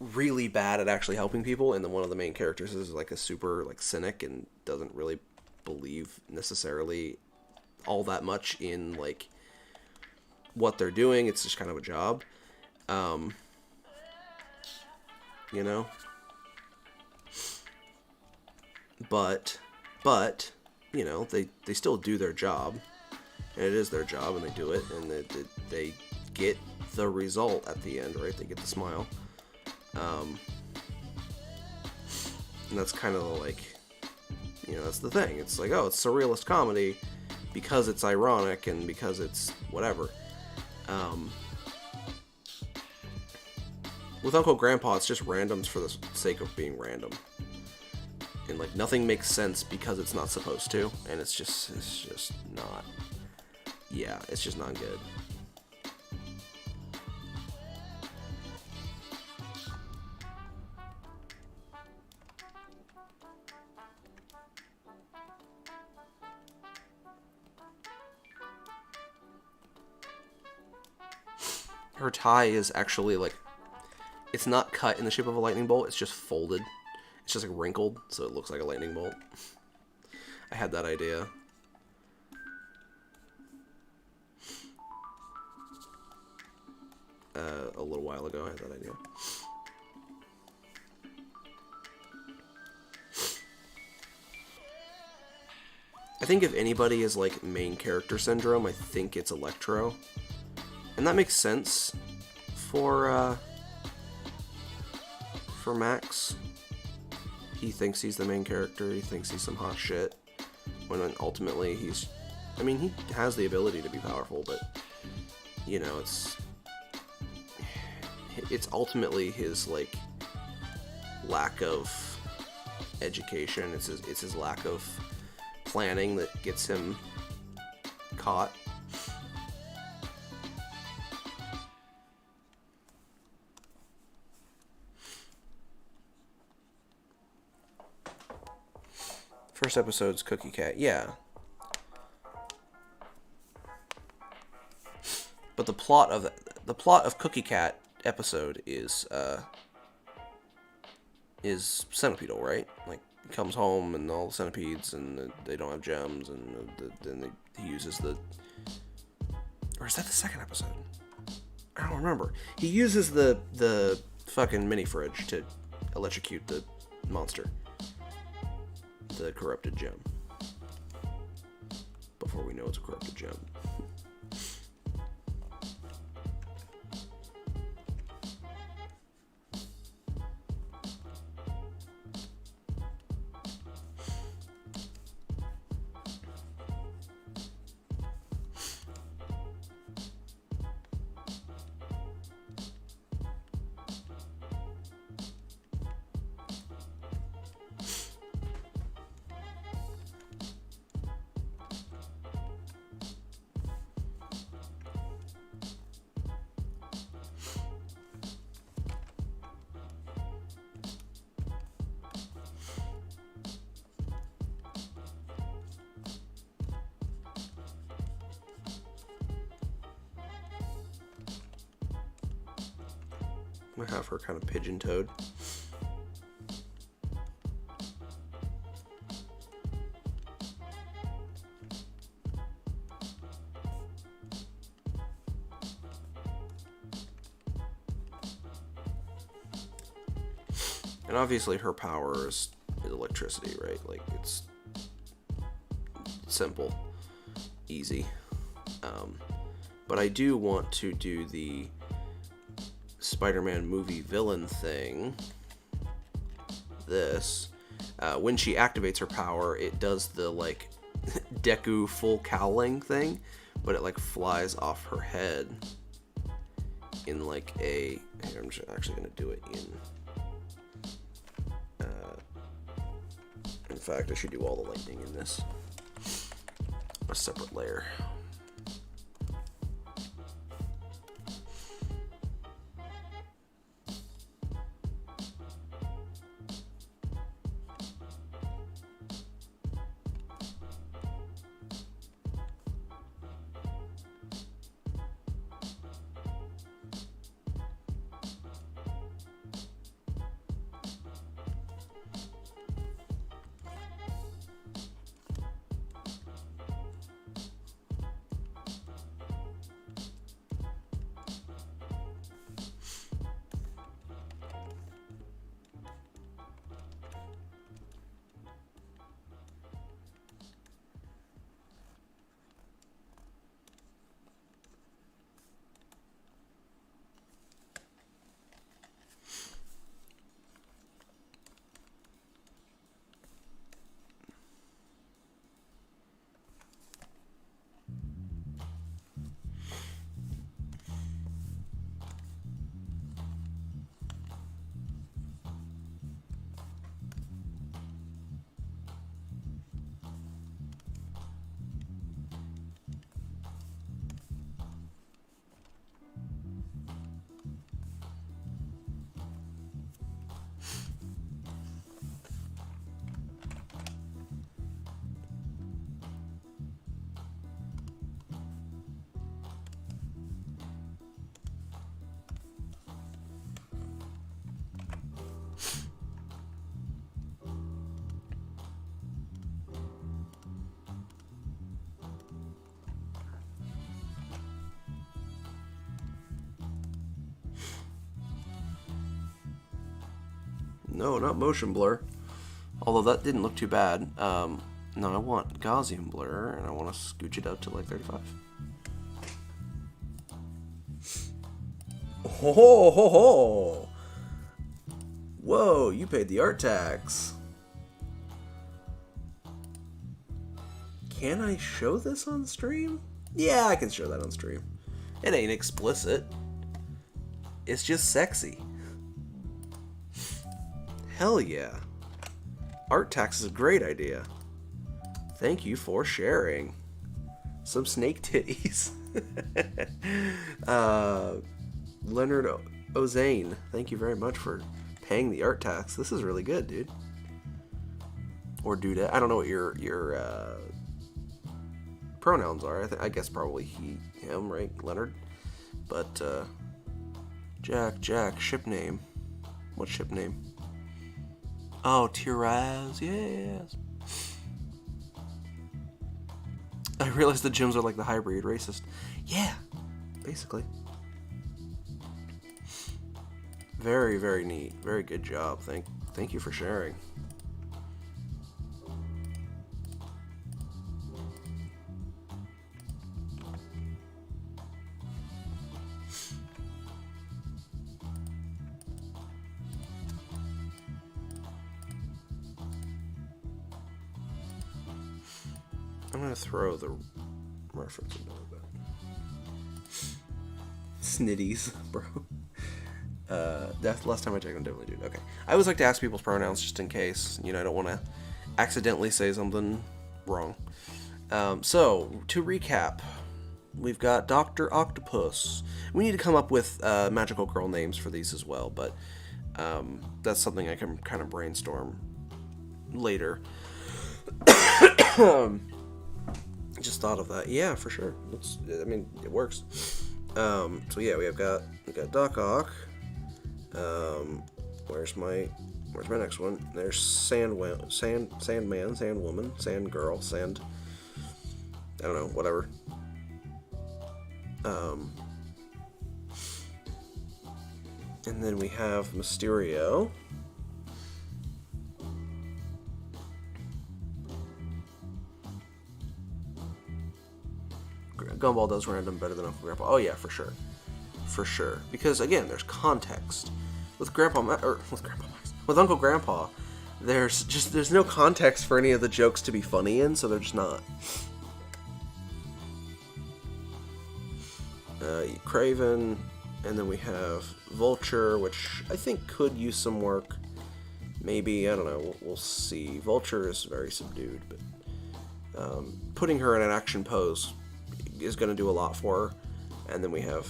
really bad at actually helping people, and then one of the main characters is, like, a super, like, cynic and doesn't really believe necessarily all that much in, like, what they're doing. It's just kind of a job, you know, but you know, they still do their job, and it is their job, and they do it, and they get the result at the end, right? They get the smile, and that's kind of like, you know, that's the thing. It's like, oh, it's surrealist comedy because it's ironic and because it's whatever. With Uncle Grandpa, it's just randoms for the sake of being random, and, like, nothing makes sense because it's not supposed to, and it's just not. Yeah, it's just not good. her tie is actually like, it's not cut in the shape of a lightning bolt, it's just folded. It's just like wrinkled, so it looks like a lightning bolt. I had that idea. A little while ago, I had that idea. I think if anybody is like main character syndrome, I think it's Electro. And that makes sense for Max. He thinks he's the main character, he thinks he's some hot shit. When ultimately he's... I mean, he has the ability to be powerful, but, you know, it's ultimately his, like, lack of education. It's his lack of planning that gets him caught. First episode's Cookie Cat, yeah. But the plot of Cookie Cat episode is centipedal, right? Like, he comes home and all the centipedes and they don't have gems, and then he uses the... Or is that the second episode? I don't remember. He uses the fucking mini fridge to electrocute the monster. The corrupted gem. Before we know it's a corrupted gem. I'm gonna have her kind of pigeon-toed. And obviously her power is electricity, right? Like, it's simple, easy. But I do want to do the Spider-Man movie villain thing. This. When she activates her power, it does the, like, Deku full cowling thing, but it, like, flies off her head in, like, a... Here, I'm just actually going to do it in fact, I should do all the lightning in this. A separate layer. No, not motion blur. Although that didn't look too bad. No, I want Gaussian blur, and I want to scooch it up to like 35. Ho ho ho ho! Whoa, you paid the art tax. Can I show this on stream? Yeah, I can show that on stream. It ain't explicit. It's just sexy. Hell yeah. Art tax is a great idea. Thank you for sharing. Some snake titties. Leonard Ozane, thank you very much for paying the art tax. This is really good, dude. Or dudette. I don't know what your pronouns are. I guess probably he, him, right? Leonard. But, Jack, ship name. What ship name? Oh, Tiraz, yes. I realized the gyms are like the hybrid racist. Yeah, basically. Very, very neat. Very good job. Thank you for sharing. I'm gonna throw the reference into that. Snitties, bro. That's last time I checked, I definitely do. Okay. I always like to ask people's pronouns just in case, I don't want to accidentally say something wrong. So, to recap, we've got Dr. Octopus. We need to come up with magical girl names for these as well, but that's something I can kind of brainstorm later. Just thought of that. Yeah, for sure. It works. So yeah, we got Doc Ock. Where's my next one? There's Sandman, Sandwoman, Sand Girl, Sand. I don't know, whatever. And then we have Mysterio. Gumball does random better than Uncle Grandpa. Oh yeah, for sure. For sure. Because again, there's context. With Uncle Grandpa, there's no context for any of the jokes to be funny in, so they're just not. Craven, and then we have Vulture, which I think could use some work. Maybe, I don't know, we'll see. Vulture is very subdued, but putting her in an action pose is going to do a lot for her. And then we have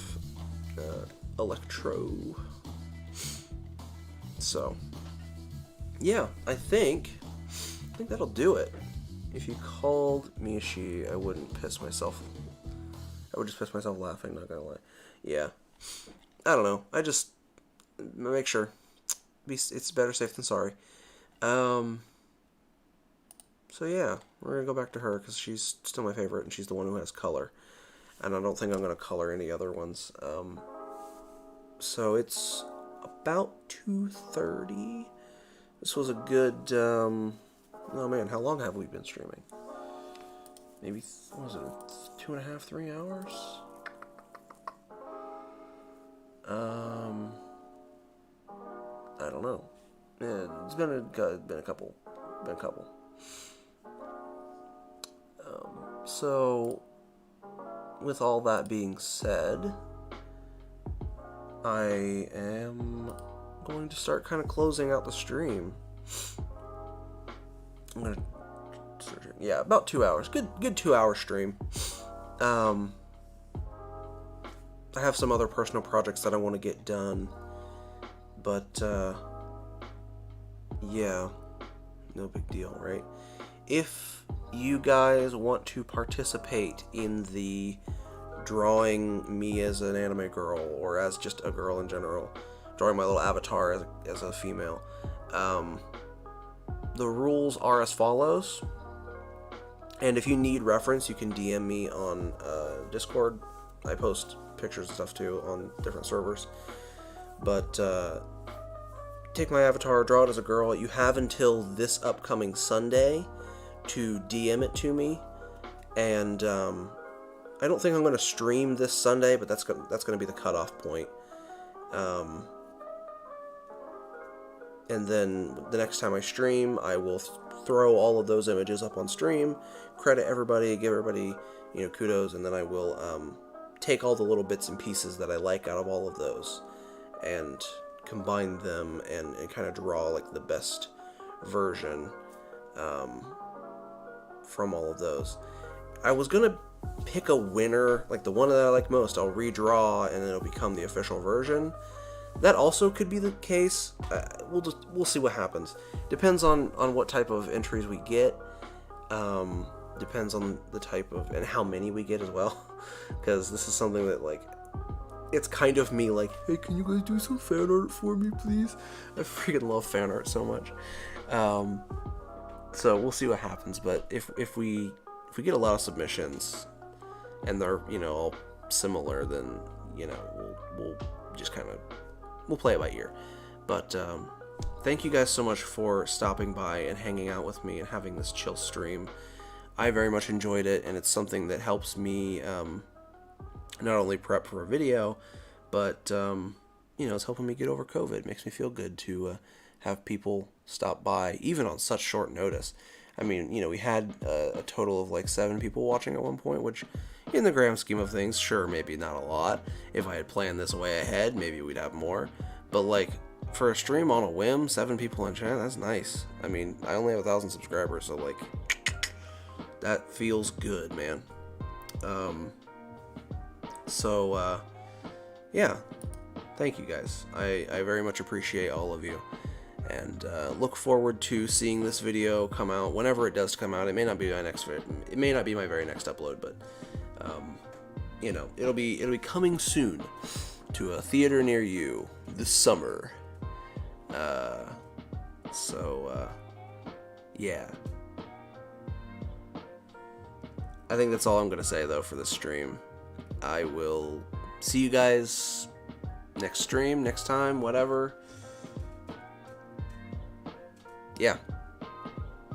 Electro. So, yeah, I think that'll do it. If you called me a she, I wouldn't piss myself. I would just piss myself laughing, not gonna lie. Yeah. I don't know. I just make sure. It's better safe than sorry. So yeah, we're gonna go back to her because she's still my favorite and she's the one who has color. And I don't think I'm gonna color any other ones. So it's about 2:30. This was a good. Oh man, how long have we been streaming? Maybe what was it 2.5, 3 hours? I don't know. Yeah, it's been a couple. So, with all that being said, I am going to start kind of closing out the stream. I'm gonna, yeah, about 2 hours. Good 2 hour stream. I have some other personal projects that I want to get done, but yeah, no big deal, right? If you guys want to participate in the drawing me as an anime girl or as just a girl in general, drawing my little avatar as a female, the rules are as follows. And if you need reference, you can DM me on Discord. I post pictures and stuff too on different servers. But take my avatar, draw it as a girl. You have until this upcoming Sunday to DM it to me, and I don't think I'm going to stream this Sunday, but that's going to be the cutoff point. And then the next time I stream, I will throw all of those images up on stream, credit everybody, give everybody, kudos, and then I will take all the little bits and pieces that I like out of all of those and combine them and kind of draw like the best version from all of those. I was gonna pick a winner, like the one that I like most. I'll redraw and then it'll become the official version. That also could be the case. We'll see what happens. Depends on what type of entries we get. Depends on the type of and how many we get as well. Because this is something that like it's kind of me like, hey, can you guys do some fan art for me, please? I freaking love fan art so much. So we'll see what happens. But if we get a lot of submissions and they're all similar, then we'll just kind of we'll play it by ear. But thank you guys so much for stopping by and hanging out with me and having this chill stream. I very much enjoyed it, and it's something that helps me not only prep for a video, but it's helping me get over COVID. It makes me feel good to have people stop by, even on such short notice. I mean, we had a total of like 7 people watching at one point, which in the grand scheme of things, sure, maybe not a lot. If I had planned this way ahead, maybe we'd have more. But like, for a stream on a whim, 7 people in chat, that's nice. I mean, I only have 1,000 subscribers, so like, that feels good, man. Yeah, thank you guys. I very much appreciate all of you. And look forward to seeing this video come out whenever it does come out. It may not be my very next upload, but it'll be coming soon to a theater near you this summer. Yeah. I think that's all I'm gonna say though for this stream. I will see you guys next stream, next time, whatever. Yeah.